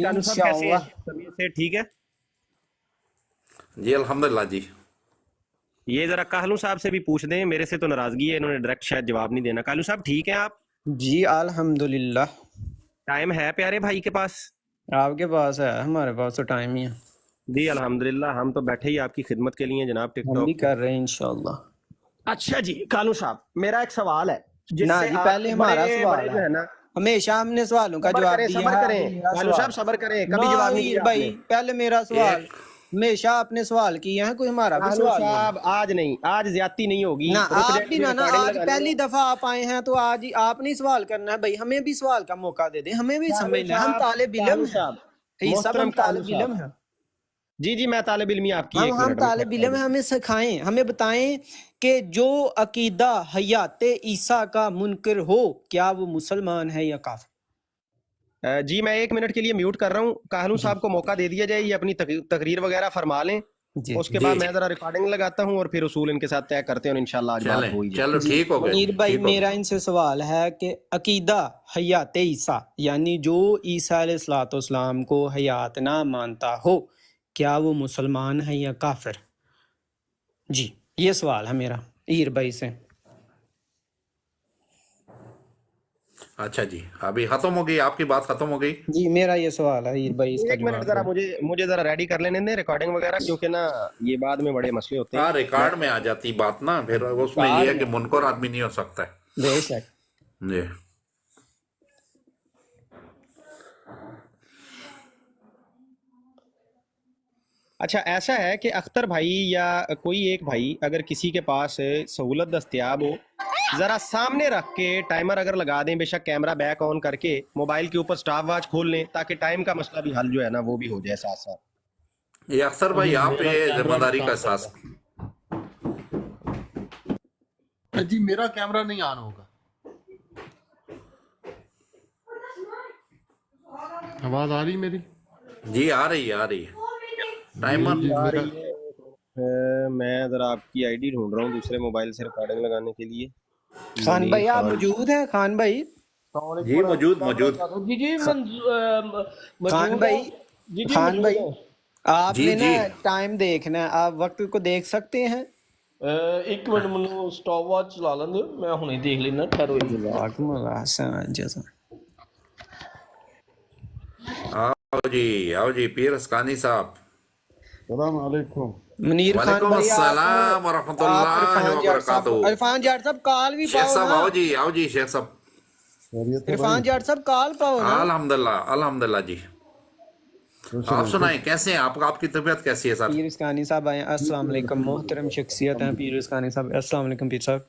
कानू साहब कैसे हैं? इंशाअल्लाह। तबीयत से ठीक है? जी अल्हम्दुलिल्लाह जी। ये जरा कालू साहब से भी पूछ दें, मेरे से तो नाराजगी है, इन्होंने डायरेक्ट शायद जवाब नहीं देना। कालू साहब ठीक हैं आप? जी अल्हम्दुलिल्लाह। टाइम है प्यारे भाई के पास? आपके पास है, हमारे पास तो टाइम ही है। जी अल्हम्दुलिल्लाह, हम तो बैठे ही आपकी खिदमत के लिए जनाब हम भी टिकटॉक पे। कर रहे हैं इंशाअल्लाह। अच्छा जी कालू साहब, मेरा एक सवाल है ना जिससे जी, आप पहले हमारा बड़े सवाल बड़े जो है। है ना, हमेशा हमने सवालों का सबर जवाब करें दिया सबर है, करें अभी मेरा कालू साहब, सवाल। सबर करें, ना कभी जवाब नहीं हीर दिया भाई, आपने। पहले मेरा सवाल। एक हमेशा आपने सवाल किए हैं, कोई हमारा भी कालू सवाल नहीं। साहब आज नहीं, आज ज्यादती नहीं होगी, ना रुक आप जाए, भी मुझे ना रिकॉर्डिंग आज लगानी पहली है। दफा आप आए हैं तो आज ही आपने ही सवाल करना है भाई, हमें भी सवाल का मौका दे दें, हमें भी कालू समझना है, हम साहब, तालिब इल्म कालू हैं। साहब, ये सब हम मोहतरम कालू तालिब इल्म साहब, हैं। जी जी मैं तालिब इल्मी आपकी, एक हम मिनट में तालिब इल्म हैं, हमें सिखाएं, हमें बताएं कि जो अकीदा हयात ईसा का मुनकर हो, क्या वो मुसलमान है या काफिर? जी मैं एक मिनट के लिए म्यूट कर रहा हूँ, कानू जी साहब को मौका दे दिया जाए, ये अपनी तकरीर वगैरह फरमा लें, जी उसके जी बाद जी मैं जरा रिकॉर्डिंग लगाता हूँ और फिर उसूल इनके साथ तय करते हैं और इंशाल्लाह आज बात चलें, हो ही जाए। चलो जी ठीक हो गया जी, मुनीर भाई, ठीक हो मेरा गया। इनसे सवाल है कि अकीदा हयात ईसा, यानी जो ईसा अलैहिस्सलाम को हयात ना मानता हो, क्या वो मुसलमान है या काफिर? जी ये सवाल है मेरा हीर भाई से। अच्छा जी, अभी खत्म हो गई आपकी बात, खत्म हो गई। जी मेरा ये सवाल है हीर भाई, इसका एक मिनट जवाब जरा दो। मुझे मुझे जरा रेडी कर लेने दें रिकॉर्डिंग वगैरह, क्योंकि ना ये बाद में बड़े मसले होते हाँ हैं। मैं रिकॉर्ड में आ जाती बात ना, फिर उसमें ये कार है में कि मुनकर आदमी नहीं हो सकता है। बेशक। जी अच्छा ऐसा है कि अख्तर भाई या कोई एक भाई अगर किसी के पास सहूलत दस्तयाब हो, जरा सामने रख के टाइमर अगर लगा दें, बेशक कैमरा बैक ऑन करके मोबाइल के ऊपर स्टॉप वॉच खोल लें, ताकि टाइम का मसला भी हल जो है ना वो भी हो जाए साथ साथ। ये अक्सर भाई जी आप मेरा ये कैमरा नहीं जिम्मेदारी का काम एहसास। करता जी, मेरा कैमरा नहीं ऑन होगा। आवाज आ रही मेरी? जी आ रही है, आ रही है। जी टाइमर जी आ मेरा रही है, मैं जरा आपकी आईडी ढूंढ रहा हूँ दूसरे मोबाइल से रिकॉर्डिंग लगाने के लिए। खान मुनीर भाई आप खान, मौजूद हैं? खान भाई, जी मौजूद मौजूद। जी जी खान मौजूद है। भाई, जी जी खान मौजूद भाई, है। जी आपने ना जी टाइम देखना है, आप वक्त को देख सकते हैं? एक मिनट मैनू स्टॉप वॉच चला लें दो, मैं हुणे देख लेना, ठहरो जी। जज़ाकमुल्लाह हसन जज़ा। आओ जी पीर हस्कानी साहब। सलाम अलैकुम। मुनीर खान वालेकुम भाई, अस्सलाम आप वरहमतुल्लाहि इरफान जाट साहब, वबरकातुहू। इरफान जाट साहब कॉल भी शेख पाओ साहब ना। आओ जी शेख साहब। खैरियत है भाई? इरफान जाट साहब कॉल पाओ ना। अल्हम्दुलिल्लाह अल्हम्दुलिल्लाह जी। खुश आप रहें, सुनाएं खुश। कैसे हैं आप, आपकी तबीयत कैसी है सर? पीर इसकानी साहब आए, अस्सलाम वालेकुम, मोहतरम शख्सियत हैं पीर इसकानी साहब, अस्सलाम वालेकुम पीर साहब।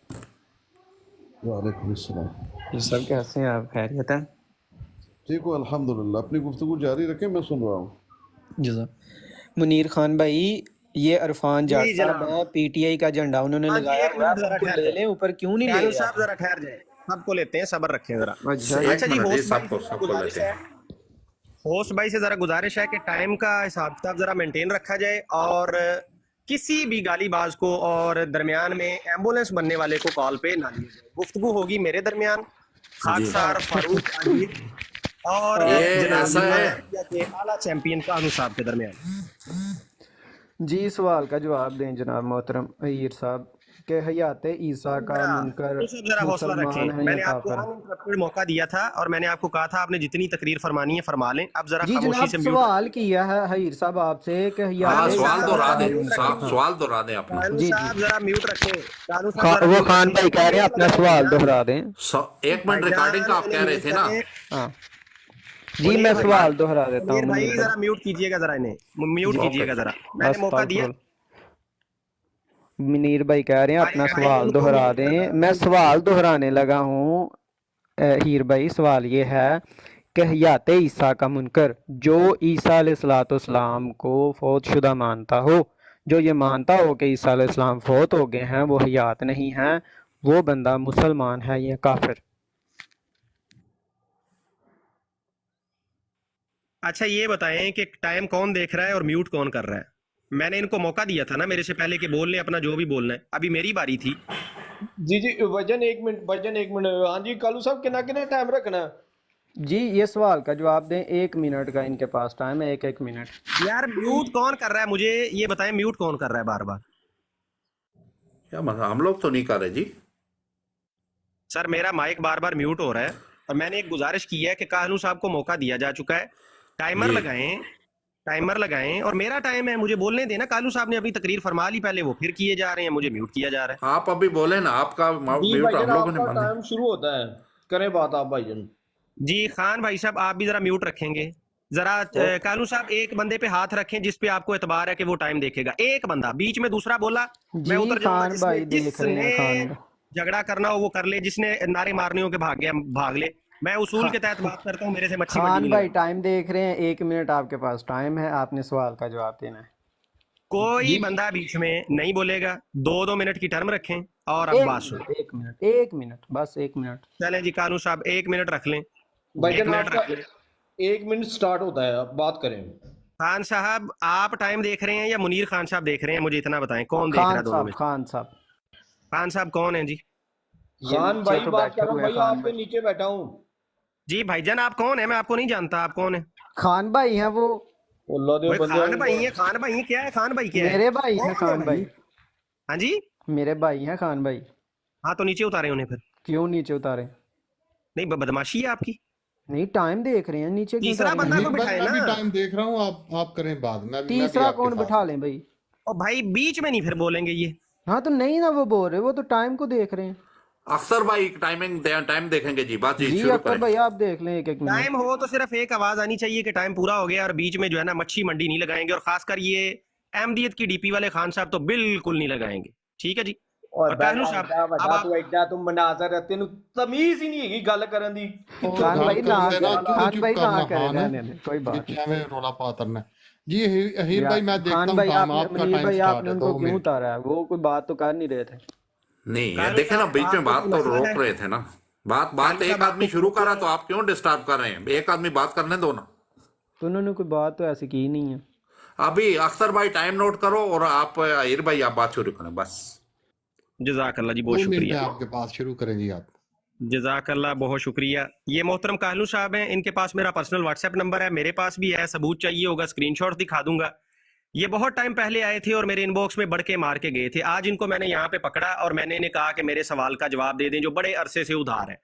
वालेकुम अस्सलाम। पीर साहब कैसे हैं आप, खैरियत हैं? ठीक हो? अल्हम्दुलिल्लाह। अपनी गुफ्तगू जारी रखें, मैं सुन रहा हूँ। जज़ा। मुनीर खान भाई, ये इरफान जाट जी साहब जनाब। हैं, पीटीआई का झंडा उन्होंने हाँ जी लगाया एक हुआ है, मिनट आप जरा उनको ठहर ले जाए, लें ऊपर, क्यों नहीं ले कानू रहे साहब आप? जरा ठहर जाए, सबको लेते हैं, सबर रखें जरा। अच्छा एक अच्छा जी, मिनट जी, होस्ट भाई से सबको जरा सबको गुजारिश लेते है, हैं। होस्ट भाई से जरा गुजारिश है कि टाइम का हिसाब किताब जरा मेंटेन रखा जाए और किसी भी गालीबाज को और दरमियान में एम्बुलेंस बनने वाले को कॉल पे ना लिया जाए। गुफ्तगू होगी मेरे दरमियान, जी खाकसार फारूक आजिर और ये जनाब ऐसा है। मलेशिया के आला चैंपियन कानू साहब के दरमियान। जी सवाल का जवाब दें जनाब मोहतरम हीर साहब, कि हयात ईसा का मुनकर तो सब जरा हौसला मुसलमान रखें, है या मैंने आपको काफिर? अनइंटरप्टेड मौका दिया था और मैंने आपको कहा था आपने जितनी तकरीर फरमानी है फरमा लें, अब जरा जी खामोशी जनाब, से म्यूट सवाल रखें। किया है हीर साहब आपसे कि हयात हाँ कानू सवाल साहब ईसा दोहरा जरा का दे, म्यूट मुनकर। रखें, हाँ सवाल दोहरा दे अपना। कानू जी जी, साहब जरा म्यूट रखें, कानू साहब जरा वो म्यूट खान रखें, भाई कह रहे हैं म्यूट अपना लगा दें सवाल भाईजान, दोहरा दें। एक मिनट रिकॉर्डिंग भाईजान का आप इन्हें कह रहे म्यूट थे ना। करें। हाँ जी, मुनीर मैं भाई, सवाल दोहरा देता हूँ मुनीर भाई मुनीर भाई। जरा म्यूट कीजिएगा, जरा इन्हें म्यूट जी ओके कीजिएगा जरा, मैंने मौका दिया। अस्तगफुरुल्लाह। मुनीर भाई कह रहे हैं अपना भाई सवाल उनको दोहरा म्यूट करना दें, है। मैं सवाल दोहराने लगा हूँ। हीर भाई सवाल ये है कि हयात ईसा का मुनकर, जो ईसा अलैहिस्सलाम को फौत शुदा मानता हो, जो ये मानता हो कि ईसा अलैहिस्सलाम फौत हो गए हैं, वो हयात नहीं हैं, वो बंदा मुसलमान है या काफिर? अच्छा ये बताएं कि टाइम कौन देख रहा है और म्यूट कौन कर रहा है? मैंने इनको मौका दिया था ना मेरे से पहले कि बोल लें अपना जो भी बोलना है, अभी मेरी बारी थी। जी जी वजन एक मिनट, हाँ जी कालू साहब, कितना कितना टाइम रखना है? جی یہ سوال کا جواب دیں، 1 منٹ کا ان کے پاس ٹائم ہے، 1 منٹ۔ یار میوٹ کون کر رہا ہے مجھے یہ بتائیں، میوٹ کون کر رہا ہے بار بار؟ کیا مطلب ہم لوگ تو نہیں کر رہے جی۔ سر میرا مائک بار بار میوٹ ہو رہا ہے، اور میں نے ایک گزارش کی ہے کہ کانو صاحب کو موقع دیا جا چکا ہے، ٹائمر جی لگائیں اور میرا ٹائم ہے، مجھے بولنے دینا۔ کالو صاحب نے اپنی تقریر فرما لی پہلے، وہ پھر کیے جا رہے ہیں، مجھے میوٹ کیا جا رہا ہے۔ آپ ابھی بولے نا، آپ کا جی میوٹ بھائی ہم جان لوگوں آپ نے کا بند ہے۔ ٹائم شروع ہوتا ہے، کریں بات آپ بھائی جان۔ جی خان بھائی صاحب آپ بھی ذرا میوٹ رکھیں گے ذرا۔ کالو صاحب ایک بندے پہ ہاتھ رکھیں جس پہ آپ کو اعتبار ہے کہ وہ ٹائم دیکھے گا، ایک بندہ، بیچ میں دوسرا بولا میں جی اتر جاؤں گا۔ خان بھائی دیکھ جس رہے ہیں، نے خان جھگڑا کرنا ہو وہ کر لے، جس نے نعرے مارنے ہو کے بھاگ گیا بھاگ لے، میں اصول کے تحت بات کرتا ہوں، میرے سے مچھی منڈی خان نہیں بھائی لگا۔ ٹائم دیکھ رہے ہیں، 1 منٹ آپ کے پاس ٹائم ہے، آپ نے سوال کا جواب دینا ہے۔ کوئی جی بندہ بیچ میں نہیں بولے گا، 2-2 منٹ کی ٹرم رکھیں اور اب ایک بات منٹ سنیں۔ 1 منٹ 1 منٹ بس 1 منٹ۔ چلیں جی کانو صاحب 1 منٹ رکھ لیں، بھائی 1 جان منٹ آپ کا رکھ لیں۔ 1 منٹ سٹارٹ ہوتا ہے، آپ بات کریں۔ خان صاحب آپ ٹائم دیکھ رہے ہیں یا منیر خان صاحب دیکھ رہے ہیں؟ مجھے اتنا بتائیں کون دیکھ رہا ہے خان دونوں صاحب میں سے؟ خان صاحب خان صاحب کون ہیں جی؟ یہ خان نیچے بھائی تو بات بیٹھے کر رہا ہوں ہوئے ہیں بھائی، خان آپ کے بھائی۔ نیچے بیٹھا ہوں۔ جی بھائی جان آپ کون ہیں؟ میں آپ کو نہیں جانتا، آپ کون ہیں؟ خان بھائی ہیں وہ، اللہ دے وہ بندے خان بھائی ہیں، خان بھائی ہیں، کیا ہے خان بھائی کیا ہے؟ میرے بھائی ہیں کون ہے خان بھائی؟ بھائی، ہاں جی، میرے بھائی ہیں خان بھائی۔ ہاں تو نیچے اتارے انہیں پھر۔ کیوں نیچے اتارے؟ نہیں بدماشی ہے آپ کی۔ نہیں ٹائم دیکھ رہے ہیں، نیچے کیوں تیسرا اتاریں گے؟ بندہ تو امیر بھائی بٹھائے میں نا۔ بھی ٹائم دیکھ رہا ہوں، آپ کریں بات، میں بھی تیسرا آپ کے کون ساتھ بٹھا ہوں۔ لیں بھائی؟ اور بھائی بیچ میں نہیں پھر بولیں گے یہ۔ ہاں تو نہیں نا وہ بول رہے، وہ تو ٹائم کو دیکھ رہے ہیں۔ اختر بھائی ٹائم دیکھیں گے جی، بات چیت جی شروع اختر کریں۔ بھائی آپ دیکھ لیں 1 منٹ۔ ٹائم ہو تو صرف ایک آواز آنی چاہیے کہ ٹائم پورا ہو گیا، اور بیچ میں جو ہے نا مچھی منڈی نہیں لگائیں گے، اور خاص کر یہ احمدیت کی ڈی پی والے خان صاحب تو بالکل نہیں لگائیں گے، ٹھیک ہے جی؟ اور اور کانو بیٹا صاحب ایڈا اب وڈا آپ تو ایڈا تم مناظر ہے، تینوں تمیز ہی نہیں ہے گل کرن دی۔ کتھوں خان گل بھائی کتھوں نہ کرن پہنچ دینا، گیا کرے، تو خان چپ بھئی نہ کرنا کرے، خان ہے، رہنے دیں، کوئی بات نہیں۔ میں رولا پاترنا ہے جی۔ اہیر بھائی میں دیکھتا خان ہوں بھائی ٹائم، آپ نے، آپ کا منیر ٹائم بھائی آپ سٹارٹ نے ہے، ان کو 2 کیوں منٹ۔ اتارا ہے؟ وہ کوئی بات تو کر نہیں رہے تھے۔ نہیں یہ کانو دیکھیں نا، صاحب بیچ میں آپ کو بات کوئی تو مسئلہ روک ہے؟ رہے تھے نا۔ بات کانو ایک صاحب آپ آدمی کو شروع کر رہا کوئی تو آپ کیوں ڈسٹرب کر رہے ہیں؟ ایک آدمی بات کرنے دو نا۔ تو انہوں نے کوئی بات تو ایسی کی نہیں ہے۔ ابھی اختر بھائی ٹائم نوٹ کرو، اور آپ اہیر بھائی آپ بات شروع کریں بس۔ جزاک اللہ جی، 2 بہت منٹ شکریہ، ہے آپ کے پاس، شروع کریں جی آپ۔ جزاک اللہ بہت شکریہ۔ یہ محترم کالو صاحب ہیں، ان کے پاس میرا پرسنل واٹس ایپ نمبر ہے، میرے پاس بھی ہے، ثبوت چاہیے ہوگا اسکرین شاٹ دکھا دوں گا۔ یہ بہت ٹائم پہلے آئے تھے اور میرے ان باکس میں بڑھ کے مار کے گئے تھے، آج ان کو میں نے یہاں پہ پکڑا اور میں نے انہیں کہا کہ میرے سوال کا جواب دے دیں جو بڑے عرصے سے ادھار ہے۔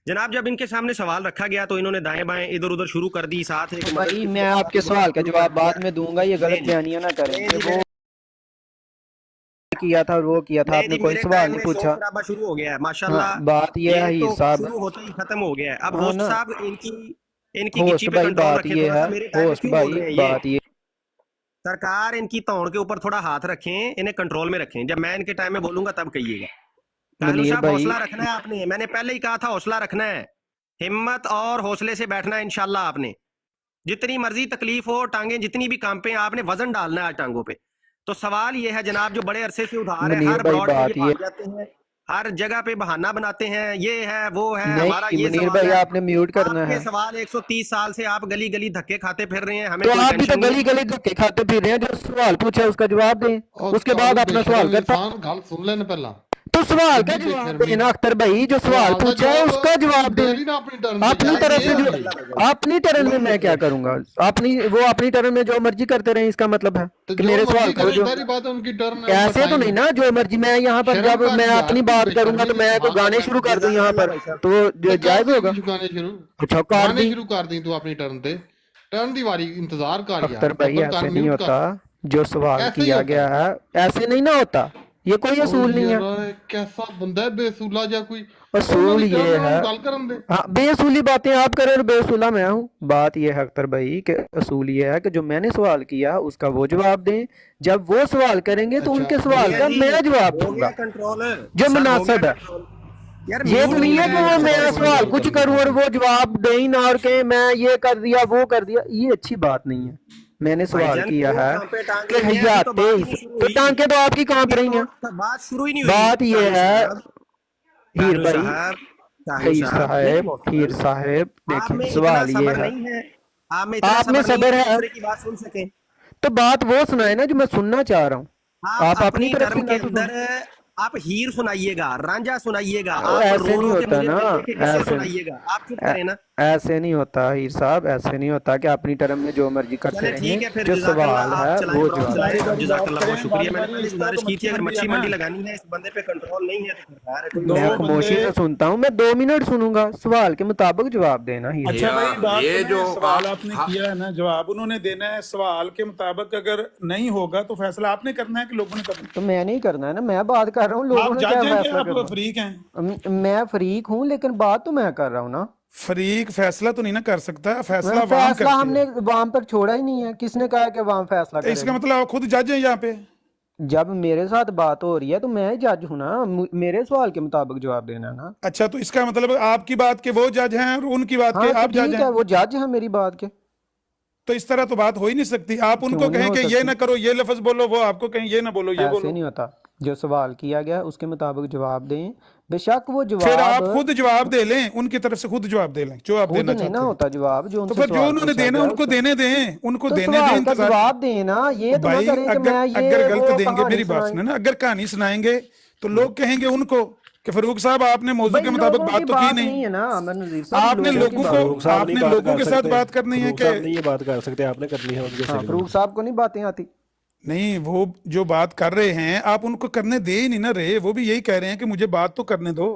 جناب جب ان کے سامنے سوال رکھا گیا تو انہوں نے دائیں بائیں ادھر ادھر شروع کر دی، ساتھ ایک مدد بھائی کی میں آپ کے سوال کا جواب بعد میں دوں گا، یہ لیں غلط جی، بیانیاں نہ کریں لیں کہ جی وہ کیا تھا اور وہ کیا تھا، لیں آپ نے جی، کوئی میرے سوال ٹائم نہیں میں شور پوچھا۔ شرابہ شروع ہو گیا ہے ہاں ماشاءاللہ، بات یہ ہے یہ ہیر تو صاحب، شروع ہوتا ہی ختم ہو گیا ہے۔ اب ہاں ہوسٹ نا صاحب ان کی گچی ہوسٹ پہ بھائی کنٹرول بات رکھیں، یہ تھوڑا ہے، سا میرے ٹائم میں ہوسٹ کیوں بول بھائی رہے ہیں یہ؟ بات یہ، سرکار ان کی توڑ کے اوپر تھوڑا ہاتھ رکھیں، انہیں کنٹرول میں رکھیں، جب میں ان کے ٹائم میں بولوں گا تب کہیے گا۔ کانو منیر صاحب بھائی حوصلہ رکھنا ہے آپ نے، میں نے پہلے ہی کہا تھا حوصلہ رکھنا ہے، ہمت اور حوصلے سے بیٹھنا ہے انشاءاللہ آپ نے، جتنی مرضی تکلیف ہو، ٹانگیں جتنی بھی کانپیں، آپ نے وزن ڈالنا ہے آج ٹانگوں پہ۔ تو سوال یہ ہے جناب، جو بڑے عرصے سے ادھار ہے، منیر ہر بھائی براڈ پہ یہ بات یہ بھاگ جاتے ہیں، ہر جگہ پہ بہانہ بناتے ہیں، یہ ہے وہ ہے، ہمارا نہیں، یہ منیر سوال بھائی ہے۔ آپ نے میوٹ آپ کرنا کے ہے۔ سوال 130 سال سے آپ گلی گلی دھکے کھاتے پھر رہے ہیں، ہمیں تو کوئی آپ بھی تو ٹینشن نہیں گلی ہے۔ گلی دھکے کھاتے پھر رہے ہیں، جو سوال پوچھا ہے اس کا جواب دیں، اور اس کے بعد کالو بے اپنا سوال شرم کرتا۔ انسان، گل سن لینا پہلا، تو سوال کا ایڈی بے جواب شرمی، دینا اختر بھائی، جو سوال سوال دا پوچھا ہے اس کا جواب دے دیں لی نا اپنی ٹرن تے اپنی یار، چلیں طرف جی سے۔ جو یہ جزاک نہیں ہے۔ اللہ بھائی جان۔ اپنی ٹرن میں میں کیا کروں گا؟ اپنی ٹرن میں جو مرضی کرتے رہیں، اس کا مطلب ہے تو کہ جو میرے سوال مرضی کا کریں، جو ظاہری بات ہے ان کی ٹرن ہے، ان کا ایسے تو ٹائم نہیں ہے۔ نا، جو مرضی میں یہاں پر شرم جب کر میں یار، اپنی تو بات بے کروں گا شرمی تو میں کوئی سبحان گانے اللہ۔ شروع کر دوں جزاک یہاں اللہ پر، بھائی صاحب۔ تو تو کر جائز دیں ہوگا؟ کچھ گانے شروع، اچھا کر گانے دی۔ شروع کر دیں تو اپنی ٹرن تے، ٹرن دی واری انتظار کر یار، اختر بھائی صبر کر، ایسے نہیں میوٹ کر۔ ہوتا، جو سوال ایسے ہی کیا ہوتا گیا ہے۔ ہے ایسے نہیں نہ ہوتا، یہ کوئی او اصول نہیں ہے۔ یار کیسا بندہ ہے بے اصولہ جا کوئی، انہوں اصول دی ٹرن یہ انہوں ہے، گل کرن دے۔ ہاں بے اصولی باتیں آپ کریں اور بے اصولہ میں ہوں۔ بات یہ ہے اختر بھائی کہ اصول یہ ہے کہ جو میں نے سوال کیا اس کا وہ جواب دیں، جب وہ سوال کریں گے تو ان اچھا کے ہو سوال گیا کا جی، میں جواب ہو دوں گیا گا کنٹرول جو سر، ہو گیا مناسب ہے۔ کنٹرول۔ یار یہ تو میوٹ نہیں نہیں ہے کہ لگایا وہ کریں میرا ایسے کوئی سوال گل بندے کچھ کرنی کروں اور پڑی۔ وہ جواب دے ہی نہ، اور کہ میں یہ کر دیا وہ کر دیا، یہ اچھی بات نہیں ہے۔ میں نے بھائی سوال جان کیا کیوں ہے کانپے ٹانگ کہ رہی ہیں؟ ابھی تو حیات بات ہی نہیں شروع تو ہوئی، ٹانکیں تو آپ کی کانپ ابھی رہی ہیں۔ تو بات شروع ہی نہیں ہوئی۔ بات یہ کانو ہے صاحب، ہیر کانو بھائی، صاحب، کانو ہیر صاحب، نہیں صاحب، ہیر محترم، صاحب آپ دیکھیں میں اتنا سوال یہ صبر ہے، نہیں ہے، آپ میں اتنا آپ میں صبر نہیں ہے صبر کہ ہے دوسرے کی بات سن سکیں۔ تو بات وہ سنائے نا جو میں سننا چاہ رہا ہوں، آپ آپ اپنی اپنی طرف سے ٹرم نہ کے تو اندر آپ ہیر سنائیے گا، رانجھا سنائیے گا، سنو، آپ ایسے رو نہیں رو کے ہوتا مجھے نا، پڑھ پڑھ کے قصے ایسے سنائیے گا، آپ چپ کریں نا۔ ऐसे नहीं होता हीर साहब, ऐसे नहीं होता कि अपनी टर्म में जो मर्जी करते चले रहें। ठीक है फिर, जो जज़ाकल्लाह, सवाल आप है चलाएं, वो ब्लॉग जवाब चलाएं, दें। और जज़ाकल्लाह बहुत शुक्रिया। मैंने बारी पहले इस तरह गुजारिश तो की थी, अगर मच्छी मच्छी मंडी मंडी है लगानी है, इस बंदे पे कंट्रोल नहीं है तो फिर खैर है, कोई दो मैं मसला नहीं। खामोशी बंदे से सुनता हूँ, मैं 2 मिनट सुनूंगा, सवाल के मुताबिक जवाब देना हीर अच्छा साहब। भाई बात ये सुने, जो सवाल आप आपने किया है ना, जवाब उन्होंने देना है, सवाल के मुताबिक अगर नहीं होगा तो फैसला आपने करना है कि लोगों ने करना तो मैं नहीं करना है ना, मैं बात कर रहा हूँ, है? लोगों आप ने क्या जज हैं कि फैसला आप करना। फरीक हैं? मैं फरीक हूँ लेकिन बात तो मैं कर रहा हूँ ना। फरीक फैसला तो नहीं ना कर सकता, फैसला मैं अवाम फैसला करती हमने है। वाम पर छोड़ा ही नहीं है, किसने कहा कि वाम फैसला तो इसका करेगा। मतलब आप खुद जज हैं यहाँ पे? जब मेरे साथ बात हो रही है तो मैं ही जज हूँ ना, मेरे सवाल के मुताबिक जवाब देना है ना। अच्छा, तो इसका मतलब आपकी बात के वो जज हैं और उनकी बात के हाँ तो आप जज ठीक है, हैं। वो जज है मेरी बात के। तो इस तरह तो बात हो ही नहीं सकती। आप उनको क्यों नहीं कहें हो कि ये सकती? ना करो, ये लफ्ज बोलो, वो आपको कहें ये ना बोलो, ये ऐसे बोलो। नहीं होता, जो सवाल किया गया उसके मुताबिक जवाब दें, बेशक वो फिर जवाब आप खुद जवाब दे लें, उनकी तरफ से खुद जवाब दे लें जो आप खुद देना नहीं ना चाहते हैं। होता जवाब, जो तो उनसे फिर जो सवाल उन्होंने पूछा देना गया उनको उसका। देने दें, उनको तो देने दें सवाल का इंतजार। जवाब देना, ये तो ना भाई करें कि अगर मैं अगर ये गलत वो देंगे, कहानी मेरी बात सुनाई। सुने ना, अगर कहानी सुनाएंगे तो लोग कहेंगे उनको कि फरूक साहब आपने मौजू भाई के मुताबिक लोगों की बात तो की बात नहीं नहीं। है ना अमर नज़ीर साहब, आपने लोगों की लोगों बात। फरूक को साहब नहीं आपने बात लोगों कर के साथ सकते, बात करनी है फरूक कि साहब नहीं ये बात कर सकते, आपने करनी है उनके हाँ, से। फरूक साहब को नहीं बातें आती। नहीं, वो जो बात कर रहे हैं आप उनको करने दे ही नहीं ना रहे। वो भी यही कह रहे हैं कि मुझे बात तो करने दो।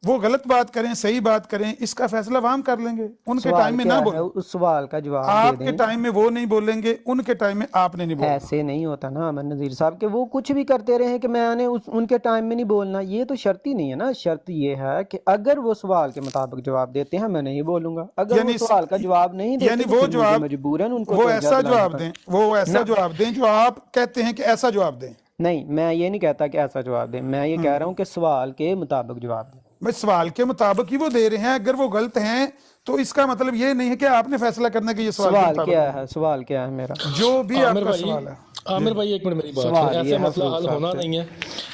वो गलत बात करें सही बात करें, इसका फैसला वाम कर लेंगे। उनके सवाल टाइम में क्या ना है, बोलें, उस सवाल का जवाब दे आपके दें। टाइम में वो नहीं बोलेंगे, उनके टाइम में आपने नहीं बोलना। ऐसे नहीं होता ना अमर नज़ीर साहब, कि वो कुछ भी करते रहे कि मैंने उनके टाइम में नहीं बोलना, ये तो शर्त ही नहीं है ना। शर्त ये है कि अगर वो सवाल के मुताबिक जवाब देते हैं मैं नहीं बोलूंगा, अगर वो यानी सवाल का जवाब नहीं देते यानी तो वो फिर मुझे जवाब, मजबूरन उनको वो तवज्जो ऐसा दिलानी जवाब पड़े। दें, वो ऐसा ना, जवाब दें जो आप कहते हैं कि ऐसा जवाब दें। नहीं, मैं ये नहीं कहता कि ऐसा जवाब दें, मैं ये कह रहा हूँ कि सवाल के मुताबिक जवाब दें। भाई सवाल के मुताबिक ही वो दे रहे हैं। अगर वो गलत हैं तो इसका मतलब ये नहीं है कि आपने फैसला करना कि ये सवाल के सवाल मुताबिक क्या है। है, सवाल क्या है मेरा? जो भी आमिर आपका भाई, सवाल है। आमिर भाई एक मिनट मेरी बात सवाल है, ये ऐसे है मसला फरूक हल साहब होना से। नहीं है।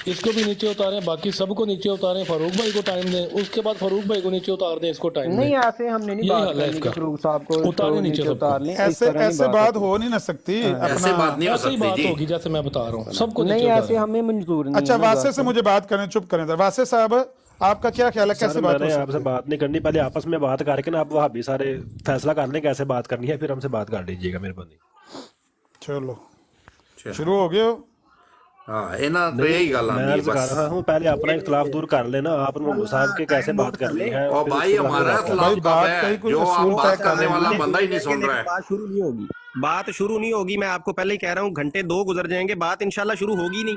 इसको भी नीचे उतारें, बाकी सबको नीचे उतारें, फारूक भाई को टाइम दें, उसके बाद फारूक भाई को नीचे उतार दें, इसको टाइम नहीं, दें। ऐसे हमने नहीं यही बात हल है करनी कि इसका। फरूक साहब को उतारें तो नीचे नीचे सबको। उतार लें, इस ऐसे तरह नहीं ऐसे बात बात होती। हो नहीं ना सकती ऐसे अपना। बात नहीं हो ऐसे ही सकती बात जी। होगी जैसे मैं बता रहा हूँ, सबको नहीं, नीचे ऐसे उतारें। हमें मंजूर नहीं अच्छा, है ना वासे बात से मुझे बात करने, चुप करें जरा। वासे साहब, आपका क्या ख्याल है, कैसे सर बात हो मैंने सकती आपसे है? बात नहीं करनी, पहले आपस में बात करके ना आप वहाँ भी सारे फैसला कर लें कैसे बात करनी है, फिर हमसे बात कर लीजिएगा मेहरबानी। चलो शुरू हो गए हो। हाँ इन्हें तो यही गल मैं आंदी अर्ज कर बस। रहा हूँ पहले अपना इख्तलाफ दूर कर लेना, आप मुझ साहब के कैसे बात करनी है, और फिर भाई उसके बाद हमारा बात करनी है। इख्तलाफ भाई कब बात है? कहीं कोई जो असूल हम तय बात कर करने रहे हैं। वाला बंदा ही नहीं सुन लेकिन रहा है। बात शुरू नहीं होगी, बात शुरू नहीं होगी। मैं आपको पहले ही कह रहा हूँ, घंटे 2 गुजर जाएंगे, बात इंशाल्लाह शुरू होगी नहीं।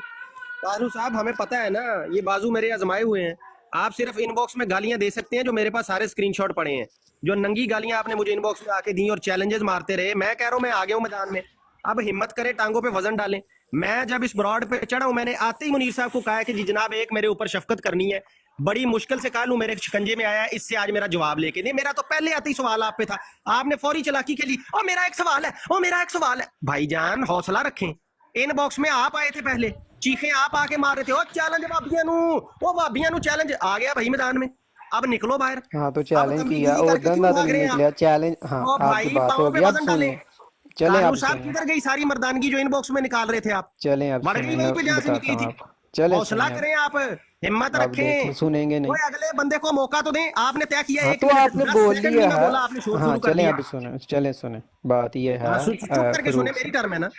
तानू साहब, हमें पता है ना, ये बाजू मेरे आजमाए हुए हैं। आप सिर्फ इनबॉक्स में गालियां दे सकते हैं, जो मेरे पास सारे स्क्रीनशॉट पड़े हैं। जो नंगी गालियां आपने मुझे इनबॉक्स में आके दी और चैलेंजेस मारते रहे, मैं कह रहा हूं मैं आ गया हूं मैदान में। अब हिम्मत करें, टांगों पे वजन डालें। मैं जब इस ब्रॉड पे चढ़ा हूं, मैंने आते ही मुनीर साहब को कहा है कि जी जनाब, एक मेरे ऊपर शफकत करनी है, बड़ी मुश्किल से कालू मेरे शिकंजे में आया है, इससे आज मेरा जवाब लेके नहीं। मेरा तो पहले आते ही सवाल आप पे था, आपने फौरी चलाकी के लिए ओ मेरा एक सवाल है, ओ मेरा एक सवाल है। भाईजान हौसला रखें। इनबॉक्स में आप आए थे पहले, चीखें आप आके मार रहे थे, ओ चैलेंज भाबियां नू, ओ भाबियां नू चैलेंज आ गया भाई मैदान में। अब निकलो बाहर। हाँ तो अब चैलेंज किया, तमीज़ी करके उधर क्यों ना तो भाग नहीं रहे हैं आप? निकला चैलेंज। हाँ, ओ आपकी भाई बात हो पाँव पे गई, अब वजन सुनिए। डालें। चलें कानू अब साहब सुनिए, किधर गई सारी मर्दानगी जो इनबॉक्स में निकाल रहे थे आप? चलें अब बढ़ गई सुनिए, वहीं पे मैं जहां से बताता निकली हूँ थी। आपको। चले हौसला सुनिए करें आप, हिम्मत अब देखें, रखें। सुनेंगे नहीं। कोई अगले बंदे को मौका तो दें। आपने तय किया हाँ 1 तो मिनट आपने 10 बोल सेकंड लिया नहीं मैं है। बोला, आपने शोर हाँ शुरू कर चलें दिया। अब सुने, चले सुने। बात ये है हाँ, चुप करके सुने, फरूक मेरी साहब, टर्म है ना,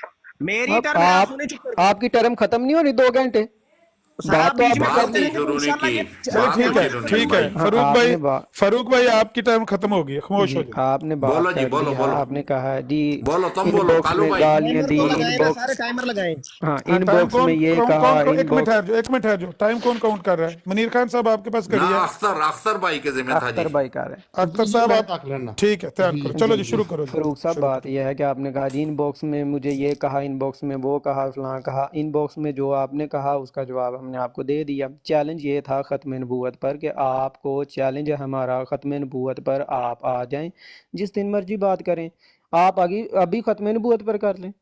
मेरी टर्म है, आप सुने चुप करके। आपकी टर्म खत्म नहीं होनी 2 घंटे, सर बात आप तो बीच में आपने बात बोलते करनी। ही रहेंगे तो शुरू नहीं इंशाल्लाह की, ये चलो बात ठीक नहीं है, शुरू नहीं ठीक है। भाई। हाँ, फरूक आपने भाई, फरूक भाई आपकी टाइम खत्म हो गई, खामोश हो जी जाओ। आपने बात बोलो जी, कर बोलो दी है, बोलो आपने कहा जी बोलो, तुम बोलो इनबॉक्स कालू में भाई, गालियां टाइमर दी, तो लगाए ना, इनबॉक्स, सारे टाइमर लगाए। हाँ हाँ, टाइम इनबॉक्स में ये कौन कहा, एक मिनट इनबॉक्स। ठहर जाओ, एक मिनट ठहर जाओ। टाइम कौन काउंट कर रहा है? मनीर खान साहब आपके पास ना घड़ी है? अख्तर भाई के जिम्मे था जी। अख्तर भाई कह रहे हैं। अख्तर साहब आप, ठीक है, तैयार करो, चलो जी शुरू करो जी, फरूक साहब, शुरू बात करो। यह है कि आपने कहा जी इनबॉक्स में मुझे ये कहा, इनबॉक्स में वो कहा, फलां कहा। इनबॉक्स में जो आपने कहा उसका जवाब हमने आपको दे दिया। चैलेंज ये था ख़त्म नबूवत पर कि आपको चैलेंज है हमारा, ख़त्म नबूवत पर आप आ जाएं, जिस दिन मर्जी बात करें। आप आगे अभी ख़त्म नबूवत पर कर लें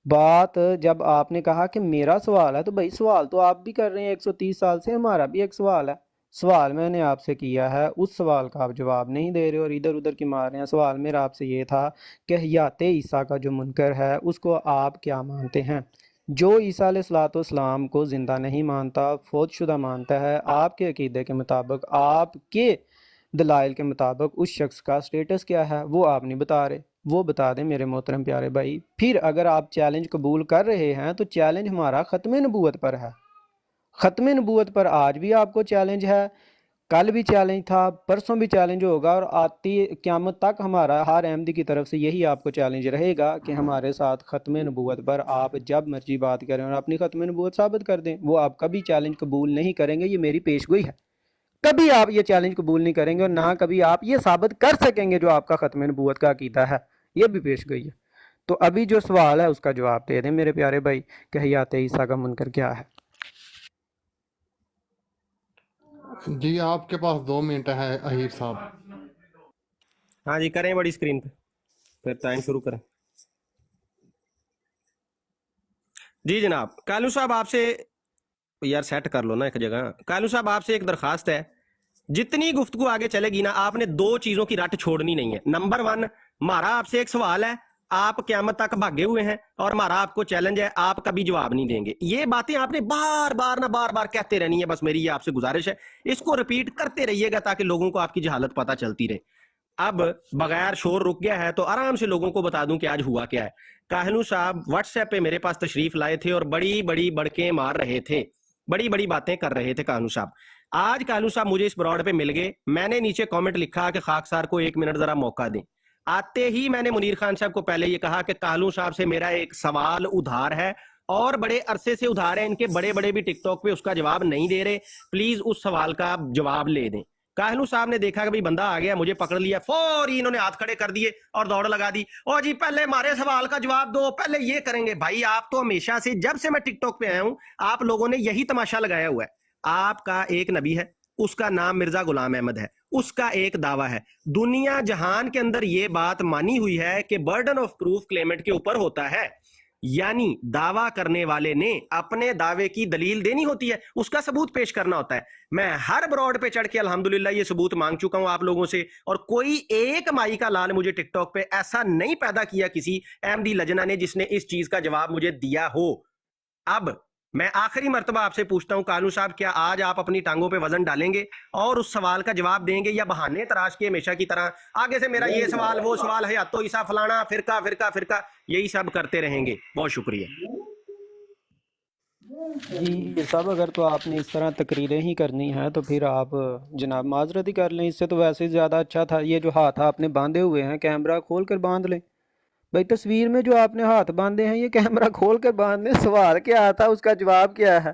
बात। जब आपने कहा कि मेरा सवाल है, तो भाई सवाल तो आप भी कर रहे हैं 130 साल से, हमारा भी एक सवाल है। सवाल मैंने आपसे किया है, उस सवाल का आप जवाब नहीं दे रहे और इधर उधर की मार रहे हैं। सवाल मेरा आपसे ये था कि हयात ईसा का जो मुनकर है उसको आप क्या मानते हैं? जो ईसा अलैहिस्सलाम को ज़िंदा नहीं मानता, फौतशुदा मानता है, आपके अकीदे के मुताबिक आपके دلائل کے مطابق اس شخص کا سٹیٹس کیا ہے وہ آپ نہیں بتا رہے، وہ بتا دیں میرے محترم پیارے بھائی۔ پھر اگر آپ چیلنج قبول کر رہے ہیں تو چیلنج ہمارا ختم نبوت پر ہے، ختم نبوت پر آج بھی آپ کو چیلنج ہے، کل بھی چیلنج تھا، پرسوں بھی چیلنج ہوگا، اور آتی قیامت تک ہمارا ہر احمدی کی طرف سے یہی آپ کو چیلنج رہے گا کہ ہمارے ساتھ ختم نبوت پر آپ جب مرضی بات کریں اور اپنی ختم نبوت ثابت کر دیں۔ وہ آپ کبھی چیلنج قبول نہیں کریں گے، یہ میری پیش گوئی ہے، کبھی آپ یہ چیلنج قبول نہیں کریں گے، اور نہ کبھی آپ یہ ثابت کر سکیں گے جو آپ کا ختم نبوت کا عقیدہ ہے، یہ بھی پیش گوئی ہے۔ تو ابھی جو سوال ہے اس کا جواب دے دیں میرے پیارے بھائی کہ حیات عیسیٰ کا منکر کیا ہے۔ جی آپ کے پاس 2 منٹ ہے اہیر صاحب۔ ہاں جی کریں بڑی اسکرین پہ، پھر ٹائم شروع کریں۔ جی جناب، کالو صاحب آپ سے یار سیٹ کر لو نا ایک جگہ۔ کالو صاحب آپ سے ایک درخواست ہے، جتنی گفتگو آگے چلے گی نا آپ نے 2 چیزوں کی رٹ چھوڑنی نہیں ہے۔ نمبر 1، ہمارا آپ سے ایک سوال ہے، آپ قیامت تک بھاگے ہوئے ہیں، اور ہمارا آپ کو چیلنج ہے، آپ کبھی جواب نہیں دیں گے۔ یہ باتیں آپ نے بار بار کہتے رہنی ہے، بس میری یہ آپ سے گزارش ہے، اس کو ریپیٹ کرتے رہیے گا تاکہ لوگوں کو آپ کی جہالت پتہ چلتی رہے۔ اب بغیر شور رک گیا ہے تو آرام سے لوگوں کو بتا دوں کہ آج ہوا کیا ہے۔ کاہنو صاحب واٹس ایپ پہ میرے پاس تشریف لائے تھے اور بڑی بڑکیں مار رہے تھے، بڑی باتیں کر رہے تھے کاہنو صاحب۔ آج کاہنو صاحب مجھے اس براڈ پہ مل گئے، میں نے نیچے کامنٹ لکھا کہ خاکسار کو 1 منٹ ذرا موقع دیں۔ آتے ہی میں نے منیر خان صاحب کو پہلے یہ کہا کہ کاہنو صاحب سے میرا ایک سوال ادھار ہے، اور بڑے عرصے سے ادھار ہے، ان کے بڑے بھی ٹک ٹاک پہ اس کا جواب نہیں دے رہے، پلیز اس سوال کا جواب لے دیں۔ کاہنو صاحب نے دیکھا کہ بھئی بندہ آ گیا، مجھے پکڑ لیا، فوری انہوں نے ہاتھ کھڑے کر دیے اور دوڑ لگا دی، او جی پہلے ہمارے سوال کا جواب دو، پہلے یہ کریں گے۔ بھائی آپ تو ہمیشہ سے، جب سے میں ٹک ٹاک پہ آیا ہوں، آپ لوگوں نے یہی تماشا لگایا ہوا ہے۔ آپ کا ایک نبی ہے، اس کا نام مرزا غلام احمد ہے، اس کا ایک دعویٰ ہے، دنیا جہان کے اندر یہ بات مانی ہوئی ہے کہ برڈن آف پروف کلیمنٹ کے اوپر ہوتا ہے، یعنی دعویٰ کرنے والے نے اپنے دعوے کی دلیل دینی ہوتی ہے، اس کا ثبوت پیش کرنا ہوتا ہے۔ میں ہر براڈ پہ چڑھ کے الحمدللہ یہ ثبوت مانگ چکا ہوں آپ لوگوں سے، اور کوئی ایک مائی کا لال مجھے ٹک ٹاک پہ ایسا نہیں پیدا کیا کسی احمدی لجنہ نے جس نے اس چیز کا جواب مجھے دیا ہو۔ اب میں آخری مرتبہ آپ سے پوچھتا ہوں کانو صاحب، کیا آج آپ اپنی ٹانگوں پہ وزن ڈالیں گے اور اس سوال کا جواب دیں گے، یا بہانے تراش کے ہمیشہ کی طرح آگے سے میرا یہ سوال وہ سوال ہے، تو عیسیٰ فلانا فرقہ یہی سب کرتے رہیں گے؟ بہت شکریہ جی صاحب، اگر تو آپ نے اس طرح تقریریں ہی کرنی ہیں تو پھر آپ جناب معذرت ہی کر لیں، اس سے تو ویسے ہی زیادہ اچھا تھا یہ جو ہاتھ آپ نے باندھے ہوئے ہیں کیمرہ کھول کر باندھ لیں۔ بھائی تصویر میں جو آپ نے ہاتھ باندھے ہیں یہ کیمرہ کھول کے باندھ لیں، سوال کیا آتا اس کا جواب کیا ہے؟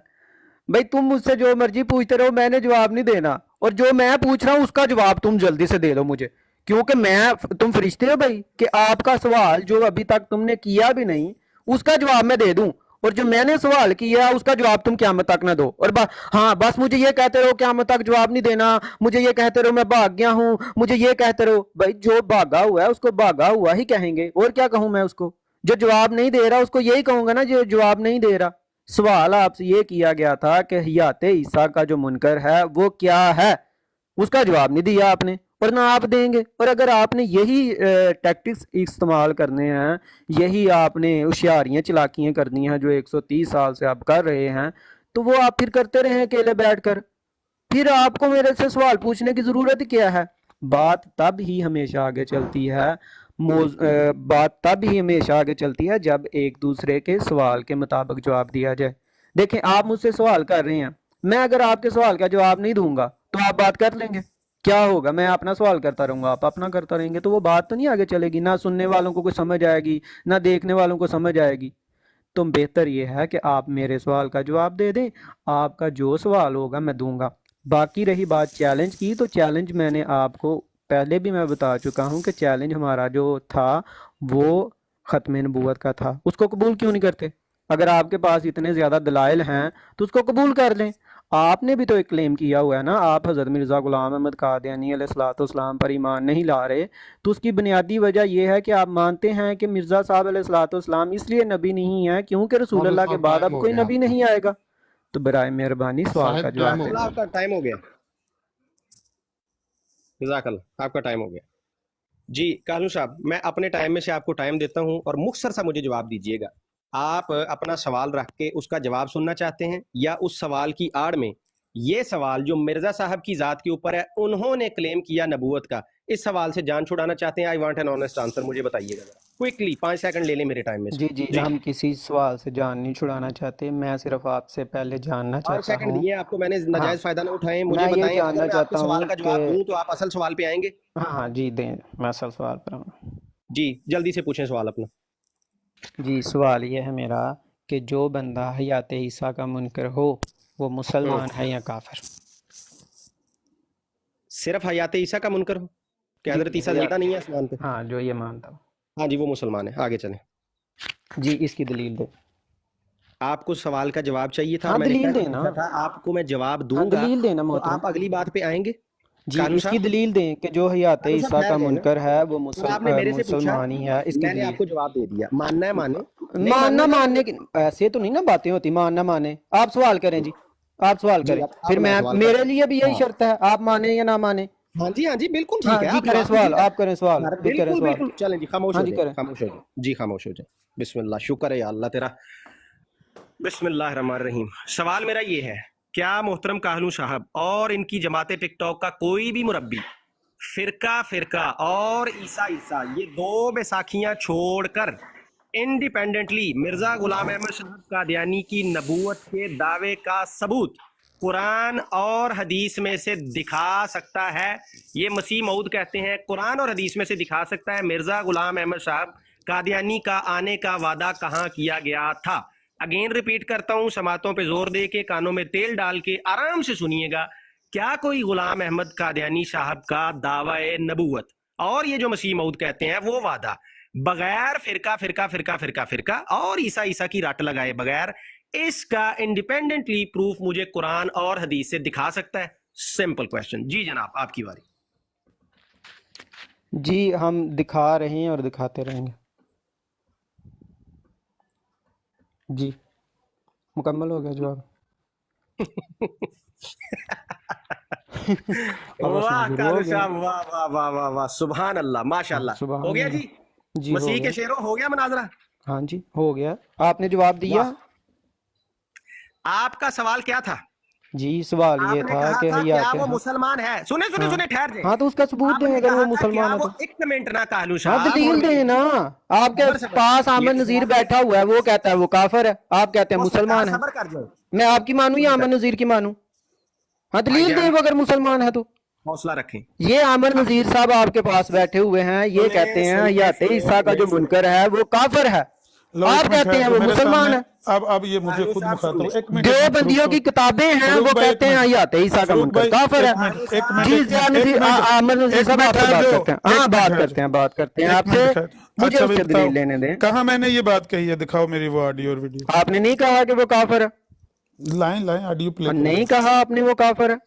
بھائی تم مجھ سے جو مرضی پوچھتے رہو، میں نے جواب نہیں دینا، اور جو میں پوچھ رہا ہوں اس کا جواب تم جلدی سے دے دو مجھے، کیونکہ تم فرشتے ہو بھائی کہ آپ کا سوال جو ابھی تک تم نے کیا بھی نہیں اس کا جواب میں دے دوں، اور جو میں نے سوال کیا اس کا جواب تم قیامت تک نہ دو، اور ہاں بس مجھے یہ کہتے رہو قیامت تک جواب نہیں دینا، مجھے یہ کہتے رہو میں بھاگ گیا ہوں، مجھے یہ کہتے رہو۔ بھائی جو بھاگا ہوا ہے اس کو بھاگا ہوا ہی کہیں گے، اور کیا کہوں میں اس کو؟ جو جواب نہیں دے رہا اس کو یہی کہوں گا نا جو جواب نہیں دے رہا۔ سوال آپ سے یہ کیا گیا تھا کہ حیات عیسیٰ کا جو منکر ہے وہ کیا ہے، اس کا جواب نہیں دیا آپ نے، اور نہ آپ دیں گے۔ اور اگر آپ نے یہی ٹیکٹکس استعمال کرنے ہیں، یہی آپ نے ہوشیاریاں چلاکیاں کرنی ہیں جو 130 سال سے آپ کر رہے ہیں، تو وہ آپ پھر کرتے رہے اکیلے بیٹھ کر، پھر آپ کو میرے سے سوال پوچھنے کی ضرورت کیا ہے؟ بات تب ہی ہمیشہ آگے چلتی ہے جب ایک دوسرے کے سوال کے مطابق جواب دیا جائے۔ دیکھیں آپ مجھ سے سوال کر رہے ہیں، میں اگر آپ کے سوال کا جواب نہیں دوں گا تو آپ بات کر لیں گے، کیا ہوگا؟ میں اپنا سوال کرتا رہوں گا، آپ اپنا کرتا رہیں گے، تو وہ بات تو نہیں آگے چلے گی، نہ سننے والوں کو کوئی سمجھ آئے گی، نہ دیکھنے والوں کو سمجھ آئے گی۔ تو بہتر یہ ہے کہ آپ میرے سوال کا جواب دے دیں، آپ کا جو سوال ہوگا میں دوں گا۔ باقی رہی بات چیلنج کی، تو چیلنج میں نے آپ کو پہلے بھی میں بتا چکا ہوں کہ چیلنج ہمارا جو تھا وہ ختم نبوت کا تھا، اس کو قبول کیوں نہیں کرتے؟ اگر آپ کے پاس اتنے زیادہ دلائل ہیں تو اس کو قبول کر لیں۔ آپ نے بھی تو ایک کلیم کیا ہوا ہے نا، آپ حضرت مرزا غلام احمد قادیانی علیہ الصلوۃ والسلام پر ایمان نہیں لا رہے، تو اس کی بنیادی وجہ یہ ہے کہ آپ مانتے ہیں کہ مرزا صاحب علیہ الصلوۃ والسلام اس لیے نبی نہیں ہے کیونکہ رسول اللہ کے بعد اب کوئی نبی نہیں آئے گا۔ تو برائے مہربانی سوال کا جواب دیں۔ آپ کا ٹائم ہو گیا، جزاک اللہ، آپ کا ٹائم ہو گیا۔ جی کالو صاحب، میں اپنے ٹائم میں سے آپ کو ٹائم دیتا ہوں اور مختصر سا مجھے جواب دیجیے گا۔ آپ اپنا سوال رکھ کے اس کا جواب سننا چاہتے ہیں، یا اس سوال کی آڑ میں ये सवाल जो मिर्जा साहब की जात के ऊपर है, उन्होंने क्लेम किया नबूवत का, इस सवाल से जान छुड़ाना चाहते हैं? I want an honest answer, मुझे बताइएगा जरा क्विकली, 5 सेकंड ले लें मेरे टाइम में से। जी जी हम किसी सवाल से जान नहीं छुड़ाना चाहते, मैं सिर्फ आपसे पहले जानना 5 चाहता सेकंड हूँ। दिए आपको मैंने, हाँ नाजायज फायदा ना उठाएं, मुझे मैं ये बताएं, अगर जानना मैं आपके चाहता सवाल हूँ का जवाब कि दूं तो आप असल सवाल पे आएंगे? हाँ हाँ जी दें, मैं असल सवाल पर आऊँ। जी जल्दी से पूछें सवाल अपना। जी सवाल ये है मेरा कि जो बंदा हयात ईसा का मुनकर हो वो मुसलमान है या काफिर? सिर्फ हयात ईसा का मुनकर हो कि जी हजरत ईसा हयात, जिंदा नहीं है आसमान पे? हाँ जो ये मानता हो। हाँ जी वो मुसलमान है, आगे चलें। जी इसकी दलील दे। आपको सवाल का जवाब चाहिए था, हाँ मैंने दलील पहले देना, पूछा था, आपको मैं जवाब हाँ दूंगा दलील देना तो मोहतरम। आप अगली बात पे आएंगे। जी कानू इसकी साहब, दलील दें कि जो हयात कानू साहब ईसा ठहर का जाए ना, मुनकर है वो और आपने मेरे से पूछा, मुसलमान ही है, इसकी मैंने दलील। आपको जवाब दे दिया, मानना है माने, नहीं मानना मानने का मानने की ऐसे तो नहीं ना बातें होती, मानना माने। आप सवाल करें जी, आप सवाल जी करें, अब फिर मैं मैं सवाल मेरे करता लिए भी यही हूँ। शर्त है, आप माने या ना माने। हाँ जी बिल्कुल ठीक हाँ है, जी आप करें जवाब सवाल, दीजिए। आप करें सवाल, जी करें बिल्कुल सवाल। बिल्कुल, चलें जी, खामोश हाँ हो जी जाए, करें। खामोश हो जाए जी, खामोश हो जाए। बिस्मिल्लाह, शुक्र है या अल्लाह तेरा। बिस्मिल्लाह रहमान रहीम। सवाल मेरा ये है, क्या मोहतरम काहलू साहब और इनकी जमात टिकटॉक का कोई भी मुरब्बी फिरका फिरका और ईसा ईसा ये दो बैसाखियां छोड़कर इंडिपेंडेंटली मिर्जा गुलाम अहमद साहब कादियानी की नबूवत के दावे का सबूत कुरान और हदीस में से दिखा सकता है? ये मसीह मऊद कहते हैं कुरान और हदीस में से दिखा सकता है मिर्जा गुलाम अहमद साहब कादियानी का आने का वादा कहाँ किया गया था? अगेन रिपीट करता हूं, समातों पे जोर दे के, कानों में तेल डाल के आराम से सुनिएगा। क्या कोई गुलाम अहमद कादियानी साहब का दावा नबूवत और ये जो मसीह मऊद कहते हैं वो वादा बगैर फिरका फिरका फिरका फिरका फिरका और ईसा ईसा की रट लगाए बगैर, इसका इंडिपेंडेंटली प्रूफ मुझे कुरान और हदीस से दिखा सकता है? Simple question. जी जनाब आपकी बारी। जी हम दिखा रहे हैं और दिखाते रहेंगे। जी मुकम्मल हो गया जवाब। वाह कालू साहब, वाह वाह वाह वाह वाह, सुभान अल्लाह, माशाल्लाह। सुभान हो गया अल्लाह। जी, जी हो मसीह के गया। शेरों, हो गया मुनाजरा? हाँ जी हो गया, आपने जवाब दिया। आपका सवाल क्या था? जी सवाल ये आपने था कहा कि था क्या हयात, वो मुसलमान है? सुने सुने हाँ सुने, ठहर जाए। हाँ तो उसका सबूत दें आपने अगर कहा वो था मुसलमान क्या है वो, तो। एक मिनट ना कालू हाँ साहब, दलील और दें ना, आपके सबर सबर, पास ये आमन तो नजीर सवाल बैठा हुआ है, वो कहता है वो काफिर है, आप कहते हैं वो सरकार मुसलमान है। सबर कर जाए, मैं आपकी मानूं या आमन नजीर की मानूं? हाँ दलील दें वो अगर मुसलमान है तो। हौसला रखें। ये आमन नजीर साहब आपके पास बैठे हुए हैं, ये सुने, कहते हैं सुने, हयात सुने, ईसा का जो सुने। मुनकर है वो काफिर है, लो आप एक मिनट कहते ठहर हैं दो वो मेरे मुसलमान सामने। है। अब ये मुझे कानू खुद साहब मुखातब, सुन एक मिनट दो एक मिनट, बंदियों रुक की जाओ। किताबें हैं, फरूक वो भाई, कहते एक हैं मिनट। हयात ईसा का फरूक मुनकर भाई, काफिर एक है। मिनट, एक जी मिनट, जिया एक नजीर मिनट, आमन नजीर एक साहब मिनट आपसे ठहर बात जाओ, करते हैं, एक हाँ मिनट बात ठहर करते हैं, बात करते हैं एक आपसे, मिनट ठहर। मुझे अच्छा उससे भाई बताओ, दलील लेने दें। कहाँ मैंने ये बात कही है? दिखाओ मेरी वो ऑडियो और वीडियो। आपने नहीं कहा कि वो काफिर है, लाइन लाइन ऑडियो प्ले और करो। नहीं कहा आपने वो काफिर है।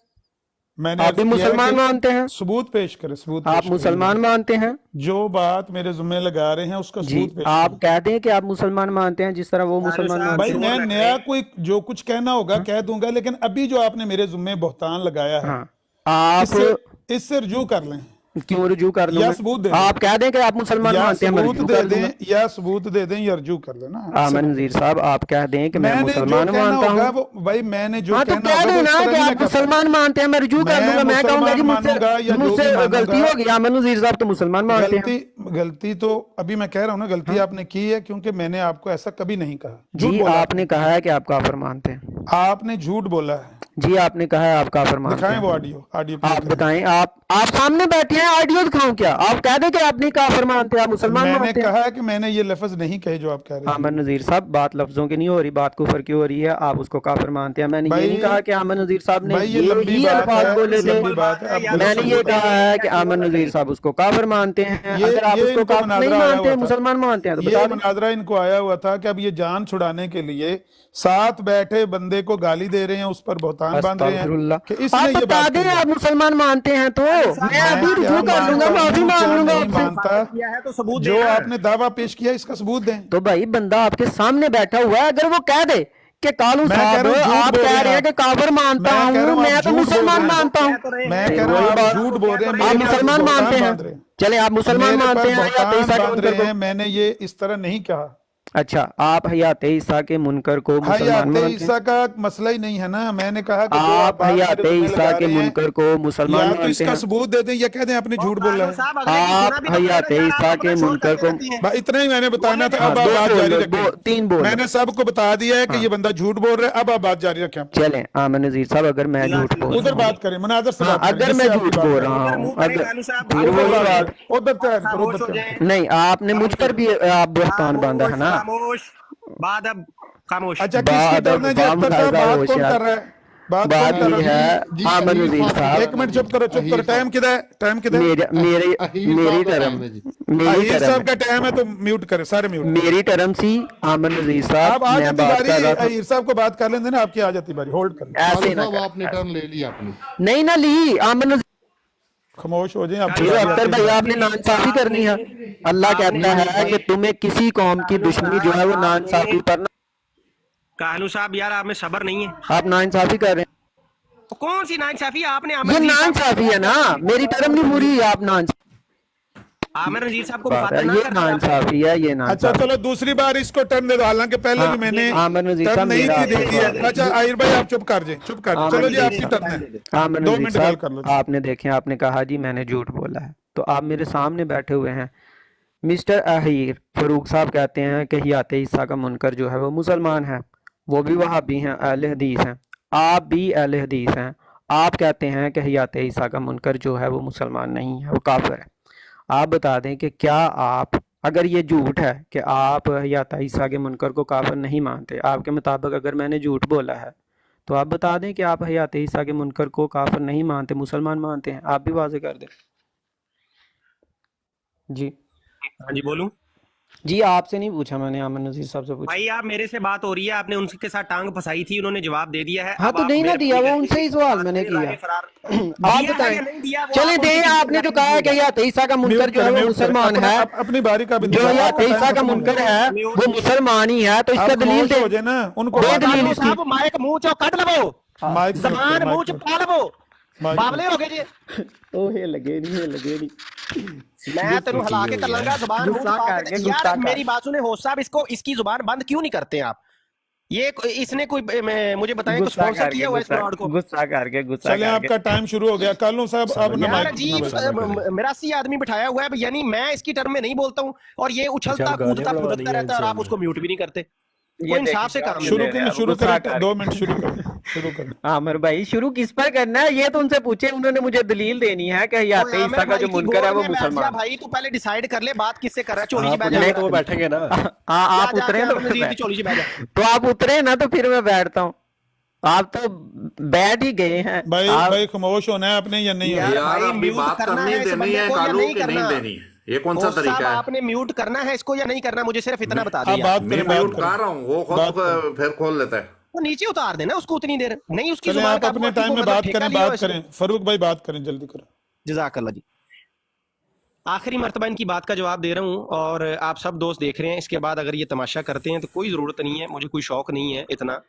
मैंने आप भी अर्ज किया है मुसलमान कि मानते हैं, सबूत पेश करें, सबूत आप पेश करें। मुसलमान मानते हैं जो बात मेरे जुम्मे लगा रहे हैं उसका जी, सबूत पेश आप करें। कह दें कि आप मुसलमान मानते हैं जिस तरह वो कानू मुसलमान साहब, मानते भाई हैं। मैं जोर रख नया रहे। कोई जो कुछ कहना होगा कह दूंगा, लेकिन अभी जो आपने मेरे जुम्मे बहतान लगाया है हाँ आप इससे रुजू कर लें, क्यों रुजू कर दूं या मैं? सबूत दे दें, आप कह दें कि आप मुसलमान या मानते हैं, मैं सबूत रुजू दे कर दूंगा। दें, या सबूत दे दें, या रुजू कर लेना। आमन नजीर साहब आप कह दें कि मैं मैंने जो मुसलमान कहना मानता होगा हूँ, वो भाई मैंने जो हाँ तो कहना कह होगा वो देना इस तरह कि नहीं आप मैं कहता। मुसलमान मानते हैं, मैं रुजू कर मैं लूंगा, मैं कहूंगा कि मुसलमान मानूंगा या जो मुझसे भी मानूंगा। गलती होगी, आमन नजीर साहब तो मुसलमान मानते हैं। गलती तो अभी मैं कह रहा हूँ ना, गलती आपने की है, क्योंकि मैंने आपको ऐसा कभी नहीं कहा। झूठ जी बोला आपने कहा है कि आप काफिर मानते हैं, आपने झूठ बोला है। जी आपने कहा है आप काफिर मानते दिखाएं हैं। वो ऑडियो, ऑडियो आप बताएं, आप सामने बैठे हैं, ऑडियो दिखाऊं क्या? आप कह दें कि आप नहीं काफिर मानते, आप मुसलमान मैंने मानते हैं। कहा है कि मैंने ये लफ्ज नहीं कहे जो आप कह रहे हैं। आमन नजीर साहब बात लफ्जों की नहीं हो रही, बात कुफर की हो रही है, आप उसको काफिर मानते हैं। मैंने ये भाई- नहीं कहा कि आमन नजीर साहब ने भाई ये ये लंबी ही बात अल्फाज है, बोले थे। लंबी बात है। अब मैंने ये कहा है कि आमन नजीर साहब उसको काफिर मानते हैं। ये- अगर आप ये उसको इनको काफिर नहीं मुनाजरा आया मानते, हुआ था। मुसलमान मानते हैं तो ये बता दें। मुनाजरा इनको आया हुआ था कि अब ये जान छुड़ाने के लिए साथ बैठे बंदे को गाली दे रहे हैं, उस पर बहतान बांध रहे हैं अस्तगफिरुल्लाह। कि इसने आप ये बता बात दें की है। आप मुसलमान मानते हैं तो मैं अभी मैं रुजू क्या कर लूंगा, मानता माफी हूं, मांग क्या लूंगा नहीं आपसे। मानता, किया है तो सबूत जो देना। आपने दावा पेश किया इसका सबूत दें। तो भाई बंदा आपके सामने बैठा हुआ है, अगर वो कह दे कि कालू मैं कह साहब रहा हूं झूठ आप बोल कह रहे रहे हैं हैं कि काफिर मानता मैं कह रहा हूँ, हूं मैं आप तो झूठ बोल मुसलमान रहे हैं। मानता हूँ। मैं कह रहा हूँ वही आप बात- झूठ बोल रहे हैं, आप मेरे पर मुसलमान बहतान मानते हैं, बांध रहे हैं। चले आप मुसलमान मेरे मानते पर हैं या बहतान ईसा के बांध मुनकर रहे को? हैं, मैंने ये इस तरह नहीं कहा। अच्छा, आप हयात ईसा के मुनकर को मुसलमान हयात मानते हैं? ईसा का मसला ही नहीं है ना, मैंने कहा कि जो आप बात हयात मेरे उसमें ईसा लगा के रहे हैं, मुनकर को मुसलमान या तो मानते इसका हैं? सबूत दे दें या कह दें आपने झूठ बोला है। साहब अगले की सुना आप भी तो हयात यार, ईसा आप के अपना शोर मुनकर करते को रहती हैं। बस इतना ही मैंने बताना था, अब हाँ, आप दो बात बोल जारी लो, रखें। तीन बोल मैंने सबको बता दिया है कि हाँ। ये बंदा झूठ बोल रहा है, अब आप बात जारी रखें। चलें आमन नज़ीर साहब, अगर मैं झूठ बोल उधर रहा हूँ, बात करें, मनाजर से हाँ बात करें, अगर जिससे मैं आपकी झूठ बात बोल करें। रहा उधर हूँ, मुंह करें अगर कालू साहब, फिर उधर वही बात बात, करें। उधर तैयार करो, खामोश उधर हो तैयार। जाएं। नहीं आपने मुझ पर भी आप बुहतान बांधा है ना। खामोश, बाद अब खामोश। अच्छा, किसकी बाद टर्न है जी? अख्तर साहब, बात कौन कर रहा है? बात कौन बात कर ये रहा है? है जी, आमन अहीर नज़ीर साहब की साहब, एक मिनट चुप करो, चुप करो। टाइम किधर है? टाइम किधर है? मेरे मेरे अहीर मेरी साहब का टर्म टाइम है जी। मेरी अहीर टर्म साहब का टाइम है तो म्यूट करें, सारे म्यूट। मेरी टर्म सी। आमन नज़ीर अब साहब, आ मैं जाती बात बारी, कर रहा था अहीर साहब को बात कर लेंगे ना, आपकी आ जाती बारी, होल्ड करें। ऐसे कालू ना साहब कर, आपने टर्न ले ली अपनी। नहीं ना ली आमन नज़ीर। खामोश हो जाए आप। फिर अख्तर भाई आपने नाइंसाफी करनी है। अल्लाह कहता है कि तुम्हें किसी कौम की दुश्मनी जो है वो नाइंसाफी पर ना, कालू साहब यार, आप में सब्र नहीं है। आप नाइंसाफी कर रहे तो कौन सी नाइंसाफी आपने हैं। आमिर ये नजीर साहब नाइंसाफी है ना, मेरी टर्म नहीं पूरी, आप नाइंसाफी आमिर नजीर साहब को बात है, मुखातब ना ये करते आप। नाइंसाफी है, ये अच्छा नाइंसाफी। चलो, दूसरी बार इसको टर्न दे दो, हालांकि पहले हाँ, भी मैंने आमिर नज़ीर टर्न साहब, नहीं मेरा थी दी आपको है। जवाब अच्छा आहिर भाई, आप चुप कर जाए, चुप कर जाए। आमिर चलो जी, नज़ीर आपकी साहब, टर्न है, आमिर 2 नज़ीर मिनट गल कर साहब, लो। आपने देखें, आपने कहा जी मैंने झूठ बोला है, तो आप मेरे सामने बैठे हुए हैं। मिस्टर अहीर फरूक साहब कहते हैं कि हयात ईसा का मुनकर जो है वो मुसलमान है, वो भी वहाबी हैं, अहले हदीस हैं। आप भी अहले हदीस हैं, आप कहते हैं कि हयात ईसा का मुनकर जो है वो मुसलमान नहीं है, वो काफिर है। आप बता दें कि क्या आप, अगर ये झूठ है कि आप हयात ईसा के मुनकर को काफिर नहीं मानते, आपके मुताबिक अगर मैंने झूठ बोला है, तो आप बता दें कि आप हयात ईसा के मुनकर को काफिर नहीं मानते, मुसलमान मानते हैं। आप भी वाज़ेह कर दें जी। हाँ जी, बोलूं जी आपसे नहीं पूछा मैंने, आमन नज़ीर साहब से पूछा। भाई, आप मेरे से बात हो रही है, आपने उनके साथ टांग फंसाई थी, उन्होंने जवाब दे दिया है। हाँ अब तो आप नहीं ना मेरे दिया, पूरी वो करके उनसे ही सवाल बात मैंने से राहे किया। फरार आप दिया है बताएं, या नहीं दिया, वो चले आप दें, उनकी आपने जो कहा है कि हयात ईसा का मुनकर म्यूट जो है करें, वो म्यूट करें, मुसलमान है, अपनी बारी का भी जो इंतजार, हयात आपका टाइम ईसा का खत्म हो मुनकर गया। है वो मुसलमान ही है, तो इसका आप दलील खामोश दे, हो जाए ना, उनको दे बात दलील करने इसकी। साहब माइक मुंह चो कट लवो, माइक म्यूट जबान करो, मुंह माइक च म्यूट पा लवो, माइक बाबले हो गए जी। ओहे लगे नहीं मैं तेन हिला के कलांगा, जबान मुंह च गुस्सा पा करके, के। गुस्सा यार कर। मेरी बात सुने होस्ट साहब, इसको इसकी जुबान बंद क्यों नहीं करते आप? ये मुझे बताएं, को गुस्सा स्पॉन्सर किया हुआ है इस फ्रॉड को? गुस्सा करके, गुस्सा चले, करके। आपका टाइम शुरू हो गया। कालू साहब, अब ना यार माइक अजीब, मेरा सी आदमी बिठाया हुआ है, यानी मैं इसकी टर्म में नहीं बोलता हूँ और ये उछलता अच्छा, गालियां कूदता बुलवानी फुदकता है रहता है और आप इनसे उसको म्यूट भी नहीं करते। ये कोई इंसाफ से काम शुरू नहीं। करें, शुरू करें, 2 मिनट शुरू करें, शुरू करें। आमिर भाई शुरू किस पर करना है, ये तो उनसे पूछे, उन्होंने मुझे दलील देनी है कि हयात ओए, ईसा का भाई जो की मुनकर है गोद वो में बैठ जा मुसलमान। भाई, तू पहले डिसाइड कर ले बात किससे कर रहा है। चोली आप जी बैठ उतरे जा, तो वो बैठेंगे ना। हाँ आप जा, उतरे जा, तो नज़ीर की चोली जी बैठ जा। तो आप उतरे ना, तो फिर मैं बैठता हूँ। आप तो बैठ ही गए हैं भाई आप। भाई खामोश होना है आपने या नहीं होना? यार यार भाई, अभी म्यूट बात करना करनी है इस देनी बंदे है को या कालू नहीं की नहीं करना? देनी है, ये कौन सा होस्ट साहब, तरीका है? आपने म्यूट करना है इसको या नहीं करना, मुझे सिर्फ इतना बता आप दिया। बात मैं करें, बात म्यूट कर करें। रहा हूँ, वो बात खुद फिर खोल लेता है। वो नीचे उतार देना उसको उतनी देर, नहीं उसकी चले, जुबान आप का अपने टाइम में बात करें, बात करें। फरूक भाई बात करें, जल्दी करें। जज़ाकल्लाह जी। आखिरी मर्तबा इनकी बात का जवाब दे रहा हूँ और आप सब दोस्त देख रहे हैं। इसके बाद अगर ये तमाशा करते हैं तो कोई ज़रूरत नहीं है, मुझे कोई शौक नहीं है इतना।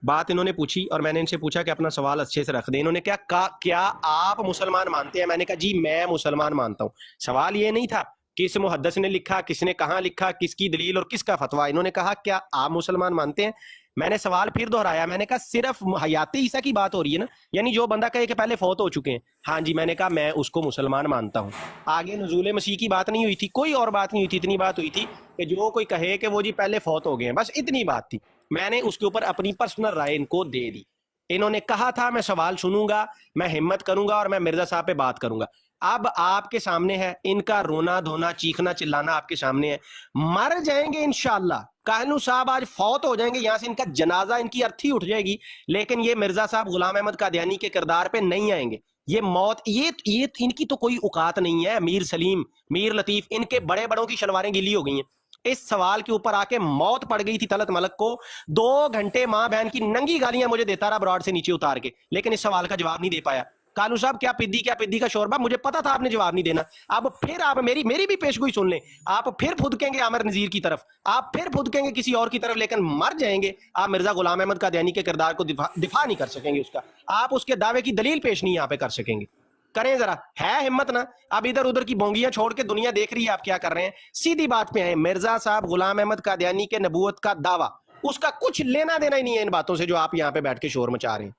बात इन्होंने पूछी और मैंने इनसे पूछा कि अपना सवाल अच्छे से रख दें। इन्होंने क्या आप मुसलमान मानते हैं? मैंने कहा जी मैं मुसलमान मानता हूँ। सवाल ये नहीं था किस मुहद्दिस ने लिखा, किसने कहाँ लिखा, किसकी दलील और किसका फतवा। इन्होंने कहा क्या आप मुसलमान मानते हैं? मैंने सवाल फिर दोहराया, मैंने कहा सिर्फ हयात ईसा की बात हो रही है ना, यानी जो बंदा कहे कि पहले फौत हो चुके हैं। हाँ जी, मैंने कहा मैं उसको मुसलमान मानता हूँ। आगे नुज़ूल मसीह की बात नहीं हुई थी, कोई और बात नहीं हुई थी। इतनी बात हुई थी कि जो कोई कहे कि वो जी पहले फौत हो गए हैं, बस इतनी बात थी। मैंने उसके ऊपर अपनी पर्सनल राय इनको दे दी। इन्होंने कहा था मैं सवाल सुनूंगा, मैं हिम्मत करूंगा और मैं मिर्जा साहब पे बात करूंगा। अब आपके सामने है, इनका रोना धोना चीखना चिल्लाना आपके सामने है। मर जाएंगे इंशाअल्लाह, कानू साहब आज फौत हो जाएंगे, यहाँ से इनका जनाजा, इनकी अर्थी उठ जाएगी, लेकिन ये मिर्जा साहब गुलाम अहमद कादियानी के किरदार पे नहीं आएंगे। ये मौत, ये इनकी तो कोई औकात नहीं है। मीर सलीम, मीर लतीफ, इनके बड़े बड़ों की शलवारें गीली हो गई हैं। इस सवाल के ऊपर आके मौत पड़ गई थी तलत मलक को। 2 घंटे माँ बहन की नंगी गालियां मुझे देता रहा ब्रॉड से नीचे उतार के, लेकिन इस सवाल का जवाब नहीं दे पाया। कानू साहब क्या पिद्दी का शोरबा, मुझे पता था आपने जवाब नहीं देना। अब फिर आप मेरी भी पेशगोई सुन लें। आप फिर फुदकेंगे आमिर नजीर की तरफ, आप फिर फुदकेंगे किसी और की तरफ, लेकिन मर जाएंगे। आप मिर्जा गुलाम अहमद कादियानी के किरदार को दिफा नहीं कर सकेंगे उसका। आप उसके दावे की दलील पेश नहीं यहाँ पे कर सकेंगे। کریں ذرا, ہے ہمت نا. اب ادھر ادھر کی بونگیاں چھوڑ کے دنیا دیکھ رہی ہے آپ کیا کر رہے ہیں. سیدھی بات پہ آئے. مرزا صاحب غلام احمد قادیانی کے نبوت کا دعویٰ, اس کا کچھ لینا دینا ہی نہیں ہے ان باتوں سے جو آپ یہاں پہ بیٹھ کے شور مچا رہے ہیں.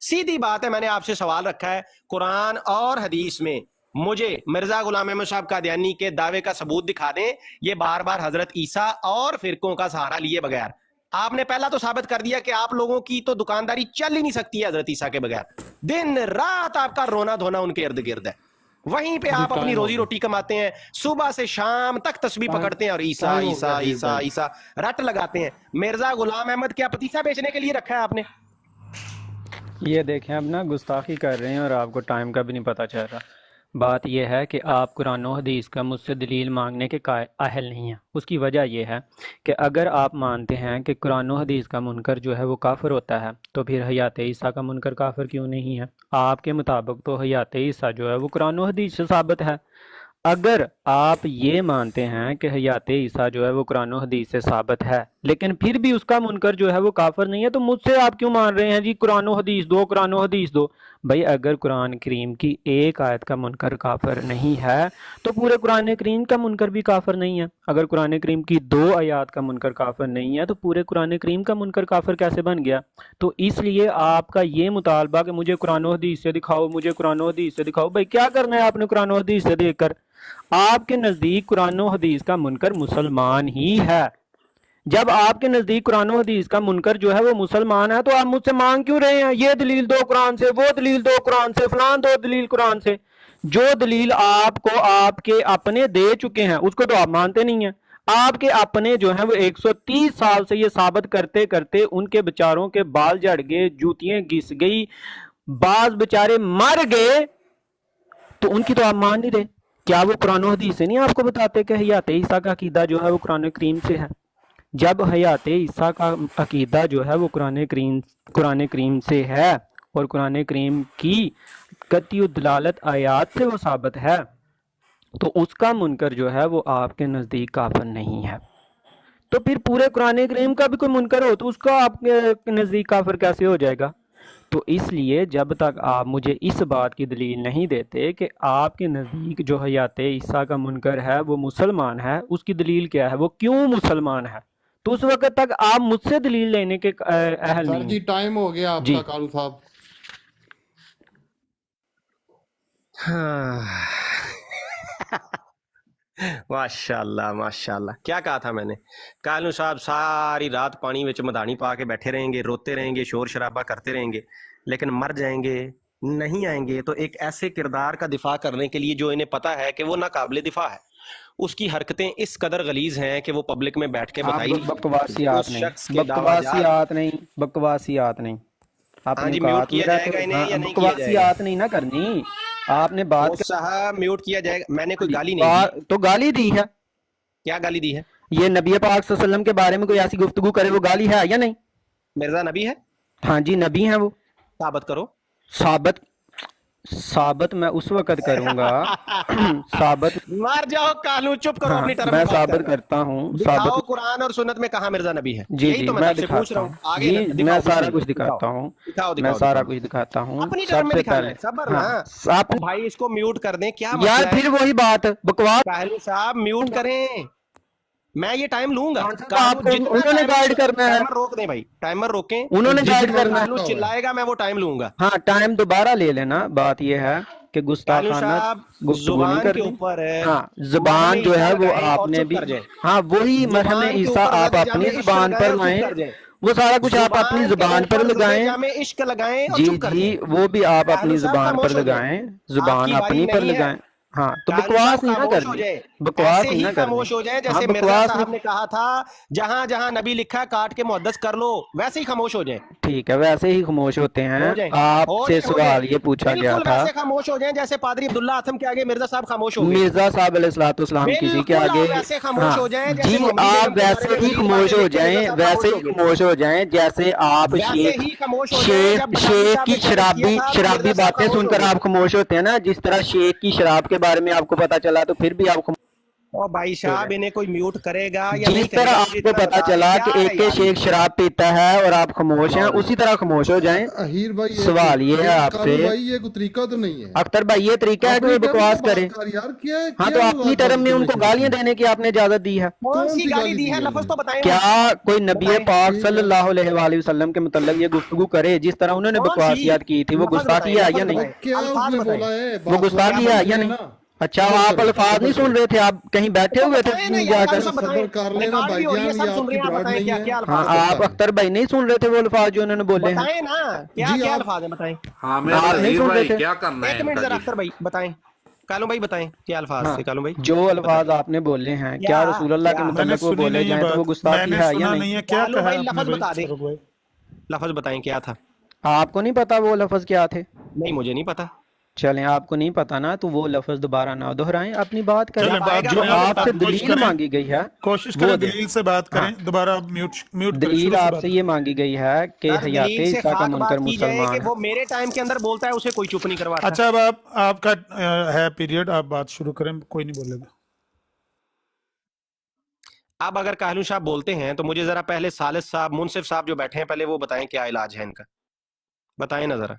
سیدھی بات ہے, میں نے آپ سے سوال رکھا ہے, قرآن اور حدیث میں مجھے مرزا غلام احمد صاحب قادیانی کے دعوے کا ثبوت دکھا دیں, یہ بار بار حضرت عیسیٰ اور فرقوں کا سہارا لیے بغیر. آپ نے پہلا تو ثابت کر دیا کہ آپ لوگوں کی تو دکانداری چل ہی نہیں سکتی ہے حضرت عیسیٰ کے بغیر. دن رات آپ کا رونا دھونا ان کے ارد گرد ہے, وہیں پہ آپ اپنی روزی روٹی کماتے ہیں, صبح سے شام تک تسبیح پکڑتے ہیں اور عیسیٰ عیسیٰ عیسیٰ عیسیٰ رٹ لگاتے ہیں. مرزا غلام احمد کیا پتیسا بیچنے کے لیے رکھا ہے آپ نے؟ یہ دیکھیں اب نا گستاخی کر رہے ہیں اور آپ کو ٹائم کا بھی نہیں پتہ چل رہا. بات یہ ہے کہ آپ قرآن و حدیث کا مجھ سے دلیل مانگنے کے اہل نہیں ہیں. اس کی وجہ یہ ہے کہ اگر آپ مانتے ہیں کہ قرآن و حدیث کا منکر جو ہے وہ کافر ہوتا ہے تو پھر حیات عیسیٰ کا منکر کافر کیوں نہیں ہے؟ آپ کے مطابق تو حیات عیسیٰ جو ہے وہ قرآن و حدیث سے ثابت ہے. اگر آپ یہ مانتے ہیں کہ حیات عیسیٰ جو ہے وہ قرآن و حدیث سے ثابت ہے لیکن پھر بھی اس کا منکر جو ہے وہ کافر نہیں ہے تو مجھ سے آپ کیوں مان رہے ہیں جی قرآن و حدیث دو قرآن و حدیث دو؟ بھائی اگر قرآن کریم کی ایک آیت کا منکر کافر نہیں ہے تو پورے قرآن کریم کا منکر بھی کافر نہیں ہے. اگر قرآن کریم کی 2 آیات کا منکر کافر نہیں ہے تو پورے قرآن کریم کا منکر کافر کیسے بن گیا؟ تو اس لیے آپ کا یہ مطالبہ کہ مجھے قرآن و حدیث سے دکھاؤ, مجھے قرآن و حدیث سے دکھاؤ, بھائی کیا کرنا ہے آپ نے قرآن و حدیث سے دیکھ کر؟ آپ کے نزدیک قرآن و حدیث کا منکر مسلمان ہی ہے. جب آپ کے نزدیک قرآن و حدیث کا منکر جو ہے وہ مسلمان ہے تو آپ مجھ سے مانگ کیوں رہے ہیں یہ دلیل دو قرآن سے, وہ دلیل دو قرآن سے, فلان دو دلیل قرآن سے؟ جو دلیل آپ کو آپ کے اپنے دے چکے ہیں اس کو تو آپ مانتے نہیں ہیں. آپ کے اپنے جو ہیں وہ 130 سال سے یہ ثابت کرتے کرتے ان کے بچاروں کے بال جھڑ گئے, جوتیاں گھس گئی, بعض بچارے مر گئے, تو ان کی تو آپ مان نہیں رہے. کیا وہ قرآن و حدیث سے نہیں آپ کو بتاتے کہ حیات عیسیٰ کا عقیدہ جو ہے وہ قرآن کریم سے ہے؟ جب حیات عیسیٰ کا عقیدہ جو ہے وہ قرآن کریم سے ہے اور قرآن کریم کی قطعی دلالت آیات سے وہ ثابت ہے تو اس کا منکر جو ہے وہ آپ کے نزدیک کافر نہیں ہے. تو پھر پورے قرآن کریم کا بھی کوئی منکر ہو تو اس کا آپ کے نزدیک کافر کیسے ہو جائے گا؟ تو اس لیے جب تک آپ مجھے اس بات کی دلیل نہیں دیتے کہ آپ کے نزدیک جو حیات عیسیٰ کا منکر ہے وہ مسلمان ہے, اس کی دلیل کیا ہے, وہ کیوں مسلمان ہے, تو اس وقت تک آپ مجھ سے دلیل لینے کے اہل سر نہیں جی ہیں. ٹائم ہو گیا آپ کا کالو صاحب. ماشاء اللہ ماشاء اللہ, کیا کہا تھا میں نے؟ کالو صاحب ساری رات پانی وچ مدانی پا کے بیٹھے رہیں گے, روتے رہیں گے, شور شرابہ کرتے رہیں گے, لیکن مر جائیں گے, نہیں آئیں گے تو ایک ایسے کردار کا دفاع کرنے کے لیے جو انہیں پتا ہے کہ وہ ناقابل دفاع ہے. اس کی حرکتیں اس قدر غلیظ ہیں کہ وہ پبلک میں بیٹھ کے بتائی نہیں. بکواسیات نہیں ہاں جی, میوٹ کیا جائے گا انہیں یا نہیں کیا جائے گا؟ بکواسیات نہیں نہ کرنی. آپ نے بات صاحب میوٹ کیا جائے گا, میں نے کوئی گالی نہیں دی. تو گالی دی ہے. کیا گالی دی ہے؟ یہ نبی پاک صلی اللہ علیہ وسلم کے بارے میں کوئی ایسی گفتگو کرے وہ گالی ہے یا نہیں؟ مرزا نبی ہے؟ ہاں جی نبی ہیں وہ. ثابت کرو. ثابت میں اس وقت کروں گا ثابت مار جاؤ کالو, چپ کرو اپنی طرف. میں ثابت کرتا ہوں. دکھاؤ قرآن اور سنت میں کہاں مرزا نبی ہے. جی جی میں دکھاتا ہوں. جی میں سارا کچھ دکھاتا ہوں. میں سارا کچھ دکھاتا ہوں. سب سے پہلے بھائی اس کو میوٹ کر دیں. کیا یار پھر وہی بات بکواس. کالو صاحب میوٹ کریں, میں یہ ٹائم لوں گا. انہوں نے گائیڈ کرنا ہے. روک دیں بھائی, ٹائمر روکیں. انہوں نے گائیڈ کرنا ہے. چلائے گا میں وہ ٹائم لوں گا. ہاں ٹائم دوبارہ لے لینا. بات یہ ہے کہ گستاخانہ گفتگو نہیں کرنی. ہاں زبان جو ہے وہ آپ نے بھی, ہاں وہی مرہم عیسیٰ آپ اپنی زبان پر لائیں, وہ سارا کچھ آپ اپنی زبان پر لگائیں. عشق لگائیں جی جی وہ بھی آپ اپنی زبان پر لگائیں, زبان اپنی پر لگائیں. ہاں تو بکواس نہیں نہ کرنی, بکواس نہیں نہ کرنی. خاموش ہو جائیں جیسے مرزا صاحب نے کہا تھا جہاں جہاں نبی لکھا کاٹ کے محدث کر لو, ویسے ہی خاموش ہو جائیں. ٹھیک ہے ویسے ہی خاموش ہوتے ہیں. آپ سے سوال یہ پوچھا گیا تھا, ویسے خاموش ہو جائیں جیسے پادری عبداللہ آتم کے آگے مرزا صاحب خاموش ہو گئے. مرزا صاحب علیہ الصلوۃ والسلام کسی کے آگے ویسے خاموش ہو جائیں جی آپ ویسے ہی خاموش ہو جائیں, ویسے ہی خاموش ہو جائیں جیسے آپ شیخ کی شرابی باتیں سن کر آپ خاموش ہوتے ہیں نا, جس طرح شیخ کی شراب کے بارے میں آپ کو پتا چلا تو پھر بھی آپ और भाई साहब इन्हें कोई म्यूट करेगा या जिस नहीं तरह करेगा? आपको पता चला कि एक के शेख शराब पीता है और आप खामोश हैं, उसी तरह खामोश हो जाएं। अहीर भाई सवाल ये है आपसे, भाई ये कोई तरीका तो नहीं है। अख्तर भाई ये तरीका है कि वो बकवास करे? यार क्या हाँ, तो अपनी टर्म में उनको गालियां देने की आपने इजाजत दी है? कौन सी गाली दी है? लफ्ज तो बताएं। क्या कोई नबी पाक सल्लल्लाहु अलैहि वसल्लम के मुतल्लिक ये गुफ्तगू करे जिस तरह उन्होंने बकवासियत की थी, वो गुस्ताखी है या नहीं? क्या उसने बोला है? वो गुस्ताखी है या नहीं? अच्छा, आप अल्फाज नहीं सुन रहे थे, आप कहीं बैठे हुए थे जाकर? हाँ, आप अख्तर भाई नहीं सुन रहे थे वो अल्फाज जो उन्होंने बोले हैं? बताएं ना, क्या क्या अल्फाज हैं बताएं। हाँ मेरे आप नहीं अजीज सुन भाई रहे थे? क्या करना है एक मिनट इनका जरा जी? अख्तर भाई बताएं, कालू भाई बताएं क्या अल्फाज थे कालू भाई? जो अल्फाज आपने बोले हैं, क्या रसूल अल्लाह के क्या? मैंने मुतल्लिक वो सुनी बोले नहीं जाएं है तो वो बात, गुस्ताखी मैंने है या सुना नहीं? नहीं है। क्या कालू कहा भाई आपने लफ्ज बता भाई? दें, लफ्ज बताएं क्या था? आपको नहीं पता वो लफ्ज क्या थे? नहीं मुझे नहीं पता। चलें, आपको नहीं पता ना तो वो लफ्ज दोबारा ना दोहराएं, अपनी बात करें। चलें, बात जो करें, आपसे कोशिश दलील करें। मांगी गई है, कोशिश वो करें दे। दलील से बात करें। दोबारा म्यूट करें, दलील शुरू से आपसे बात ये मांगी गई है कि सर, हयात दलील से ईसा का खाक मुनकर बात की जाए मुसलमान कि है। वो मेरे टाइम के अंदर बोलता है, उसे कोई चुप नहीं करवाता। अच्छा, अब आपका है पीरियड, आप बात शुरू करें, कोई नहीं बोलेगा। अब अगर कालू साहब बोलते हैं तो मुझे जरा पहले सालिस साहब, मुनसिफ साहब जो बैठे हैं, पहले वो बताएं क्या इलाज है इनका, बताएं ना जरा,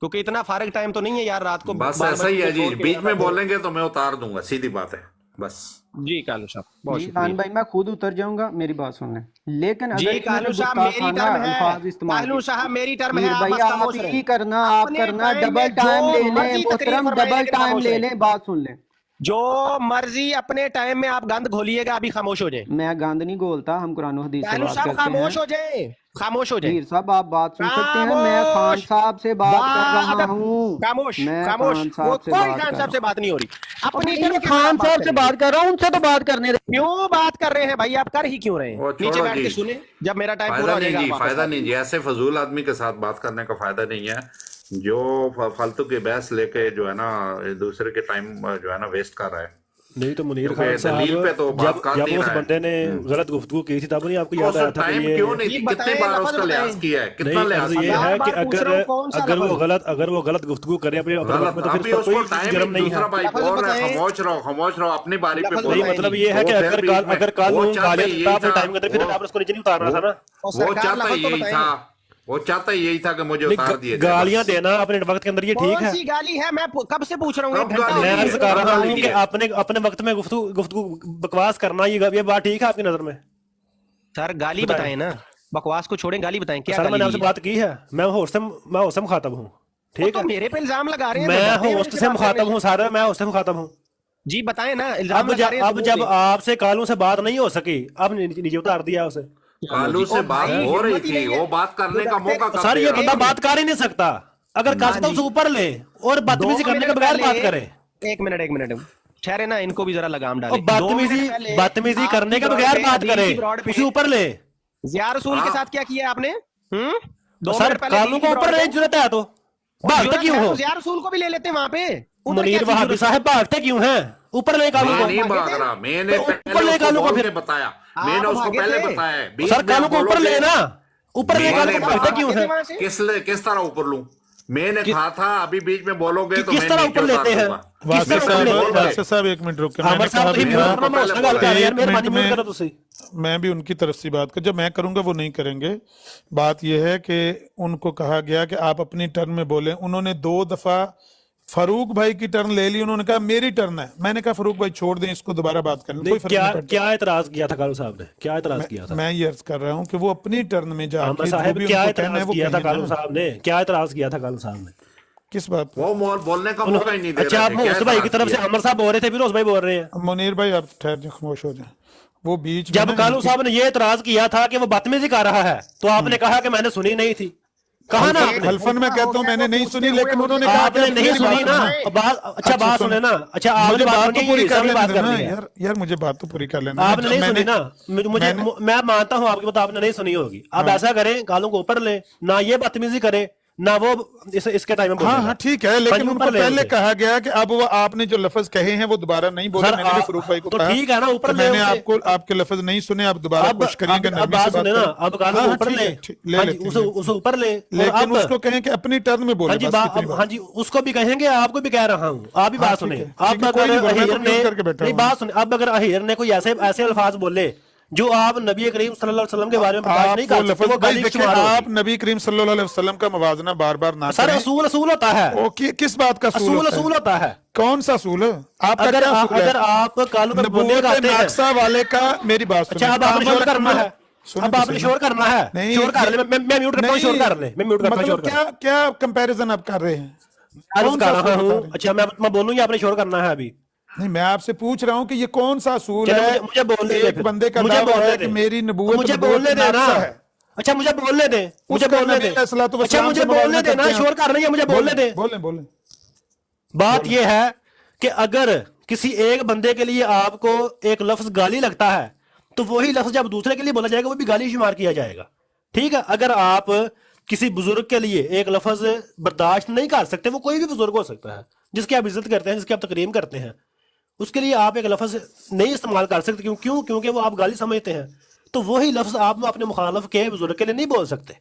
क्योंकि इतना फारिग टाइम तो नहीं है यार रात को। बस बाल ऐसा ही बच्चों है को जी, छोड़ के बीच यहाँ में बैठे। बोलेंगे तो मैं उतार दूंगा, सीधी बात है बस। जी कालू साहब बहुत जी शुक्रिया। खान भाई, मैं खुद उतर जाऊंगा, मेरी बात सुन लें। लेकिन अगर जी इन्होंने कालू साहब मेरी गुस्ताखाना टर्म है, अल्फाज इस्तेमाल कालू किए, साहब मेरी टर्म है, मीर आप भाई बस आप खामोश ही रहें। करना, आप अपने करना, टाइम डबल में टाइम जो ले लें मर्जी तकरीर मोहतरम, फरमाएं, डबल लेकिन टाइम खामोश ले रहें। लें, बात सुन लें। जो मर्जी अपने टाइम में आप गंद घोलिएगा, अभी खामोश हो जाए। मैं गंद नहीं बोलता, हम कुरान और हदीस से कालू बात साहब करते हैं। खामोश हो जाए, खामोश हो जाए। हीर साहब आप बात सुन सकते हैं, मैं खान खामोश। साहब से बात कर रहा बात- हूँ। खामोश मैं खामोश, खान वो साहब से कोई बात खान कर साहब से बात नहीं हो रही। अपनी रहा टर्म हूँ। के खान खिलाफ साहब से करेंगे। बात कर रहा हूँ, उनसे तो बात करने दे। क्यों बात कर रहे हैं भाई, आप कर ही क्यों रहे वो हैं? छोड़ो नीचे बैठ जी। के सुने, जब मेरा टाइम पूरा फायदा हो नहीं जाएगा जी, आप वापस फायदा आ नहीं जी, ऐसे फजूल आदमी के साथ बात करने का फायदा नहीं है। जो फालतू की बहस लेके जो है ना दूसरे के टाइम जो है ना वेस्ट कर रहा है। नहीं तो मुनीर क्योंकि खान साहब, दलील पे तो बात जब कर जब नहीं उस रहा है। बंदे ने गलत गुफ्तगू की थी तब नहीं आपको याद तो आया उस था कि टाइम ये क्यों नहीं, जी कितनी बताएं, बार लफ्ज उसका बताएं। लिहाज किया है, कितना नहीं, लिहाज अर्ज ये किया है? है कि बार पूछ रहा हूँ, कौन सा लफ्ज? अगर वो गलत गुफ्तगू करे अपने अपने वक्त गलत, में, तो अभी फिर उसका उसको कोई टाइम जुर्म नहीं दूसरा है। भाई लफ्ज बोल रहा है बताएं। खामोश रहो, अपनी बारी पे लफ्ज बोलो। नहीं बताएं। मतलब ये है कि वो फिर अगर बीच काल में- अगर काल वो नून चाहता गालियां यही देता अपने था, टाइम के अंदर, फिर वो- आपने उसको नीचे नहीं उतारना था ना। और वो सरकार चाहता लफ्ज तो यही बताएं। था, वो चाहता यही था कि मुझे उतार दिए जाए, गालियां बस। देना अपने वक्त के अंदर ये ठीक कौन है। सी गाली है? मैं कब से पूछ रहा हूँ, कब एक घंटा गाली हो मैं दी गया। अर्ज है? कर रहा हूँ गाली कि दी है। अपने वक्त में गुफ्तगू बकवास करना, ये बात ठीक है आपकी नजर में? सर गाली बताएं। बताएं ना, बकवास को छोड़ें, गाली बताएं क्या सर गाली मैंने दी आपसे है? बात की है, मैं होस्ट से मुखातब हूँ, वो ठीक तो है? मेरे पे इल्जाम लगा रहे हैं, मैं डरते हैं होस्ट मुझसे से बात मुखातब करने हूँ सारा, मैं होस्ट से मुखातब हूँ। से। जी बताएं ना, इल्जाम अब लगा रहे हैं अब सबूत जब दें। आपसे कालू से बात नहीं हो सकी, अब नीचे उतार दिया उसे। कालू से ओ बात भाई, हो रही हिम्मत ही थी, नहीं है। वो बात करने का मौका कब सर दे ये रहा बंदा था? बात कर ही नहीं सकता, अगर कर सकता उसे ऊपर ले और बदतमीजी करने के बगैर बात करे। एक मिनट ठहरे ना, इनको भी जरा लगाम डालें। और बदतमीजी करने के बगैर बात करे, उसे ऊपर ले। जिया रसूल के साथ क्या किया आपने? दो सर मिनट पहले कालू को ऊपर लेने की जरूरत है तो भागते क्यों हो? जिया रसूल को भी ले लेते हैं वहां पे। उधर मुनीर क्या वहाबी चीज़ साहब भागते क्यों हैं? ऊपर ले कालू मैं को। नहीं भाग रहा, मैंने तो ऊपर पहले ले उसको कालू को बोल फिर। के बताया, आप मैंने उसको भागे पहले थे। बताया। बीच सर में कालू आप को ऊपर बोलोगे, लेना, ऊपर ले कालू मैंने को भागते क्यों हैं? वहां से? किस तरह ऊपर लूं? मैंने कहा था अभी बीच में बोलोगे तो किस मैं तरह नीचे ऊपर उतार लेते हैं? दूंगा। किस तरह ऊपर लेते हैं? वासिफ साहब एक मिनट रुक के, हमारे मैंने साहब कहा तो भी हिम्मत था, करना, मैं उससे गल कर रहा यार, एक मेहरबानी मिनट मत करो में तुसी। मैं भी उनकी तरफ से बात कर, जब मैं करूंगा वो नहीं करेंगे। बात यह है कि उनको कहा गया कि आप अपनी टर्न में बोलें, उन्होंने 2 दफा फारूक भाई की टर्न ले ली, उन्होंने कहा मेरी टर्न है। मैंने कहा फारूक भाई छोड़ दें इसको, दोबारा बात करें, कोई फर्क नहीं पड़ता। क्या एतराज किया था कालू साहब ने, क्या एतराज किया था? मैं ये अर्ज कर रहा हूँ कि वो अपनी टर्न में अहमद जाके जो साहब भी क्या उनको कहना है एतराज वो किया था कहें कालू ना। साहब ने, क्या एतराज किया था कालू साहब ने? किस बात पर? वो बोलने का मौका ही नहीं दे अच्छा रहे आप थे। क्या होस्ट भाई की तरफ से किया? अमर साहब बोल रहे थे, फिर होस्ट भाई बोल रहे हैं। मुनीर भाई आप ठहर जाए, खामोश हो जाए। वो बीच में जब ना कालू इनकी- साहब ने ये एतराज किया था कि वो बदतमीजी कर रहा है, तो आपने कहा कि मैंने सुनी नहीं थी। कहा ना आपने? हल्फन में कहता हूँ मैंने नहीं सुनी, लेकिन उन्होंने कहा आपने कि नहीं मेरी सुनी बात ना सुनो। अच्छा बात सुनो। सुने ना। अच्छा आपने मुझे बात तो सुनी, पूरी ये कर सबने बात लेने कर देना दी है। यार मुझे बात तो पूरी कर लेना। आपने नहीं सुनी ना, मैं मानता हूँ आपकी बात आपने नहीं सुनी होगी। अब ऐसा करें, कालू को ऊपर ले ना, ये बदतमीजी करे ना वो इसके टाइम में हाँ बोलेगा। हाँ ठीक है, हाँ लेकिन जी, उनको ऊपर ले पहले उसे। कहा गया कि अब वो आपने जो लफ्ज कहे हैं वो दोबारा नहीं बोले। सर, मैंने भी आप- फरूक भाई को तो कहा ठीक है ना, ऊपर कि ले मैंने उसे। आपको आपके लफ्ज नहीं सुने, आप दोबारा अब कोशिश करिएगा अब नरमी बात से बात सुने ना, करें। अब कानून हाँ, हाँ, ऊपर ठीक ले, है, ठीक, ले हाँ जी, लेते हैं, उसे ऊपर ले। और लेकिन अब उसको कहें कि अपनी टर्न में बोले हाँ जी, बस इतनी बात। हाँ जी, उसको भी कहेंगे, आपको भी कह रहा हूँ, आप भी हाँ, बात ठीक सुने। है, अब ठीक है, कोई अगर नहीं बोल, मैं तो अहीर ने म्यूट करके बैठा नहीं, हूँ। बात सुने, अब अगर अहीर ने कोई ऐसे ऐसे अल्फाज बोले जो आप नबी करीम सल्लल्लाहु अलैहि वसल्लम के बारे में बर्दाश्त आप नहीं वो कर सकते, लफ्ज वो भाई गाली देखिए, शुमार आप होगी। नबी करीम सल्लल्लाहु अलैहि वसल्लम का मवाजना बार बार ना सर, करें। असूल असूल होता है, ओ किस बात का असूल असूल होता है? असूल होता है। कौन सा असूल है आपका? अगर क्या असूल है? अगर आप कानून पर बोलने नबूवत लगाते हैं, नाक्सा वाले का मेरी बात सुनिए। अच्छा, अब आपने कामल शोर करना है, सुनिए अब तो आपने सही। शोर करना है, नहीं, शोर कर ले, मैं म्यूट करता हूँ, शोर कर ले, मैं म्यूट करता हूँ, शोर मतलब कर। क्या क्या कंपैरिजन आप कर रहे हैं? अर्ज कौन सा कर रहा असूल बता हूँ। रहे हैं? अच्छा, मैं बोलूँ या आपने शोर करना है अभी? नहीं, मैं आपसे पूछ रहा हूँ कि ये कौन सा असूल चलो, है? मुझे बोलने दे एक फिर। बंदे का मुझे दावा बोलने है दे। कि मेरी नबूवत मुझे नबूवत बोलने दे ना। नाक्सा है। अच्छा, मुझे बोलने दे, मुझे उसका बोलने नबी दे। अलैहिस्सलातु अच्छा, वस्सलाम मुझे से बोलने मुवाज़ना दे ना, करते हैं। शोर कर रही है, मुझे बोलने दे। बोले बोले। बात यह है कि अगर किसी एक बंदे के लिए आपको एक लफ्ज गाली लगता है, तो वही लफ्ज जब दूसरे के लिए बोला जाएगा वो भी गाली शुमार किया जाएगा। ठीक है, अगर आप किसी बुजुर्ग के लिए एक लफ्ज बर्दाश्त नहीं कर सकते, वो कोई भी बुजुर्ग हो सकता है जिसकी आप इज्जत करते हैं, जिसकी आप तकरीम करते हैं, उसके लिए आप एक लफ्ज नहीं इस्तेमाल कर सकते। क्योंकि वो आप गाली समझते हैं, तो वही लफ्ज आप अपने मुखालफ के बुजुर्ग के लिए नहीं बोल सकते।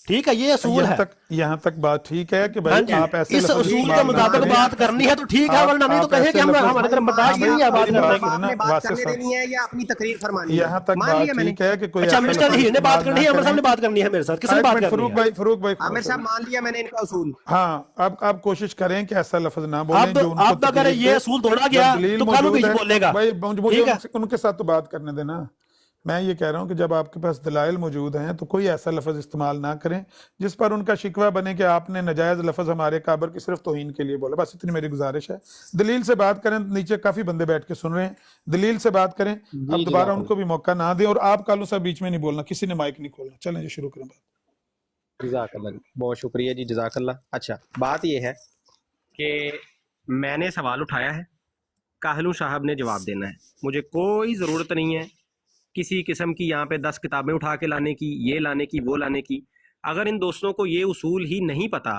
ठीक है, ये असूल है। यहाँ तक बात ठीक है कि हाँ भाई जी, आप ऐसे इस लफ्ज़ असूल इस्तेमाल के ना मुताबिक करें। बात करनी है तो ठीक है, वरना नहीं तो आप कहें ऐसे कि हम लफ्ज़- हमारे तरफ बर्दाश्त हाँ, नहीं है बात मेरी बात करने सुनो की। ना, आपने बात वासिफ करने साहब। देनी है या अपनी तकरीर फरमानी है? यहाँ तक मान बात लिया मैंने। ठीक है कि कोई अच्छा, ऐसा मिस्टर लफ्ज़ हीर ने बात इस्तेमाल करनी ना है, अमर साहब ने करें। बात करनी है मेरे साथ, किसने एक बात मिनट, करनी है? फरूक भाई आमिर साहब, मान लिया मैंने इनका उसूल। हाँ, अब कोशिश करें कि ऐसा लफ्ज ना बोलें अब जो उनको अब अगर तकलीफ ये दे। असूल तोड़ा जब गया दलील तो कानून मौजूद भी है, बोलेगा। भाई मुझे ठीक है, उनके साथ तो बात करने देना। मैं ये कह रहा हूँ कि जब आपके पास दलाइल मौजूद हैं तो कोई ऐसा लफ्ज इस्तेमाल ना करें जिस पर उनका शिकवा बने कि आपने नजायज लफ्ज हमारे काबर की सिर्फ तौहीन के लिए बोला। बस इतनी मेरी गुजारिश है। दलील से बात करें, नीचे काफी बंदे बैठ के सुन रहे हैं, दलील से बात करें। अब दोबारा उनको भी मौका ना दें, और आप कालू साहब बीच में नहीं बोलना, किसी ने माइक नहीं खोलना। चलें जी, शुरू करें बात। जज़ाकल्लाह, बहुत शुक्रिया जी, जज़ाकल्लाह। अच्छा, बात यह है कि मैंने सवाल उठाया है, काहलू साहब ने जवाब देना है। मुझे कोई ज़रूरत नहीं है किसी किस्म की यहाँ पे 10 किताबें उठा के लाने की, ये लाने की, वो लाने की। अगर इन दोस्तों को ये उसूल ही नहीं पता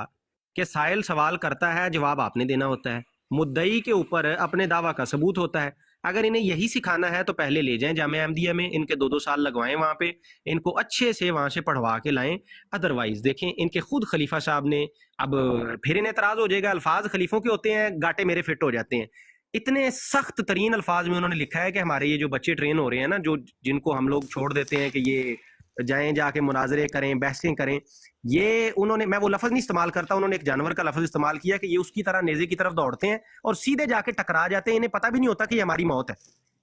कि साइल सवाल करता है, जवाब आपने देना होता है, मुद्दई के ऊपर अपने दावा का सबूत होता है। अगर इन्हें यही सिखाना है तो पहले ले जाएं जामिया अहमदिया में, इनके 2-2 साल लगवाएं वहाँ पे, इनको अच्छे से वहाँ से पढ़वा के लाएं। अदरवाइज देखें, इनके खुद खलीफा साहब ने, अब फिर इन्हें एतराज़ हो जाएगा, अल्फाज खलीफों के होते हैं, गाटे मेरे फिट हो जाते हैं। इतने सख्त तरीन अल्फाज में उन्होंने लिखा है कि हमारे ये जो बच्चे ट्रेन हो रहे हैं ना, जो जिनको हम लोग छोड़ देते हैं कि ये जाएं जाके मुनाजरे करें, बहसें करें, ये उन्होंने, मैं वो लफ्ज़ नहीं इस्तेमाल करता, उन्होंने एक जानवर का लफ्ज़ इस्तेमाल किया कि ये उसकी तरह नेज़े की तरफ दौड़ते हैं और सीधे जाके टकरा जाते हैं। इन्हें पता भी नहीं होता कि ये हमारी मौत है।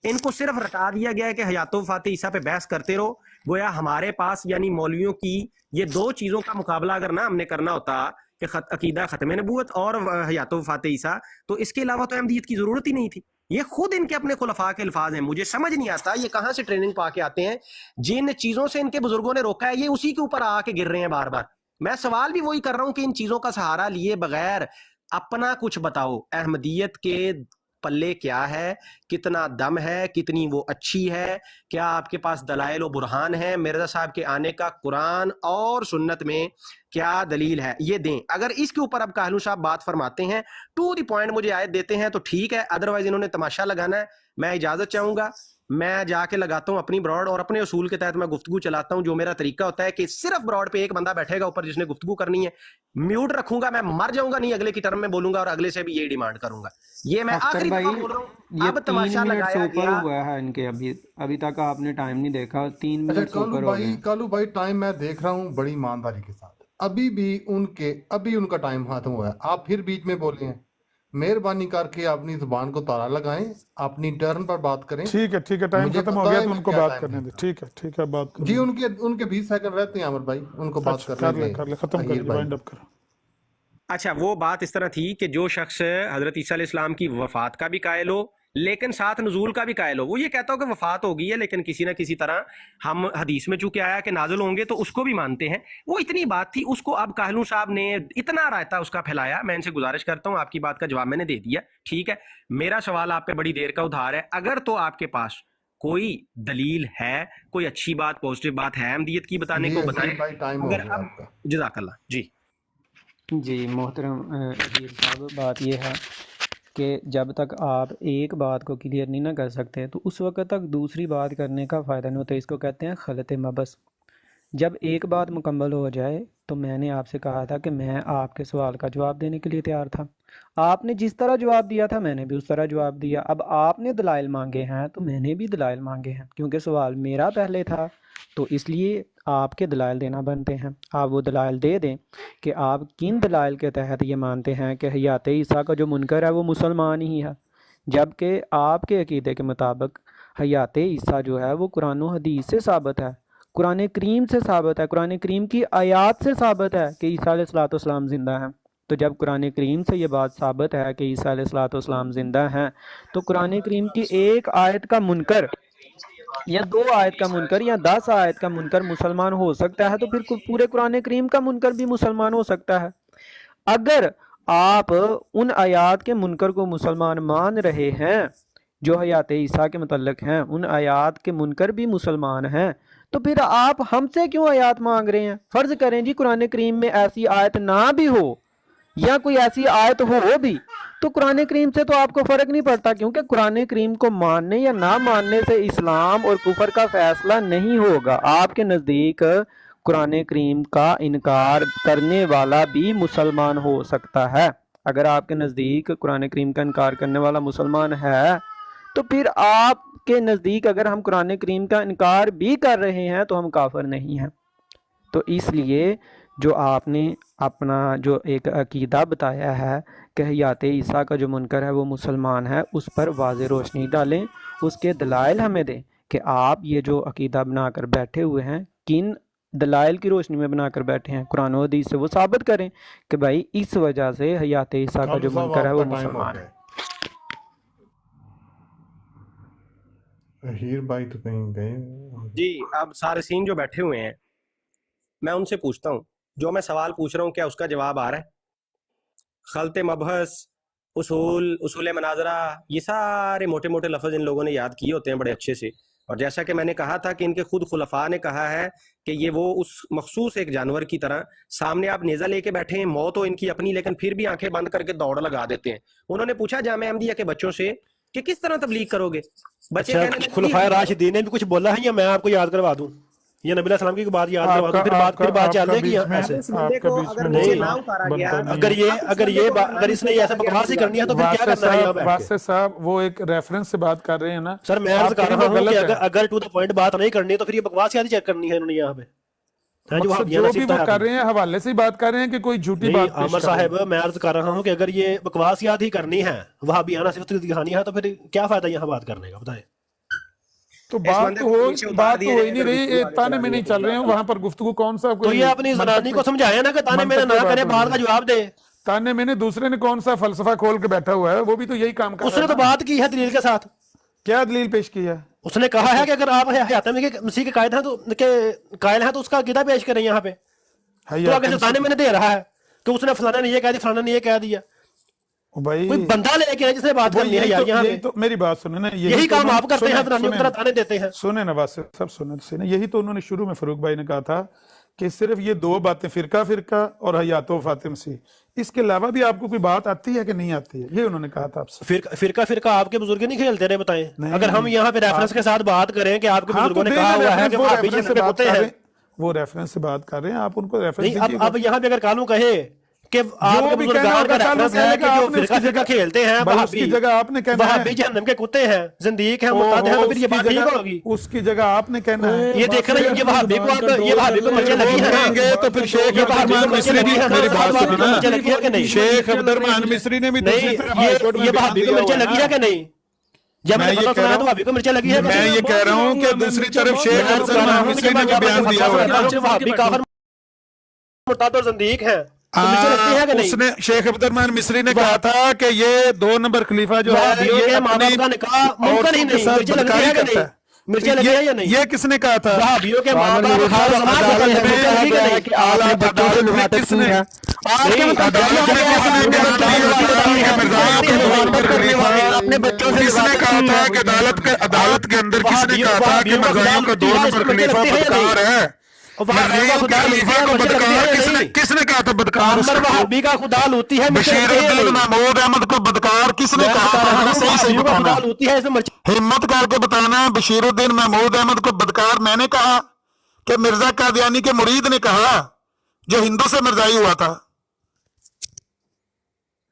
इनको सिर्फ रटा दिया गया है कि हयात वफ़ात ईसा पे बहस करते रहो। गोया हमारे पास यानी मौलवियों की ये 2 चीज़ों का मुकाबला अगर ना हमने करना होता कि अकीदा ख़त्म नबूवत और हयात वफ़ात ईसा, तो इसके अलावा तो अहमदियत की ज़रूरत ही नहीं थी। ये खुद इनके अपने खुलफा के अल्फाज हैं। मुझे समझ नहीं आता ये कहाँ से ट्रेनिंग पा के आते हैं। जिन चीज़ों से इनके बुजुर्गों ने रोका है, ये उसी के ऊपर आके गिर रहे हैं बार बार। मैं सवाल भी वही कर रहा हूँ कि इन चीज़ों का सहारा लिए बगैर अपना कुछ बताओ, अहमदियत के पल्ले क्या है, कितना दम है, कितनी वो अच्छी है, क्या आपके पास दलाइल और बुरहान है, मिर्जा साहब के आने का कुरान और सुन्नत में क्या दलील है, ये दें। अगर इसके ऊपर अब काहलू साहब बात फरमाते हैं, टू द पॉइंट मुझे आयत देते हैं तो ठीक है, अदरवाइज इन्होंने तमाशा लगाना है। मैं इजाजत चाहूंगा, मैं जाके लगाता हूँ अपनी ब्रॉड और अपने उसूल के तहत मैं गुफ्तगू चलाता हूँ। जो मेरा तरीका होता है कि सिर्फ ब्रॉड पे एक बंदा बैठेगा ऊपर जिसने गुफ्तगू करनी है, म्यूट रखूंगा, मैं मर जाऊंगा नहीं, अगले की टर्म में बोलूंगा और अगले से भी यही डिमांड करूंगा। ये मैं अख्तर आखिरी भाई, दफा बोल रहा हूँ। ये अब 3 तमाशा मिनट से लगाया ऊपर गया। हुआ है इनके, अभी तक आपने टाइम नहीं देखा, 3 अच्छा, मिनट से ऊपर हो गए। कालू भाई टाइम मैं देख रहा हूँ बड़ी ईमानदारी के साथ। अभी उनका टाइम खत्म हुआ है, आप फिर बीच में बोले हैं। मेहरबानी करके अपनी जुबान को ताला लगाएं, अपनी टर्न पर बात करें। ठीक है, टाइम मुझे खत्म हो पता गया है तो मैं उनको क्या बात टाइम करने दे। देता ठीक है, बात जी, करो। उनके 20 सेकंड रहते हैं अमर भाई, उनको बात अच्छा, करने दें। कर ले, खत्म अहीर कर, भाई। वाइंड अप करो। अच्छा, वो बात इस तरह थी कि जो शख्स हजरत ईसा अलैहिस्सलाम की वफात का भी कायल हो लेकिन साथ नजूल का भी कायल हो, वो ये कहता हो कि वफात हो गई है लेकिन किसी ना किसी तरह हम हदीस में चूंकि आया कि नाजुल होंगे तो उसको भी मानते हैं। वो इतनी बात थी, उसको अब काहलू साहब ने इतना रायता उसका फैलाया। मैं इनसे गुजारिश करता हूँ, आपकी बात का जवाब मैंने दे दिया, ठीक है। मेरा सवाल आप पे बड़ी देर का उधार है, अगर तो आपके पास कोई दलील है, कोई अच्छी बात, पॉजिटिव बात है अहमदियत की बताने को, बताएं। भाई टाइम हो अगर गया अब आपका। जज़ाकल्लाह जी। جی محترم ادیب صاحب، بات یہ ہے کہ جب تک آپ ایک بات کو کلیئر نہیں نہ کر سکتے تو اس وقت تک دوسری بات کرنے کا فائدہ نہیں ہوتا. اس کو کہتے ہیں خلط مبس. جب ایک بات مکمل ہو جائے تو میں نے آپ سے کہا تھا کہ میں آپ کے سوال کا جواب دینے کے لیے تیار تھا. آپ نے جس طرح جواب دیا تھا میں نے بھی اس طرح جواب دیا. اب آپ نے دلائل مانگے ہیں تو میں نے بھی دلائل مانگے ہیں، کیونکہ سوال میرا پہلے تھا تو اس لیے آپ کے دلائل دینا بنتے ہیں. آپ وہ دلائل دے دیں کہ آپ کن دلائل کے تحت یہ مانتے ہیں کہ حیات عیسیٰ کا جو منکر ہے وہ مسلمان ہی ہے، جبکہ آپ کے عقیدے کے مطابق حیات عیسیٰ جو ہے وہ قرآن و حدیث سے ثابت ہے، قرآن کریم سے ثابت ہے، قرآن کریم کی آیات سے ثابت ہے کہ عیسیٰ علیہ السلام زندہ ہیں. تو جب قرآن کریم سے یہ بات ثابت ہے کہ عیسیٰ علیہ السلام زندہ ہیں تو قرآن کریم کی ایک آیت کا منکر یا 2 آیت کا منکر یا 10 آیت کا منکر مسلمان ہو سکتا ہے، تو پھر پورے قرآن کریم کا منکر بھی مسلمان ہو سکتا ہے. اگر آپ ان آیات کے منکر کو مسلمان مان رہے ہیں جو حیات عیسیٰ کے متعلق ہیں، ان آیات کے منکر بھی مسلمان ہیں، تو پھر آپ ہم سے کیوں آیات مانگ رہے ہیں؟ فرض کریں جی قرآن کریم میں ایسی آیت نہ بھی ہو یا کوئی ایسی آیت ہو بھی، تو قرآن کریم سے تو آپ کو فرق نہیں پڑتا، کیونکہ قرآن کریم کو ماننے یا نہ ماننے سے اسلام اور کفر کا فیصلہ نہیں ہوگا. آپ کے نزدیک قرآن کریم کا انکار کرنے والا بھی مسلمان ہو سکتا ہے. اگر آپ کے نزدیک قرآن کریم کا انکار کرنے والا مسلمان ہے تو پھر آپ کے نزدیک اگر ہم قرآن کریم کا انکار بھی کر رہے ہیں تو ہم کافر نہیں ہیں. تو اس لیے جو آپ نے اپنا جو ایک عقیدہ بتایا ہے کہ حیات عیسیٰ کا جو منکر ہے وہ مسلمان ہے، اس پر واضح روشنی ڈالیں، اس کے دلائل ہمیں دیں کہ آپ یہ جو عقیدہ بنا کر بیٹھے ہوئے ہیں کن دلائل کی روشنی میں بنا کر بیٹھے ہیں. قرآن و حدیث سے وہ ثابت کریں کہ بھائی اس وجہ سے حیات عیسیٰ کا جو منکر ہے وہ مسلمان ہے. ہیر بھائی تو کہیں گئے. جی اب صارفین جو بیٹھے ہوئے ہیں میں ان سے پوچھتا ہوں، جو میں سوال پوچھ رہا ہوں کیا اس کا جواب آ رہا ہے؟ خلط مبحث، اصول مناظرہ، یہ سارے موٹے موٹے لفظ ان لوگوں نے یاد کیے ہوتے ہیں بڑے اچھے سے. اور جیسا کہ میں نے کہا تھا کہ ان کے خود خلفاء نے کہا ہے کہ یہ وہ اس مخصوص ایک جانور کی طرح سامنے آپ نیزہ لے کے بیٹھے ہیں، موت ہو ان کی اپنی، لیکن پھر بھی آنکھیں بند کر کے دوڑ لگا دیتے ہیں. انہوں نے پوچھا جامعہ احمدیہ کے بچوں سے کہ کس طرح تبلیغ کرو گے؟ بچے کہنے لگے خلفائے راشدین نے بھی کچھ بولا ہے یا میں آپ کو یاد کروا دوں؟ یا نبی علیہ السلام کی بات یاد کروا دوں، پھر بات چل رہے گی ایسے. اگر اس نے ایسا بکواس ہی کرنی ہے تو پھر کیا کرنا ہے؟ واسطے صاحب وہ ایک ریفرنس سے بات کر رہے ہیں نا سر. میں عرض کر رہا ہوں کہ اگر ٹو دا پوائنٹ بات نہیں کرنی تو پھر یہ بکواس یاد چیک کرنی ہے انہوں نے یہاں پہ. جو بھی وہ کر رہے ہیں حوالے سے بات کر رہے ہیں کہ کوئی جھوٹی بات. عامر صاحب میں عرض کر رہا ہوں کہ اگر یہ بکواس یاد ہی کرنی ہے، وہابیانہ صفت دکھانی ہے، تو پھر کیا فائدہ یہاں بات کرنے کا؟ بتائیں. تو بات تو ہو ہی نہیں رہی، تانے میں نہیں چل رہے ہیں وہاں پر گفتگو. کون سا تو یہ اپنی زنانی کو سمجھایا نا کہ تانے میں نہ کرے، بات کا جواب دے. تانے میں نے دوسرے نے کون سا فلسفہ کھول کے بیٹھا ہوا ہے، وہ بھی تو یہی کام کر رہا ہے. اس نے تو بات کی ہے دلیل کے ساتھ. کیا دلیل پیش کی ہے؟ اس نے کہا ہے کہ اگر آپ حیات مسیح کے قائد ہیں تو قائل ہیں تو اس کا عقیدہ پیش کریں یہاں پہ. تو اگر تانے میں نے دے رہا ہے کہ اس نے فلانا نے یہ کہہ دیا، فلانا نے یہ کہہ دیا. بھائی کوئی بندہ لے کے جس نے بات کرنی ہے یہاں پہ. تو میری بات سنیں نا، یہی کام آپ کرتے ہیں، زنانیوں کی طرح تانے دیتے ہیں. سنیں نا واسطے سب سنیں. یہی تو انہوں نے شروع میں فاروق بھائی نے کہا تھا کہ صرف یہ 2 باتیں فرقہ اور حیات و فاطم سے، اس کے علاوہ بھی آپ کو کوئی بات آتی ہے کہ نہیں آتی ہے؟ یہ انہوں نے کہا تھا آپ سے. فرقہ آپ کے بزرگ نہیں کھیلتے رہے؟ بتائیں. اگر ہم یہاں پہ ریفرنس کے ساتھ بات کریں کہ آپ کے بزرگوں نے کہا ہوا ہے کہ وہابی جنت میں کتے ہیں، وہ ریفرنس سے بات کر رہے ہیں، آپ ان کو ریفرنس نہیں. اب یہاں پہ اگر کالوں کہے کہ آپ کے بزرگان کا ریفرنس ہے کہ جو فرقہ کھیلتے ہیں اس کی جگہ آپ نے کہنا ہے وہابی جہنم کے کتے ہیں، زندیق ہیں، مرتد ہیں، تو پھر یہ بات ٹھیک ہوگی؟ اس کی جگہ آپ نے کہنا ہے یہ دیکھ رہے ہیں یہ وہابی کو مرچیں لگی ہیں. تو پھر شیخ عبدالرحمان مصری نے میری بات سننا، شیخ عبدالرحمان مصری نے بھی یہ وہابی کو مرچیں لگی ہے کہ نہیں؟ جب میں یہ کہہ رہا ہوں وہابی کو مرچیں لگی ہے، میں یہ کہہ رہا ہوں کہ دوسری طرف شیخ عبدالرحمان مصری نے بھی بیان دیا ہوا ہے، وہابی کافر مرتد اور زندیق ہیں. اس نے شیخ عبدالرحمان مصری نے کہا تھا کہ یہ 2 نمبر خلیفہ جو ہے یہ ماں باپ کا نکاح ممکن ہی نہیں. مرچیں لگ رہی ہے کہ نہیں؟ مرچیں لگی ہے یا نہیں؟ یہ کس نے کہا تھا؟ وہابیوں کے ماں باپ ہر زمانے کے اعلیٰ عدالت میں کس نے کہا تھا کہ عدالت کے اندر کس نے کہا تھا کہ مرزائیوں کا 2 نمبر خلیفہ بدکار ہے؟ वहाबी का मजलूम खुदा लूती खलीफा है, को मुझे लगती बदकार है किसने नहीं। किसने कहा था बदकार अमर उसको? वहाबी का खुदा लूती है, मुझे लगती है बशीरुद्दीन नहीं। महमूद अहमद को बदकार किसने मैं कहा बता था? रहा जरा हूँ सही सही वहाबियों का बताना, खुदा लूती है, इसमें मर्ची हिम्मत करके बताना। बशीरुद्दीन महमूद अहमद को बदकार मैंने कहा कि मिर्जा कादियानी के मुरीद ने कहा, जो हिंदू से मिर्जाई हुआ था?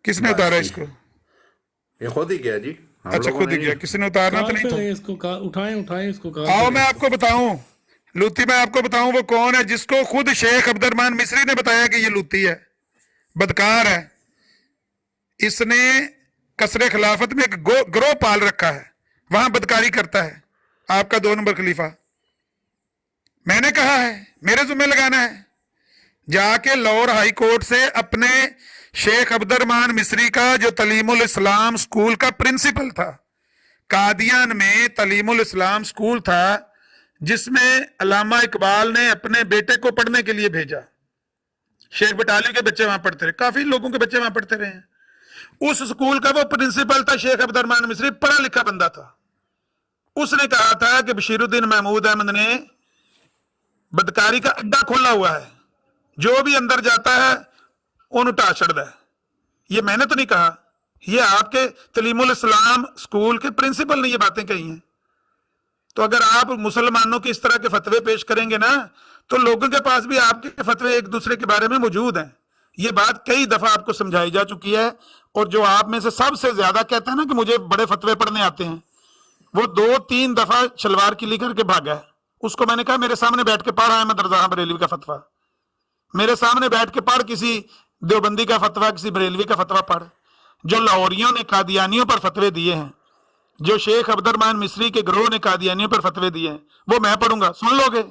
किसने बस उतारा ठीक इसको? ये खुद ही गया जी, हम अच्छा लोगों खुद ही ने गया, किसी ने उतारना तो काल नहीं पे था। ले इसको, उठाएं इसको काल आओ पे मैं ले। आपको बताऊं, लूती मैं आपको बताऊं वो कौन है, जिसको खुद शेख अब्दुर्रहमान मिस्री ने बताया कि ये लूती है, बदकार है। इसने कसरे खिलाफत में एक ग्रोह पाल रखा है, वहां बदकारी करता है। आपका 2 नंबर खलीफा, मैंने कहा है, मेरे जुम्मे लगाना है। जाके लाहौर हाई कोर्ट से अपने शेख अब्दुर्रहमान मिस्री का, जो तलीमुल इस्लाम स्कूल का प्रिंसिपल था, कादियान में तलीमुल इस्लाम स्कूल था जिसमें अल्लामा इकबाल ने अपने बेटे को पढ़ने के लिए भेजा। शेख बटाली के बच्चे वहां पढ़ते रहे, काफी लोगों के बच्चे वहां पढ़ते रहे हैं। उस स्कूल का वो प्रिंसिपल था शेख अब्दुर्रहमान मिस्री, पढ़ा लिखा बंदा था। उसने कहा था कि बशीरुद्दीन महमूद अहमद ने बदकारी का अड्डा खोला हुआ है, जो भी अंदर जाता है उन्हें उठा छड़ता है। ये मैंने तो नहीं कहा, ये आपके तलीमुल इस्लाम स्कूल के प्रिंसिपल ने ये बातें कही हैं। तो अगर आप मुसलमानों की इस तरह के फतवे पेश करेंगे ना, तो लोगों के पास भी आपके फतवे एक दूसरे के बारे में मौजूद हैं। ये बात कई दफा आपको समझाई जा चुकी है। और जो आप में से सबसे ज्यादा कहते हैं ना कि मुझे बड़े फतवे पढ़ने आते हैं, वो 2-3 दफा शलवार किली करके भागा है। उसको मैंने कहा मेरे सामने बैठ के पढ़ अहमद रजा बरेलवी का फतवा, मेरे सामने बैठ के पढ़ किसी देवबंदी का फतवा, किसी बरेलवी का फतवा पढ़। जो लाहौरियों ने कादियानियों पर फतवे दिए हैं, जो शेख अब्दुर्रहमान मिस्री के ग्रोह ने कादियानियों पर फतवे दिए हैं, वो मैं पढ़ूंगा, सुन लोगे।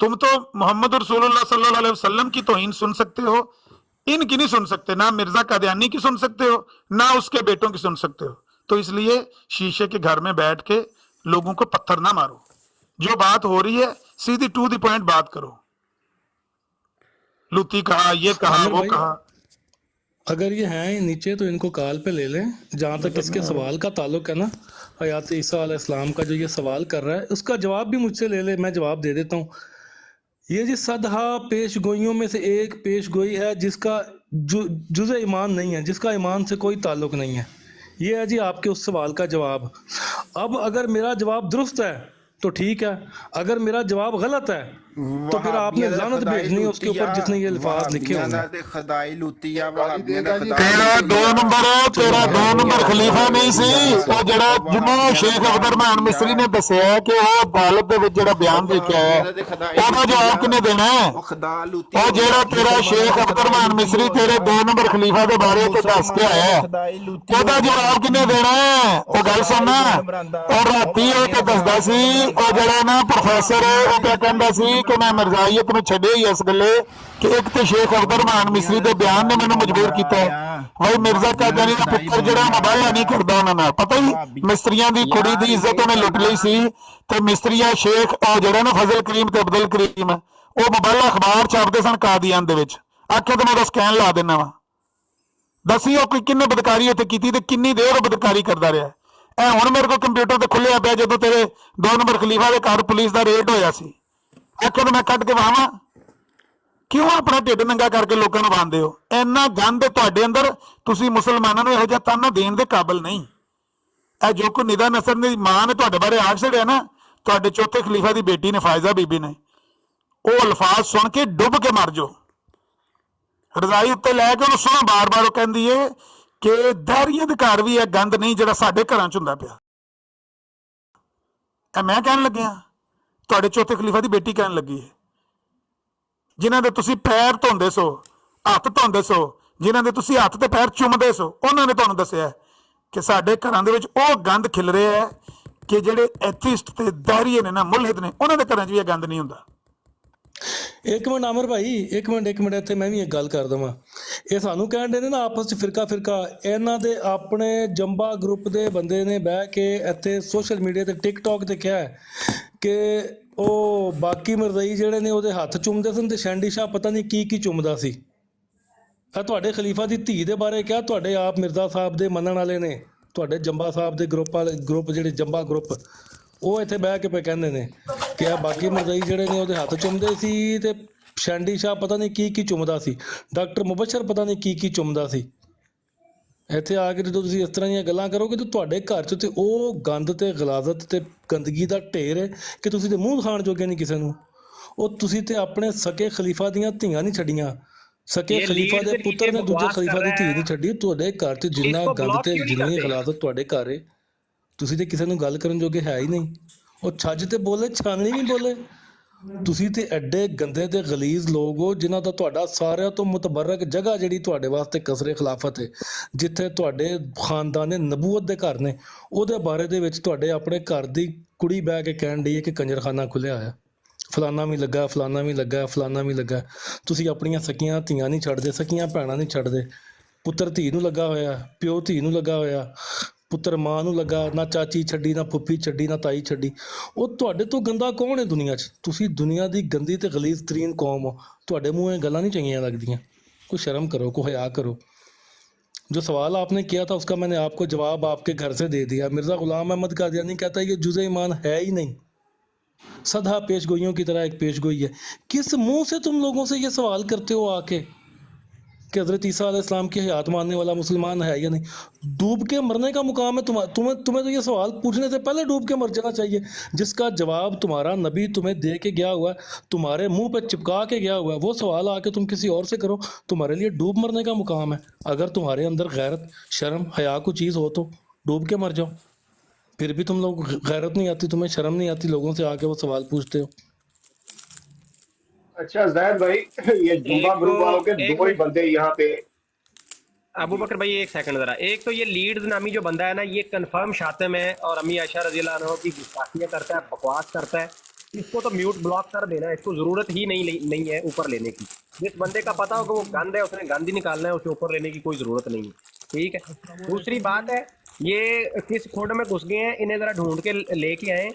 तुम तो मोहम्मद रसूलुल्लाह सल्लल्लाहु अलैहि वसल्लम की तौहीन सुन सकते हो, इनकी नहीं सुन सकते। ना मिर्जा कादियानी की सुन सकते हो, ना उसके बेटों की सुन सकते हो। तो इसलिए शीशे के घर में बैठ के लोगों को पत्थर ना मारो। जो बात हो रही है सीधी टू द पॉइंट बात करो। लूती कहा, ये कहा, आमिर वो भाई, कहा। अगर ये हैं नीचे तो इनको काल पे ले लें। जहाँ तक इसके सवाल का ताल्लुक है ना, हयात ईसा अलैहिस्सलाम का जो ये सवाल कर रहा है, उसका जवाब भी मुझसे ले ले, मैं जवाब दे देता हूँ। ये जी सदहा पेश गोइयों में से एक पेश गोई है जिसका जुज़े ईमान नहीं है, जिसका ईमान से कोई ताल्लुक नहीं है। ये है जी आपके उस सवाल का जवाब। अब अगर मेरा जवाब दुरुस्त है तो ठीक है, अगर मेरा जवाब गलत है तो फिर आपने लानत भेजनी है उसके ऊपर जिसने ये अल्फाज लिखे हुए हैं। तेरा 2 नंबर है, तेरा 2 नंबर खलीफा नहीं सी ਉਹ ਜਿਹੜਾ ਜਿਹਨੂੰ ਸ਼ੇਖ ਅਬਦੁਰਰਹਿਮਾਨ ਮਿਸਰੀ ਨੇ ਦੱਸਿਆ ਕਿ ਉਹ ਅਦਾਲਤ ਦੇ ਵਿੱਚ ਜਿਹੜਾ ਬਿਆਨ ਦੇ ਕੇ ਆਇਆ, ਉਹਦਾ ਜਵਾਬ ਕਿਹਨੇ ਦੇਣਾ ਹੈ? ਉਹ ਜਿਹੜਾ ਤੇਰਾ ਸ਼ੇਖ ਅਬਦੁਰਰਹਿਮਾਨ ਮਿਸਰੀ ਤੇਰੇ 2 ਨੰਬਰ ਖਲੀਫਾ ਦੇ ਬਾਰੇ ਤੇ ਦੱਸ ਕੇ ਆਇਆ, ਉਹਦਾ ਜਵਾਬ ਕਿਹਨੇ ਦੇਣਾ ਹੈ? ਉਹ ਗੱਲ ਸੁਣਨਾ। ਔਰ ਰਾਤੀ ਉਹ ਤੇ ਦੱਸਦਾ ਸੀ, ਉਹ ਜਿਹੜਾ ਨਾ ਪ੍ਰੋਫੈਸਰ ਉਹ ਕਿਆ ਕਹਿੰਦਾ ਸੀ ਕਿ ਮੈਂ ਮਰਜ਼ਾਈਅਤ ਨੂੰ ਛੱਡਿਆ ਹੀ ਇਸ ਗੱਲੇ ਕਿ ਇੱਕ ਤੇ ਸ਼ੇਖ ਅਬਦੁਰਰਹਿਮਾਨ ਮਿਸਰੀ ਦੇ ਬਿਆਨ ਨੇ ਮੈਨੂੰ ਮਜਬੂਰ ਕੀਤਾ ਹੈ। भाई मिर्जा कादियानी का पुत्र ਜਿਹੜਾ ਮੁਬਾਲਾ ਨਹੀਂ ਕਰਦਾ ਉਹਨਾਂ ਨਾਲ, ਪਤਾ ਹੀ ਮਿਸਤਰੀਆਂ ਦੀ ਕੁੜੀ ਦੀ ਇੱਜ਼ਤ ਉਹਨੇ ਲੁੱਟ ਲਈ ਸੀ। ਤੇ ਮਿਸਤਰੀਆ ਸ਼ੇਖ ਉਹ ਜਿਹੜਾ ਨਾ ਫਜ਼ਲ ਕਰੀਮ ਤੇ ਅਬਦੁਲ ਕਰੀਮ, ਉਹ ਮੁਬਾਲਾ ਅਖਬਾਰ ਛਾਪਦੇ ਸਨ ਕਾਦੀਆਨ ਦੇ ਵਿੱਚ। ਆਖਿਆ ਤੇ ਮੈਂ ਉਹਦਾ ਸਕੈਨ ਲਾ ਦੇਣਾ ਵਾ, ਦੱਸੀ ਉਹ ਕਿੰਨੇ ਬਦਕਾਰੀ ਉੱਥੇ ਕੀਤੀ ਤੇ ਕਿੰਨੀ ਦੇਰ ਉਹ ਬਦਕਾਰੀ ਕਰਦਾ ਰਿਹਾ। ਇਹ ਹੁਣ ਮੇਰੇ ਕੋਲ ਕੰਪਿਊਟਰ ਤੇ ਖੁੱਲਿਆ ਪਿਆ, ਜਦੋਂ ਤੇਰੇ 2 ਨੰਬਰ ਖਲੀਫਾ ਦੇ ਘਰ ਪੁਲਿਸ ਦਾ ਰੇਡ ਹੋਇਆ ਸੀ। ਆਖਿਆ ਤੇ ਮੈਂ ਕੱਢ ਕੇ ਵਾਵਾਂ। ਕਿਉਂ ਆਪਣਾ ਢਿੱਡ ਨੰਗਾ ਕਰਕੇ ਲੋਕਾਂ ਨੂੰ ਵਾਂਦੇ ਹੋ? ਇੰਨਾ ਗੰਦ ਤੁਹਾਡੇ ਅੰਦਰ, ਤੁਸੀਂ ਮੁਸਲਮਾਨਾਂ ਨੂੰ ਇਹੋ ਜਿਹਾ ਤਾਨਾ ਦੇਣ ਦੇ ਕਾਬਿਲ ਨਹੀਂ। ਇਹ ਜੋ ਕੋ ਨਿਦਾ ਨਸਰ ਦੀ ਮਾਂ ਨੇ ਤੁਹਾਡੇ ਬਾਰੇ ਆਖ ਛੜਿਆ ਨਾ, ਤੁਹਾਡੇ ਚੌਥੇ ਖਲੀਫਾ ਦੀ ਬੇਟੀ ਨੇ, ਫਾਇਜ਼ਾ ਬੀਬੀ ਨੇ, ਉਹ ਅਲਫਾਜ਼ ਸੁਣ ਕੇ ਡੁੱਬ ਕੇ ਮਰ ਜਾਓ। ਰਜ਼ਾਈ ਉੱਤੇ ਲੈ ਕੇ ਉਹਨੂੰ ਸੁਣੋ ਬਾਰ-ਬਾਰ। ਉਹ ਕਹਿੰਦੀ ਏ ਕਿ ਦਾਰੀਆਂ ਦੇ ਘਰ ਵੀ ਇਹ ਗੰਦ ਨਹੀਂ ਜਿਹੜਾ ਸਾਡੇ ਘਰਾਂ 'ਚ ਹੁੰਦਾ ਪਿਆ। ਇਹ ਮੈਂ ਕਹਿਣ ਲੱਗਿਆ, ਤੁਹਾਡੇ ਚੌਥੇ ਖਲੀਫਾ ਦੀ ਬੇਟੀ ਕਹਿਣ ਲੱਗੀ ਹੈ, ਜਿਨ੍ਹਾਂ ਦੇ ਤੁਸੀਂ ਪੈਰ ਧੋਂਦੇ ਸੋ, ਹੱਥ ਧੋਂਦੇ ਸੋ, ਜਿਨ੍ਹਾਂ ਦੇ ਤੁਸੀਂ ਹੱਥ ਤੇ ਪੈਰ ਚੁੰਮਦੇ ਸੋ, ਉਹਨਾਂ ਨੇ ਤੁਹਾਨੂੰ ਦੱਸਿਆ ਕਿ ਸਾਡੇ ਘਰਾਂ ਦੇ ਵਿੱਚ ਉਹ ਗੰਦ ਖਿਲ ਰਿਹਾ ਹੈ ਕਿ ਜਿਹੜੇ ਐਥੀਸਟ ਤੇ ਦਾਰੀਏ ਨੇ ਨਾ, ਮੁਲਹਿਦ ਨੇ, ਉਹਨਾਂ ਦੇ ਘਰਾਂ 'ਚ ਵੀ ਇਹ ਗੰਦ ਨਹੀਂ ਹੁੰਦਾ। ਇੱਕ ਮਿੰਟ ਆਮਰ ਭਾਈ, ਇੱਕ ਮਿੰਟ ਇੱਥੇ ਮੈਂ ਵੀ ਇੱਕ ਗੱਲ ਕਰ ਦਵਾਂ। ਇਹ ਸਾਨੂੰ ਕਹਿਣ ਦੇ ਨੇ ਨਾ ਆਪਸ 'ਚ ਫਿਰਕਾ, ਇਹਨਾਂ ਦੇ ਆਪਣੇ ਜੰਬਾ ਗਰੁੱਪ ਦੇ ਬੰਦੇ ਨੇ ਬਹਿ ਕੇ ਇੱਥੇ ਸੋਸ਼ਲ ਮੀਡੀਆ ਤੇ ਟਿਕਟੌਕ ਤੇ ਕਿਹਾ ਹੈ ਕਿ ਉਹ ਬਾਕੀ ਮਰਜ਼ਈ ਜਿਹੜੇ ਨੇ ਉਹਦੇ ਹੱਥ ਚੁੰਮਦੇ ਸਨ ਤੇ ਸ਼ੈਂਡੀ ਸ਼ਾਹ ਪਤਾ ਨਹੀਂ ਕੀ ਚੁੰਮਦਾ ਸੀ। ਇਹ ਤੁਹਾਡੇ ਖਲੀਫਾ ਦੀ ਧੀ ਦੇ ਬਾਰੇ ਕਿਹਾ, ਤੁਹਾਡੇ ਆਪ ਮਿਰਜ਼ਾ ਸਾਹਿਬ ਦੇ ਮੰਨਣ ਵਾਲੇ ਨੇ, ਤੁਹਾਡੇ ਜੰਬਾ ਸਾਹਿਬ ਦੇ ਗਰੁੱਪ ਜਿਹੜੇ ਜੰਬਾ ਗਰੁੱਪ, ਉਹ ਇੱਥੇ ਬਹਿ ਕੇ ਪਏ ਕਹਿੰਦੇ ਨੇ ਕਿ ਇਹ ਬਾਕੀ ਮਰਜ਼ਈ ਜਿਹੜੇ ਨੇ ਉਹਦੇ ਹੱਥ ਚੁੰਮਦੇ ਸੀ ਤੇ ਸ਼ੈਂਡੀ ਸ਼ਾਹ ਪਤਾ ਨਹੀਂ ਕੀ ਚੁੰਮਦਾ ਸੀ, ਡਾਕਟਰ ਮੁਬਸ਼ਰ ਪਤਾ ਨਹੀਂ ਕੀ ਚੁੰਮਦਾ ਸੀ। ਇੱਥੇ ਆ ਕੇ ਜਦੋਂ ਤੁਸੀਂ ਇਸ ਤਰ੍ਹਾਂ ਦੀਆਂ ਗੱਲਾਂ ਕਰੋਗੇ ਤਾਂ ਤੁਹਾਡੇ ਘਰ 'ਚ ਤੇ ਉਹ ਗੰਦ ਤੇ ਗਲਾਜ਼ਤ ਤੇ ਗੰਦਗੀ ਦਾ ਢੇਰ ਹੈ ਕਿ ਤੁਸੀਂ ਤੇ ਮੂੰਹ ਖਾਣ ਜੋਗੇ ਨਹੀਂ ਕਿਸੇ ਨੂੰ। ਉਹ ਤੁਸੀਂ ਤੇ ਆਪਣੇ ਸਕੇ ਖਲੀਫਾ ਦੀਆਂ ਧੀਆਂ ਨਹੀਂ ਛੱਡੀਆਂ, ਸਕੇ ये ਖਲੀਫਾ लीड ਦੇ से ਪੁੱਤਰ नीचे ਨੇ ਦੂਜੇ बकवास ਖਲੀਫਾ कर ਦੀ रहा ਧੀ है, ਨਹੀਂ ਛੱਡੀ। ਤੁਹਾਡੇ ਘਰ 'ਚ ਜਿੰਨਾ इसको ਗੰਦ ब्लॉक ਤੇ क्यों नहीं ਜਿੰਨੀ करते? ਗਲਾਜ਼ਤ ਤੁਹਾਡੇ ਘਰ ਹੈ, ਤੁਸੀਂ ਤੇ ਕਿਸੇ ਨੂੰ ਗੱਲ ਕਰਨ ਜੋਗੇ ਹੈ ਹੀ ਨਹੀਂ। ਉਹ ਛੱਜ ਤੇ ਬੋਲੇ, ਛਾਨਣੀ ਨਹੀਂ ਬੋਲੇ। ਤੁਸੀਂ ਤੇ ਐਡੇ ਗੰਦੇ ਤੇ ਗਲੀਜ਼ ਲੋਕ ਹੋ ਜਿਨ੍ਹਾਂ ਦਾ ਤੁਹਾਡਾ ਸਾਰਿਆਂ ਤੋਂ ਮੁਤਬਰਕ ਜਗ੍ਹਾ ਜਿਹੜੀ ਤੁਹਾਡੇ ਵਾਸਤੇ ਕਸਰੇ ਖਿਲਾਫਤ ਹੈ, ਜਿੱਥੇ ਤੁਹਾਡੇ ਖਾਨਦਾਨੇ ਨਬੂਵਤ ਦੇ ਘਰ ਨੇ, ਉਹਦੇ ਬਾਰੇ ਦੇ ਵਿੱਚ ਤੁਹਾਡੇ ਆਪਣੇ ਘਰ ਦੀ ਕੁੜੀ ਬਹਿ ਕੇ ਕਹਿਣ ਡਈ ਹੈ ਕਿ ਕੰਜਰਖਾਨਾ ਖੁੱਲਿਆ ਹੋਇਆ, ਫਲਾਨਾ ਵੀ ਲੱਗਾ, ਫਲਾਨਾ ਵੀ ਲੱਗਾ, ਫਲਾਨਾ ਵੀ ਲੱਗਾ। ਤੁਸੀਂ ਆਪਣੀਆਂ ਸਕੀਆਂ ਧੀਆਂ ਨਹੀਂ ਛੱਡਦੇ, ਸਕੀਆਂ ਭੈਣਾਂ ਨਹੀਂ ਛੱਡਦੇ। ਪੁੱਤਰ ਧੀ ਨੂੰ ਲੱਗਾ ਹੋਇਆ, ਪਿਓ ਧੀ ਨੂੰ ਲੱਗਾ ਹੋਇਆ, ਪੁੱਤਰ ਮਾਂ ਨੂੰ ਲੱਗਾ, ਨਾ ਚਾਚੀ ਛੱਡੀ, ਨਾ ਫੁੱਫੀ ਛੱਡੀ, ਨਾ ਤਾਈ ਛੱਡੀ। ਉਹ ਤੁਹਾਡੇ ਤੋਂ ਗੰਦਾ ਕੌਣ ਹੈ ਦੁਨੀਆ 'ਚ? ਤੁਸੀਂ ਦੁਨੀਆ ਦੀ ਗੰਦੀ ਤੇ ਗਲੀਜ਼ ਤਰੀਨ ਕੌਮ ਹੋ। ਤੁਹਾਡੇ ਮੂੰਹ ਇਹ ਗੱਲਾਂ नहीं चंगियाँ लगती। कोई शर्म करो, कोई हया करो। जो सवाल आपने किया था उसका मैंने आपको जवाब आपके घर से दे दिया। मिर्ज़ा ग़ुलाम अहमद कादियानी कहता है ये जुज़े ईमान है ही नहीं, सदा पेशगोइयों की तरह एक पेशगोई है। किस मुंह से तुम लोगों से ये सवाल करते हो आके कि हज़रत ईसा अलैहिस्सलाम की हयात मानने वाला मुसलमान है या नहीं? डूब के मरने का मुकाम है तुम्हें तो ये सवाल पूछने से पहले डूब के मर जाना चाहिए। जिसका जवाब तुम्हारा नबी तुम्हें दे के गया हुआ है, तुम्हारे मुंह पे चिपका के गया हुआ है, वो सवाल आके तुम किसी और से करो, तुम्हारे लिए डूब मरने का मुकाम है। अगर तुम्हारे अंदर गैरत, शर्म, हया को चीज़ हो तो डूब के मर जाओ। फिर भी तुम लोग गैरत नहीं आती, तुम्हें शर्म नहीं आती, लोगों से आके वो सवाल पूछते हो। अच्छा जैद भाई, ये जुम्बा एक ग्रुप वालों के तो एक दो ही बंदे यहाँ पे। अबू बकर भाई एक सेकंड जरा। एक तो ये लीड्स नामी जो बंदा है ना, ये कंफर्म शातिम है और अम्मी आयशा रज़ी अल्लाह अन्हा की गुस्ताखियाँ करता है, बकवास करता है। इसको तो म्यूट ब्लॉक कर देना, इसको जरूरत ही नहीं है ऊपर लेने की। जिस बंदे का पता हो कि वो गंद है, उसने गंद ही निकालना है, उसे ऊपर लेने की कोई जरूरत नहीं है। ठीक है। दूसरी बात है, ये किस खोड में घुस गए हैं, इन्हें जरा ढूंढ के लेके आए।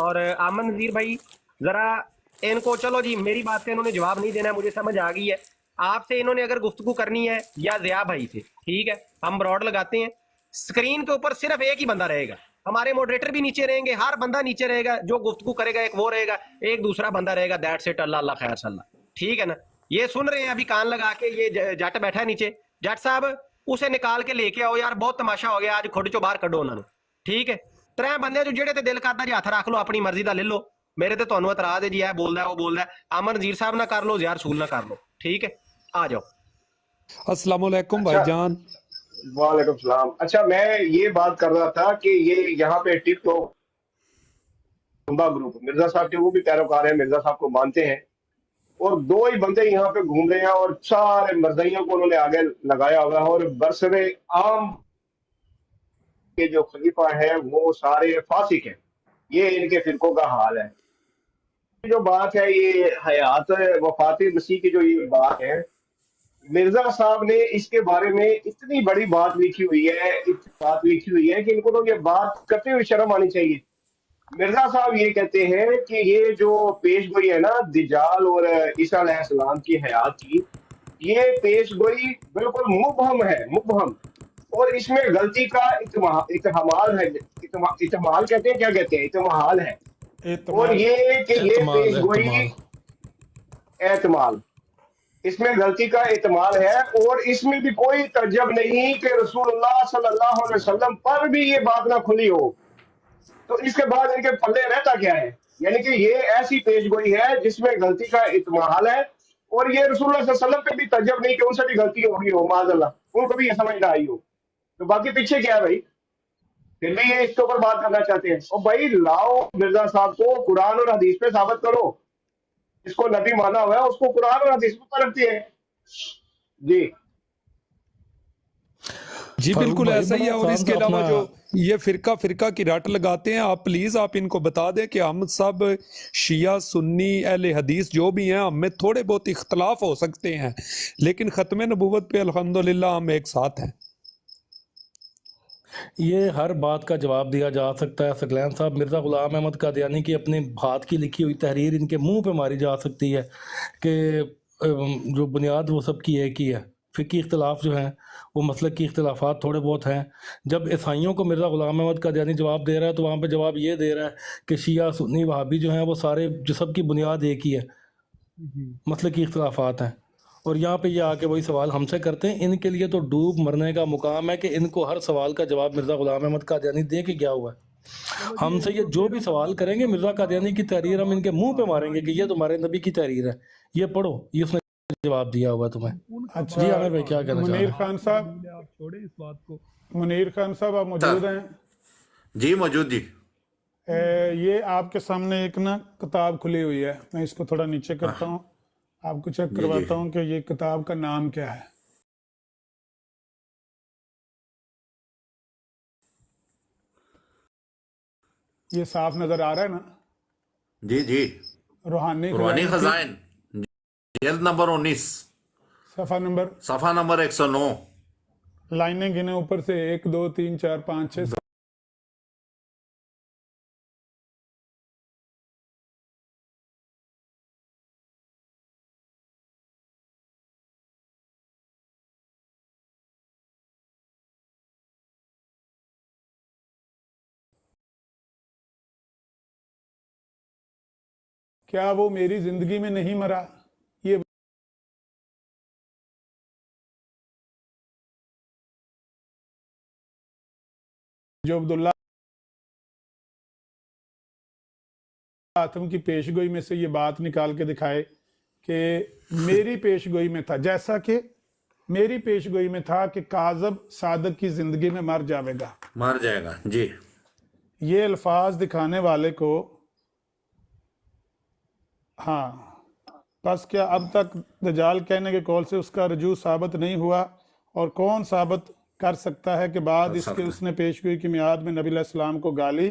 और आमन नज़ीर भाई जरा इनको, चलो जी मेरी बात का इन्होंने जवाब नहीं देना है, मुझे समझ आ गई है। आपसे इन्होंने अगर गुफ्तगू करनी है या ज़िया भाई से, ठीक है, हम ब्रॉड लगाते हैं। स्क्रीन के ऊपर सिर्फ एक ही बंदा रहेगा, हमारे मॉडरेटर भी नीचे रहेंगे, हर बंदा नीचे रहेगा, जो गुफ्तगू करेगा एक वो रहेगा, एक दूसरा बंदा रहेगा। That's it. अल्लाह अल्लाह खैर सल्ला। ठीक है ना? ये सुन रहे हैं अभी कान लगा के, ये जट बैठा है नीचे। जट साहब उसे निकाल के लेके आओ यार, बहुत तमाशा हो गया आज, खुड चो बाहर कड्डो उन्होंने। ठीक है। त्रै बंदे जो जेड़े ते दिल करदा जी हथ रख लो, अपनी मर्जी दा ले लो। मेरे ते तुहानू इतराज है जी, है बोलदा है वो बोलदा है। अमन नज़ीर साहब ना कर लो, ज़िया रसूल ना कर लो। ठीक है, आ जाओ। अस्सलाम वालेकुम अच्छा, भाईजान। वालेकुम सलाम। अच्छा, मैं ये बात कर रहा था कि ये यहाँ पे टिकटॉक जुम्बा ग्रुप, मिर्जा साहब के वो भी पैरोकार हैं, मिर्जा साहब को मानते हैं, और दो ही बंदे यहाँ पे घूम रहे हैं और सारे मर्जियों को उन्होंने आगे लगाया हुआ है। और बरसरे आम के जो खलीफा है वो सारे फासिक हैं। ये इनके फिरकों का हाल है। जो बात है ये हयात वफात मसीह की जो ये बात है, मिर्जा साहब ने इसके बारे में इतनी बड़ी बात लिखी हुई है, कि इनको तो ये बात करते हुए शर्म आनी चाहिए। मिर्जा साहब ये कहते हैं कि ये जो पेशगोई है ना दज्जाल और ईसा अलैहिस्सलाम की हयात की, ये पेशगोई बिल्कुल मुबहम है, मुबहम, और इसमें गलती का इत्तमाल है। इत्तमाल कहते हैं, क्या कहते हैं, इत्तमाल है। और ये कि ये पेशगोई एतमाल, इसमें गलती का इत्तमाल है, और इसमें भी कोई तजब नहीं कि रसूलुल्लाह सल्लल्लाहु अलैहि वसल्लम पर भी ये बात ना खुली हो। तो इसके बाद इनके पल्ले रहता क्या है? यानी कि ये ऐसी पेशगोई है जिसमें गलती का इत्तमाल है, और ये रसूलुल्लाह सल्लल्लाहु अलैहि वसल्लम पे भी तजब नहीं कि उनसे भी गलती होगी हो, माज़अल्लाह, उनको भी ये समझ ना आई हो। तो बाकी पीछे क्या है भाई? फिर भी ये इसके ऊपर बात करना चाहते हैं। और भाई लाओ मिर्जा साहब को कुरान और हदीस पे साबित करो। जिसको नबी माना हुआ है उसको कुरान और हदीस पे रखती है जी। जी फारूक बिल्कुल भाई ऐसा ही है। बड़ा और इसके आसान सा अलावा अपना जो ये फिरका की रट लगाते हैं, आप प्लीज आप इनको बता दें कि हम सब शिया सुन्नी अहले हदीस जो भी हैं, हमें थोड़े बहुत इख्तलाफ हो सकते हैं, लेकिन ख़त्म नबूवत पे अल्हम्दुलिल्लाह हम एक साथ हैं। ये हर बात का जवाब दिया जा सकता है सकलैन साहब। मिर्ज़ा ग़ुलाम अहमद कादियानी की अपने हाथ की लिखी हुई तहरीर इनके मुंह पे मारी जा सकती है कि जो बुनियाद वो सब की एक ही है। فقی اختلاف جو ہیں وہ مسلک کی اختلافات تھوڑے بہت ہیں. جب عیسائیوں کو مرزا غلام احمد قادیانی جواب دے رہا ہے تو وہاں پہ جواب یہ دے رہا ہے کہ شیعہ سنی وہابی جو ہیں وہ سارے جو سب کی بنیاد ایک ہی ہے، مسلک کی اختلافات ہیں. اور یہاں پہ یہ آ کے وہی سوال ہم سے کرتے ہیں. ان کے لیے تو ڈوب مرنے کا مقام ہے کہ ان کو ہر سوال کا جواب مرزا غلام احمد قادیانی دے کے گیا ہوا ہے. ہم سے یہ جو بھی سوال کریں گے مرزا قادیانی کی تحریر ہم ان کے منہ پہ ماریں گے کہ یہ تمہارے نبی کی تحریر ہے، یہ پڑھو، یہ اس نے جواب دیا ہوا تمہیں. اچھا جی عامر بھائی کیا کہنا چاہ رہے منیر ہیں؟ خان صاحب، آپ چھوڑیں اس بات کو. منیر خان صاحب آپ موجود ہیں؟ جی موجود جی. یہ آپ کے سامنے ایک نا کتاب کھلی ہوئی ہے، میں اس کو تھوڑا نیچے کرتا ہوں، آپ کو چیک جی کرواتا جی ہوں کہ یہ کتاب کا نام کیا ہے. یہ صاف نظر آ رہا ہے نا؟ جی جی. روحانی روحانی خزائن کی خزائن، جلد نمبر 19، صفحہ نمبر، صفحہ نمبر 109. لائنیں گنے اوپر سے 1 2 3 4 5 6 کیا وہ میری زندگی میں نہیں مرا؟ یہ جو عبداللہ آتم کی پیشگوئی میں سے یہ بات نکال کے دکھائے کہ میری پیشگوئی میں تھا، جیسا کہ میری پیشگوئی میں تھا کہ کاذب صادق کی زندگی میں مر جاوے گا. مر جائے گا. جی یہ الفاظ دکھانے والے کو، ہاں، پس کیا اب تک دجال کہنے کے قول سے اس کا رجوع ثابت نہیں ہوا، اور کون ثابت کر سکتا ہے کہ بعد اس کے اس نے پیشگوئی کی میعاد میں نبی علیہ السلام کو گالی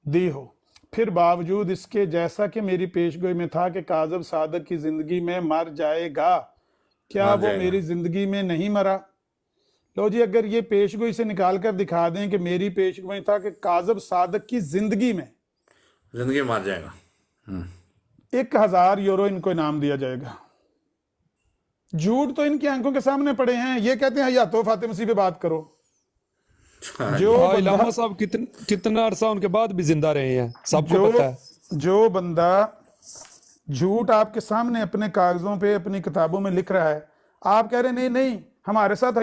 دی ہو، پھر باوجود اس کے جیسا کہ میری پیشگوئی میں تھا کہ کاذب صادق کی زندگی میں مر جائے گا، کیا مر وہ جائے گا. میری زندگی میں نہیں مرا؟ لو جی، اگر یہ پیشگوئی سے نکال کر دکھا دیں کہ میری پیشگوئی تھا کہ کاذب صادق کی زندگی میں، زندگی مر جائے گا. 1000 یورو ان کو انعام دیا جائے گا. جھوٹ تو ان کی آنکھوں کے سامنے پڑے ہیں. یہ کہتے ہیں حیات و فاطمہ مسیح پہ بات کرو. جو علامہ بندہ صاحب کتنا عرصہ ان کے بعد بھی زندہ رہے ہیں، سب کو پتہ ہے. جو بندہ جھوٹ آپ کے سامنے اپنے کاغذوں پہ اپنی کتابوں میں لکھ رہا ہے، آپ کہہ رہے نہیں نہیں ہمارے ساتھ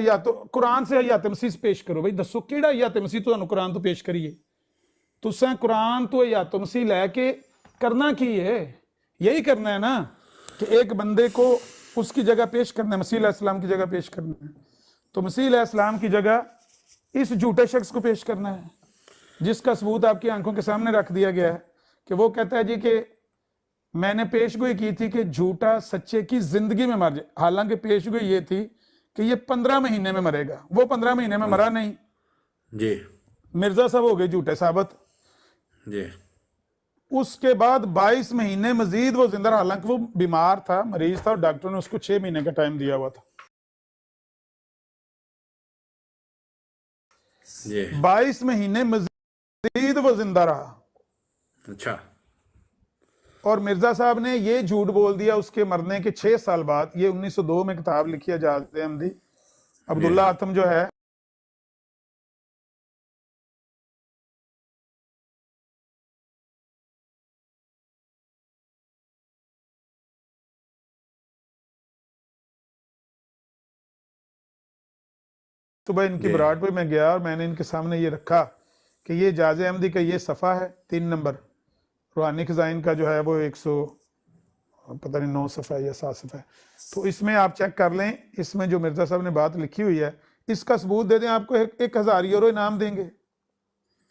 قرآن سے حیات مسیح پیش کرو. بھائی دسو کیڑا حیات مسیح تو قرآن تو پیش کریے. تساں قرآن تو حیات مسیح لے کے کرنا کی ہے؟ یہی کرنا ہے نا کہ ایک بندے کو اس کی جگہ پیش کرنا ہے، مسیح علیہ السلام کی جگہ پیش کرنا ہے. تو مسیح علیہ السلام کی جگہ اس جھوٹے شخص کو پیش کرنا ہے جس کا ثبوت آپ کی آنکھوں کے سامنے رکھ دیا گیا ہے کہ وہ کہتا ہے جی کہ میں نے پیش گوئی کی تھی کہ جھوٹا سچے کی زندگی میں مر جائے. حالانکہ پیش گوئی یہ تھی کہ یہ 15 مہینے میں مرے گا. وہ 15 مہینے میں مرا نہیں. جی مرزا صاحب ہو گئے جھوٹے ثابت. جی. اس کے بعد 22 مہینے مزید وہ زندہ رہا، حالانکہ وہ بیمار تھا، مریض تھا، اور ڈاکٹر نے اس کو 6 مہینے کا ٹائم دیا ہوا تھا. جی 22 مہینے مزید وہ زندہ رہا. اچھا. اور مرزا صاحب نے یہ جھوٹ بول دیا اس کے مرنے کے 6 سال بعد. یہ 1902 میں کتاب لکھی ہے اجازت احمدی. عبداللہ آتم جو ہے صبح ان کی براٹ پہ میں گیا اور میں نے ان کے سامنے یہ رکھا کہ یہ اجازت احمدی کا یہ صفحہ ہے 3 نمبر، روحانی خزائن کا جو ہے وہ 100 پتہ نہیں 9 صفحہ یا 7 صفحہ ہے. تو اس میں آپ چیک کر لیں، اس میں جو مرزا صاحب نے بات لکھی ہوئی ہے اس کا ثبوت دے دیں، آپ کو 1000 یورو انعام دیں گے.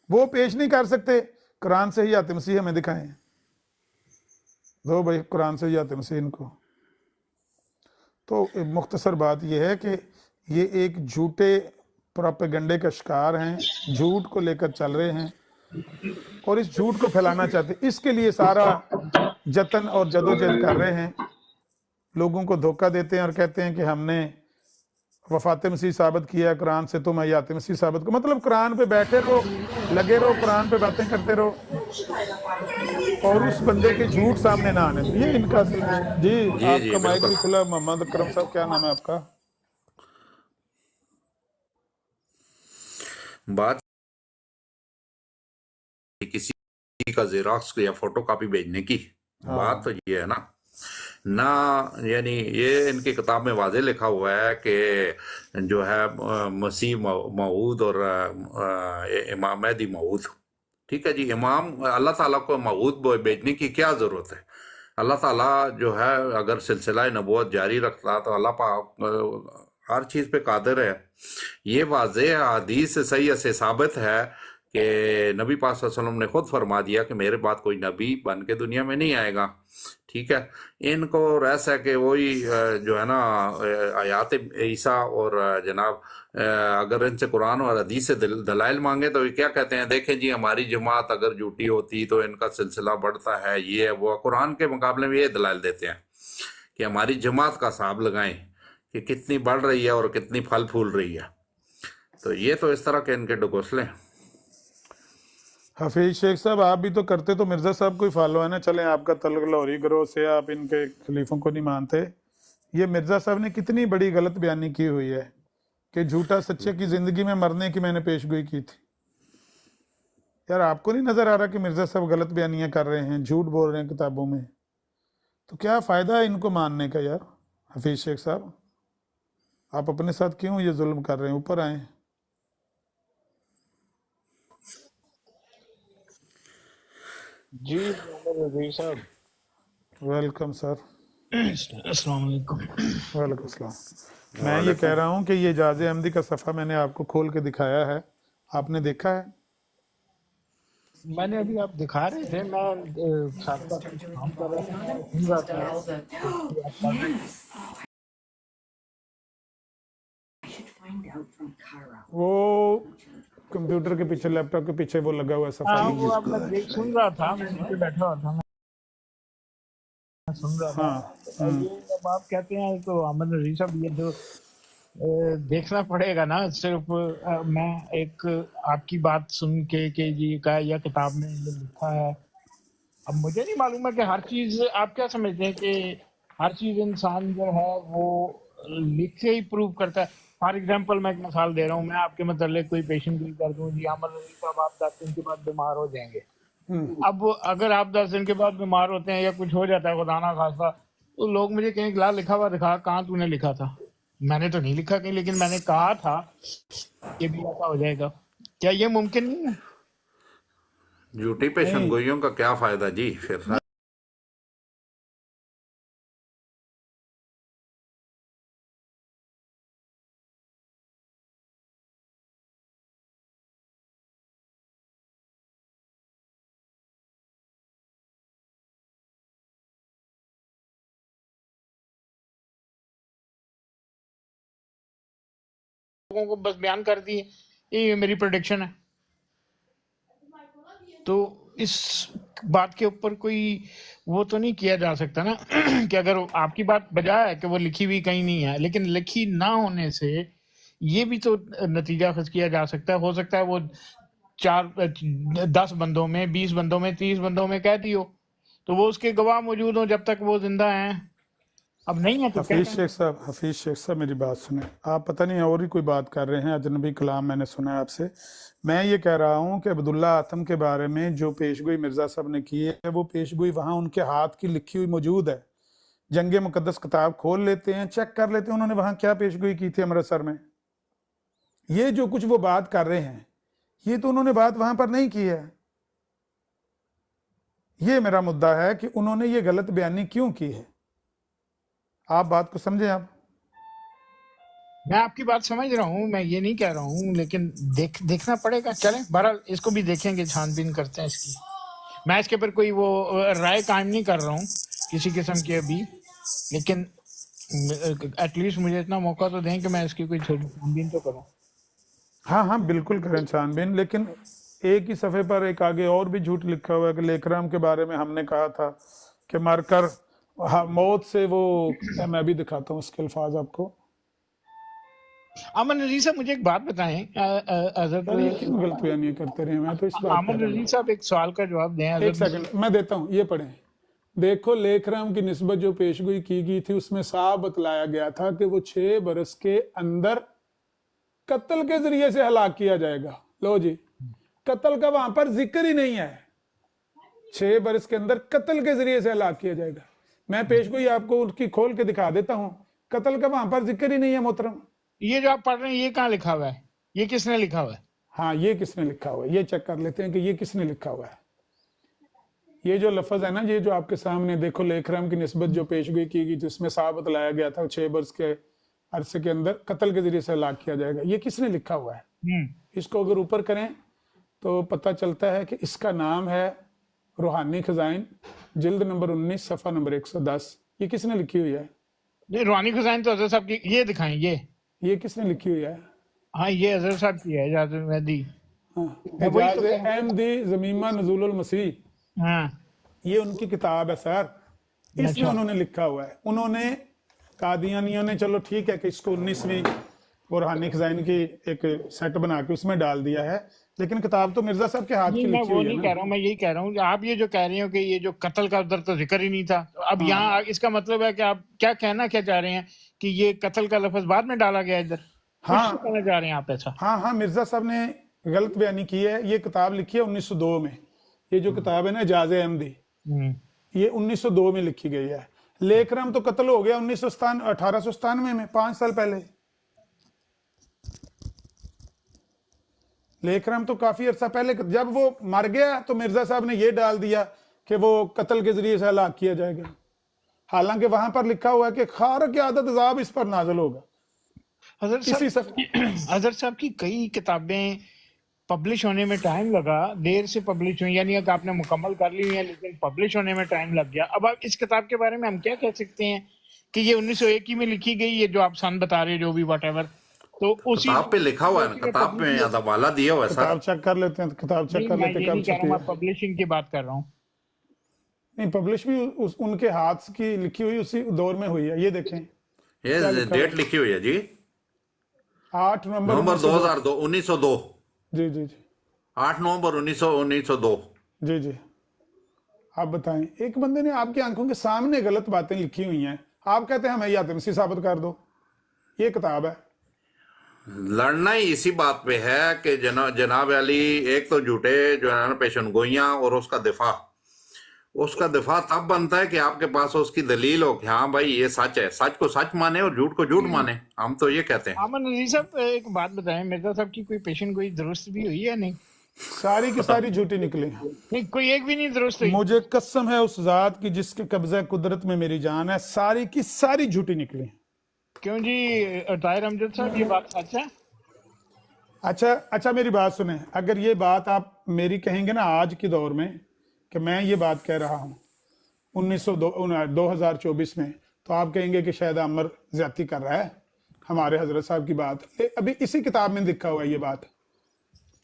وہ پیش نہیں کر سکتے، قرآن سے حیات مسیح ہمیں دکھائیں. دو بھائی قرآن سے حیات مسیح ان کو. تو مختصر بات یہ ہے کہ یہ ایک جھوٹے پروپیگنڈے کا شکار ہیں، جھوٹ کو لے کر چل رہے ہیں اور اس جھوٹ کو پھیلانا چاہتے ہیں. اس کے لیے سارا جتن اور جدوجہد کر رہے ہیں. لوگوں کو دھوکہ دیتے ہیں اور کہتے ہیں کہ ہم نے وفات مسیح ثابت کیا ہے قرآن سے، تم حیات مسیح ثابت کو. مطلب قرآن پہ بیٹھے رہو، لگے رہو، قرآن پہ باتیں کرتے رہو اور اس بندے کے جھوٹ سامنے نہ آنے. یہ ان کا جی آپ کا مائک بھی کھلا. محمد اکرم صاحب کیا نام ہے آپ کا؟ बात किसी का जेरॉक्स या फोटो कॉपी भेजने की, बात तो ये है ना यानी ये इनकी किताब में वाज़े लिखा हुआ है कि जो है मसीह मऊद और इमाम महदी मऊद, ठीक है जी। इमाम अल्लाह ताला को मऊद भेजने की क्या ज़रूरत है? अल्लाह ताला जो है अगर सिलसिला नबूवत जारी रखता तो अल्लाह पाक हर चीज़ पे कादिर है। ये वाज़े हदीस से सही से साबित है कि नबी पाक सल्लल्लाहु अलैहि वसल्लम ने खुद फरमा दिया कि मेरे बाद कोई नबी बन के दुनिया में नहीं आएगा, ठीक है। इनको रहस है कि वही जो है ना आयात ईसा और जनाब अगर इनसे कुरान और हदीस से दलाइल मांगे तो ये क्या कहते हैं, देखें जी हमारी जमात अगर झूठी होती तो इनका सिलसिला बढ़ता है, ये है वो। कुरान के मुकाबले में ये दलाइल देते हैं कि हमारी जमात का हिसाब लगाएं कि कितनी बढ़ रही है और कितनी फल फूल रही है। तो ये तो इस तरह के इनके ढकोसले हैं। हफीज शेख साहब, आप भी तो करते तो मिर्ज़ा साहब को ही फॉलो है ना। चलें, आपका तल्लुक लाहौरी ग्रोह से, आप इनके खलीफों को नहीं मानते। ये मिर्ज़ा साहब ने कितनी बड़ी गलत बयानी की हुई है कि झूठा सच्चे की ज़िंदगी में मरने की मैंने पेशगोई की थी। यार आपको नहीं नज़र आ रहा कि मिर्ज़ा साहब गलत बयानियाँ कर रहे हैं, झूठ बोल रहे हैं किताबों में? तो क्या फ़ायदा है इनको मानने का यार? हफीज शेख साहब, आप अपने साथ क्यों ये जुल्म कर रहे हैं? ऊपर आए। जी मोहम्मद रफ़ी साहब, वेलकम सर। अस्सलाम वालेकुम। वालेकुम सलाम। मैं ये कह रहा हूँ कि ये एजाज अहमदी का सफ़ा मैंने आपको खोल के दिखाया है, आपने देखा है? मैंने अभी आप दिखा रहे थे, मैं साथ साथ कुछ काम कर रहा था, सुन रहा था। वो कंप्यूटर के पीछे, लैपटॉप के पीछे वो लगा हुआ है हाँ, सफाई। वो अब मैं देख सुन रहा था, मैं नीचे बैठा हुआ था, मैं सुन रहा था। हाँ, ये जब आप कहते हैं तो अहमद रज़ी साहब, ये जो देखना पड़ेगा ना, सिर्फ मैं एक आपकी बात सुन के कि जी का या किताब में ये लिखा है। अब मुझे नहीं मालूम है कि हर चीज आप क्या समझते हैं कि हर चीज इंसान जो है वो लिख के ही प्रूव करता है। फॉर एग्जांपल मैं एक मिसाल दे रहा हूँ, मैं आपके मतलब कोई पेशेंट की कर दूं, जी अहमद रज़ी साहब आप 10 दिन के बाद बीमार हो जाएंगे। अब अगर आप 10 दिन के बाद बीमार होते हैं या कुछ हो जाता है खुदा ना खास्ता, तो लोग मुझे कहेंगे ला लिखा हुआ दिखा, कहाँ तूने लिखा था? मैंने तो नहीं लिखा कहीं, लेकिन मैंने कहा था कि भी ऐसा हो जाएगा। क्या ये मुमकिन नहीं है? झूठी पेशन गोइयों का क्या फायदा जी फिर? लोगों को बस बयान कर दी ये मेरी प्रोडिक्शन है, तो इस बात के ऊपर कोई वो तो नहीं किया जा सकता ना कि अगर आपकी बात बजाय है कि वो लिखी हुई कहीं नहीं है, लेकिन लिखी ना होने से ये भी तो नतीजा खज किया जा सकता है। हो सकता है वो 10 बंदों में, 20 बंदों में, 30 बंदों में कह दी हो, तो वो उसके गवाह मौजूद हो जब तक वो जिंदा हैं। अब नहीं है तो क्या हफीज करें? शेख साहब, हफीज शेख साहब मेरी बात सुने। आप पता नहीं और ही कोई बात कर रहे हैं, अजनबी कलाम मैंने सुना है आपसे। मैं ये कह रहा हूँ कि अब्दुल्ला आतम के बारे में जो पेशगोई मिर्ज़ा साहब ने की है, वो पेशगोई वहाँ उनके हाथ की लिखी हुई मौजूद है। जंग मुकद्दस किताब खोल लेते हैं, चेक कर लेते हैं उन्होंने वहाँ क्या पेशगोई की थी अमृतसर में। ये जो कुछ वो बात कर रहे हैं, ये तो उन्होंने बात वहाँ पर नहीं की है। ये मेरा मुद्दा है कि उन्होंने ये गलत बयानी क्यों की है। आप बात को समझें। आप, मैं आपकी बात समझ रहा हूँ, मैं ये नहीं कह रहा हूँ, लेकिन देखना पड़ेगा। चलें, बहरहाल इसको भी देखेंगे, छानबीन करते हैं इसकी। मैं इसके पर कोई वो राय कायम नहीं कर रहा हूँ किसी किस्म की अभी, लेकिन एटलीस्ट मुझे इतना मौका तो दें कि मैं इसकी कोई छोटी छानबीन तो करूँ। हाँ हाँ बिल्कुल करें छानबीन, लेकिन एक ही सफ़े पर एक आगे और भी झूठ लिखा हुआ है कि लेकराम के बारे में हमने कहा था कि मरकर मौत से वो, मैं भी दिखाता हूँ उसके अल्फाज आपको। अमन रज़ी साहब मुझे एक बात बताएं, क्यों गलत बयानियां करते रहे? मैं तो इस बात अमन रज़ी साहब एक सवाल का जवाब दें। एक सेकंड मैं देता हूँ, ये पढ़ें। देखो लेकराम की निस्बत जो पेशगोई की गई थी उसमें साफ बतलाया गया था कि वो 6 बरस के अंदर कत्ल के जरिए से हलाक किया जाएगा। लो जी, कत्ल का वहां पर जिक्र ही नहीं है। 6 बरस के अंदर कत्ल के जरिए से हलाक किया जाएगा। मैं पेश गोई आपको उसकी खोल के दिखा देता हूं, कत्ल का वहां पर जिक्र ही नहीं है मोहतरम। ये जो आप पढ़ रहे हैं ये कहाँ लिखा हुआ है, ये किसने लिखा हुआ है? हाँ, ये किसने लिखा हुआ है, ये चेक कर लेते हैं कि ये किसने लिखा हुआ है। ये जो लफ्ज है ना, ये जो आपके सामने देखो, लेखराम की निस्बत जो पेश गोई की गई जिसमें साबित लाया गया था 6 बरस के अरसे के अंदर कत्ल के जरिए से हलाक किया जाएगा, ये किसने लिखा हुआ है? इसको अगर ऊपर करें तो पता चलता है कि इसका नाम है रूहानी खजाइन, जिल्द नंबर 19 सफ़ा नंबर 110। ये किसने लिखी हुई है? ये रूहानी खजाइन तो हजरत साहब की, ये दिखाएं, ये किसने लिखी हुई है? हाँ ये हजरत साहब की है, इजाज़ मेहदी। हाँ, मैं वही तो इजाज़ कह रहा हूँ। अहमदी ज़मीमा नज़ुलुल मसीह, हाँ ये उनकी किताब है सर, इसमें अच्छा। उन्होंने लिखा हुआ है। उन्होंने कादियानियों ने चलो ठीक है कि इसको 19वीं और रूहानी खजाइन की एक सेट बना के उसमें डाल दिया है, लेकिन किताब तो मिर्जा साहब के हाथ नहीं, की मैं लिखी वो हुई है नहीं ना। कह रहा हूँ, मैं यही कह रहा हूँ आप ये जो कह रहे हो कि ये जो कत्ल का उधर तो जिक्र ही नहीं था, तो अब यहाँ इसका मतलब है कि आप क्या कहना क्या चाह रहे हैं कि ये कत्ल का लफ्ज बाद में डाला गया इधर? हाँ। कुछ तो कहना चाह रहे हैं आप ऐसा? हाँ, मिर्जा साहब ने गलत बयानी की है। ये किताब लिखी है 1902 में, ये जो किताब है ना इजाज़ अहमदी, ये 1902 में लिखी गई है। लेकरम तो कत्ल हो गया 1897 में, 5 साल पहले। लेकरम तो काफी अरसा पहले, जब वो मर गया तो मिर्जा साहब ने ये डाल दिया कि वो कत्ल के जरिए से हलाक किया जाएगा, हालांकि वहां पर लिखा हुआ है कि खार की आदत अजाब इस पर नाजल होगा। हजरत साहब की कई किताबें पब्लिश होने में टाइम लगा, देर से पब्लिश हुई, यानी कि आपने मुकम्मल कर ली हुई है लेकिन पब्लिश होने में टाइम लग गया। अब आप इस किताब के बारे में हम क्या कह सकते हैं कि ये 1901 ही में लिखी गई, ये जो आप सन बता रहे हो, जो भी वट तो उसी किताब पे लिखा हुआ है ना, किताब में हवाला दिया हुआ है सर। किताब चेक कर लेते हैं, किताब चेक कर मैं लेते ये हैं नहीं कब कह रहा छपी हूँ, है। मैं पब्लिशिंग की बात कर रहा हूँ। नहीं, पब्लिश भी उनके हाथ की लिखी हुई उसी दौर में हुई है। ये देखें, ये डेट लिखी हुई है जी, 8 नवंबर नवंबर 2002, 1902। जी जी जी 8 नवंबर 1902। जी जी। आप बताएं, एक बंदे ने आपकी आंखों के सामने गलत बातें लिखी हुई हैं, आप कहते हैं हमें या तुमसे साबित कर दो। ये किताब है। लड़ना ही इसी बात पे है कि जनाब अली एक तो झूठे जो है ना पेशन गोइयां, और उसका दिफा तब बनता है कि आपके पास उसकी दलील हो कि हाँ भाई ये सच है, सच को सच माने और झूठ को झूठ माने। हम तो ये कहते हैं। अमन नजीर साहब एक बात बताएं, मिर्जा साहब की कोई पेशेंट कोई दुरुस्त भी हुई है? नहीं, सारी की सारी झूठी निकली। नहीं कोई एक भी नहीं दुरुस्त हुई। मुझे कसम है उस जात की जिसके कब्जा कुदरत में मेरी जान है, सारी की सारी झूठी निकली। क्यों जी ताहिर अमजद साहब, ये बात सच है? अच्छा मेरी बात सुने, अगर ये बात आप मेरी कहेंगे ना आज के दौर में कि मैं ये बात कह रहा हूँ 2024 में, तो आप कहेंगे कि शायद अमर ज्यादती कर रहा है। हमारे हजरत साहब की बात अभी इसी किताब में लिखा हुआ है। ये बात,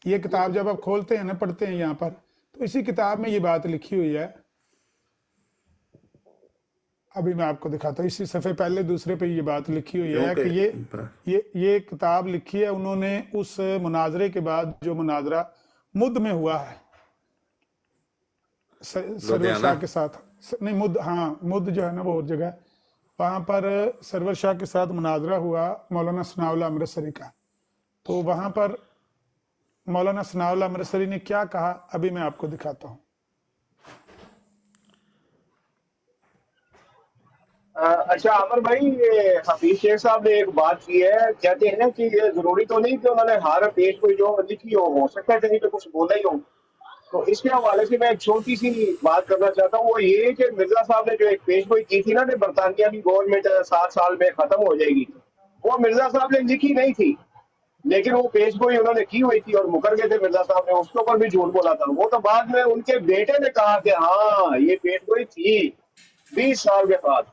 ये किताब जब आप खोलते हैं ना, पढ़ते हैं यहाँ पर, तो इसी किताब में ये बात लिखी हुई है। अभी मैं आपको दिखाता हूँ, इसी सफ़े पहले दूसरे पे ये बात लिखी हुई है कि ये किताब लिखी है उन्होंने उस मुनाजरे के बाद जो मुनाजरा मुद में हुआ है सरवर शाह के साथ। नहीं, मुद, हाँ मुद जो है ना वो और जगह, वहाँ पर सरवर शाह के साथ मुनाजरा हुआ मौलाना सनाउल्लाह अमृतसरी का। तो वहाँ पर मौलाना सनाउल्लाह अमृतसरी ने क्या कहा, अभी मैं आपको दिखाता हूँ। अच्छा अमर भाई, ये हफीज शेख साहब ने एक बात की है, कहते हैं कि ये जरूरी तो नहीं कि उन्होंने हर पेज कोई जो लिखी हो सकता है कहीं पे कुछ बोला ही हो। तो इसके हवाले से मैं एक छोटी सी बात करना चाहता हूँ, वो ये कि मिर्जा साहब ने जो एक पेज गोई की थी ना कि बरतानिया की गवर्नमेंट 7 साल में खत्म हो जाएगी, वो मिर्जा साहब ने लिखी नहीं थी, लेकिन वो पेज गोई उन्होंने की हुई थी और मुकर गए थे मिर्जा साहब ने, उसके ऊपर भी झूठ बोला था। वो तो बाद में उनके बेटे ने कहा कि हाँ ये पेज गोई थी 20 साल के बाद।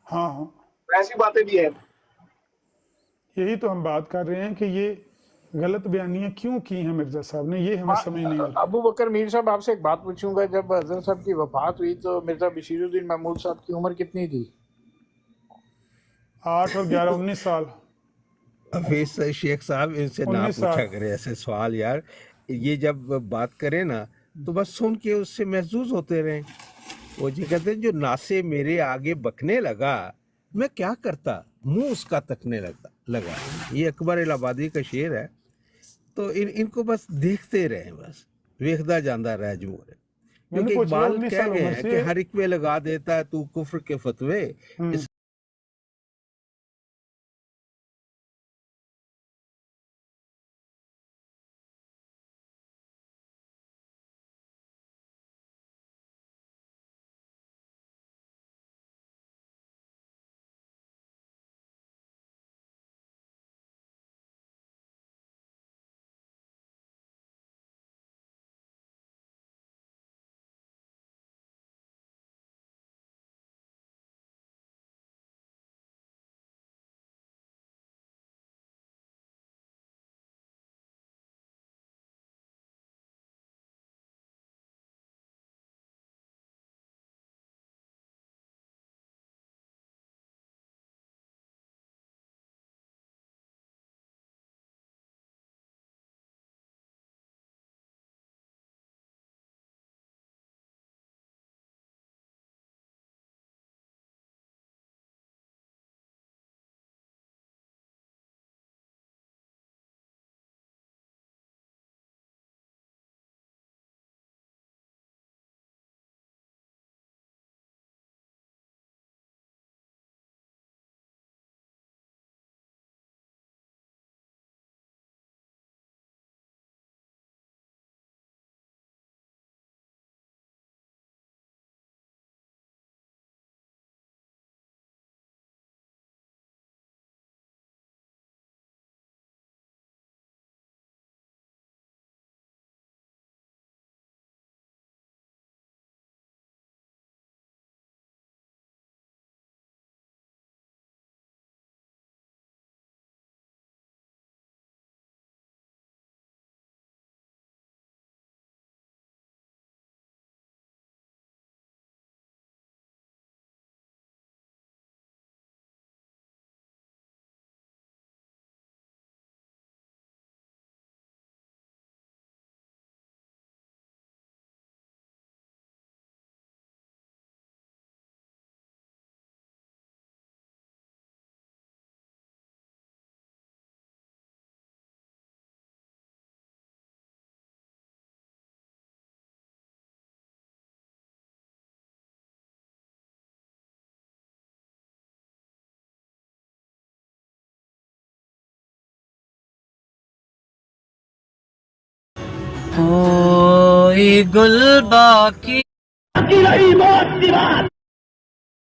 हाँ, ऐसी बातें भी है। यही तो हम बात कर रहे हैं कि ये गलत बयानियां क्यों की हैं मिर्जा साहब ने, ये हमें समझ नहीं आ रहा। अबू बकर मीर साहब, आपसे एक बात पूछूंगा, जब हजरत साहब की वफात हुई तो मिर्जा बशीरुद्दीन महमूद साहब की उम्र कितनी थी? 8 और 11 19 साल। हफीज शेख साहब इनसे ना 19 साल। पूछा करे ऐसे सवाल यार, ये जब बात करें ना तो बस सुन के उससे महसूस होते रहे। वो जी कहते हैं जो नासे मेरे आगे बकने लगा मैं क्या करता, मुंह उसका तकने लगा। ये अकबर इलाहाबादी का शेर है। तो इनको बस देखते रहें, बस वेखदा जांदा रह जमूर। क्योंकि पूछ लिया, इकबाल 19 कह साल गए उम्र हैं से। कि हर एक पे लगा देता है तू कुफ्र के फतवे। इस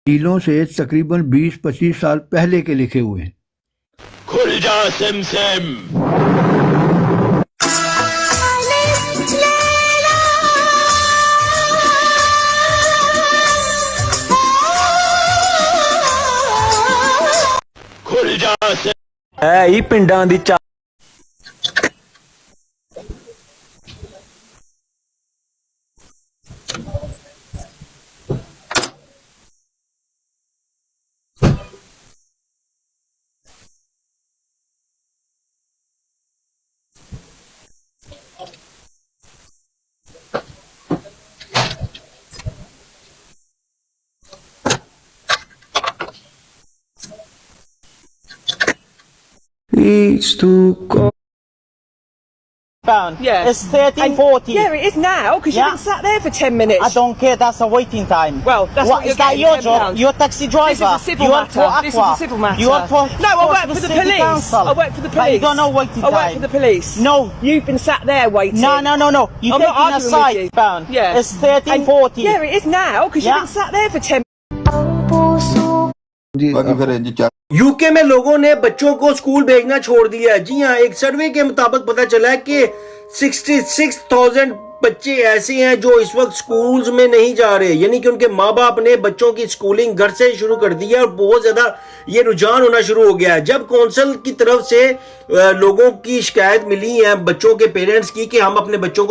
मीलों से तकरीबन 20-25 साल पहले के लिखे हुए हैं। खुल जा सिमसिम। खुल जा ਹੈ ਹੀ ਪਿੰਡਾਂ ਦੀ ਚਾ It's too cold. Yeah. It's 13:40. Yeah, it is now because Yeah. you've been sat there for 10 minutes. I don't care, that's a waiting time. Well, that's what you're is that getting, your £10. job? You're a taxi driver. This is a civil you work matter. for Aqua. This is a civil matter. You work for No, I work for the city police. council. I work for the But you police. don't know waiting I work time. for the police. No. You've been sat there waiting. No. You're I'm not taking arguing a with side. you. Pound. Yeah. It's 13:40. Yeah, it is now because Yeah. you've been sat there for 10 बाकी फिर इंज UK में लोगों ने बच्चों को school भेजना छोड़ दिया है। जी हाँ, एक सर्वे के मुताबिक पता चला है कि 66,000 बच्चे ऐसे हैं जो इस वक्त स्कूल्स में नहीं जा रहे, यानी कि उनके माँ बाप ने बच्चों की स्कूलिंग घर से शुरू कर दी है और बहुत ज्यादा ये रुझान होना शुरू हो गया है। जब कौंसिल की तरफ से लोगों की शिकायत मिली है बच्चों के पेरेंट्स की कि हम अपने बच्चों को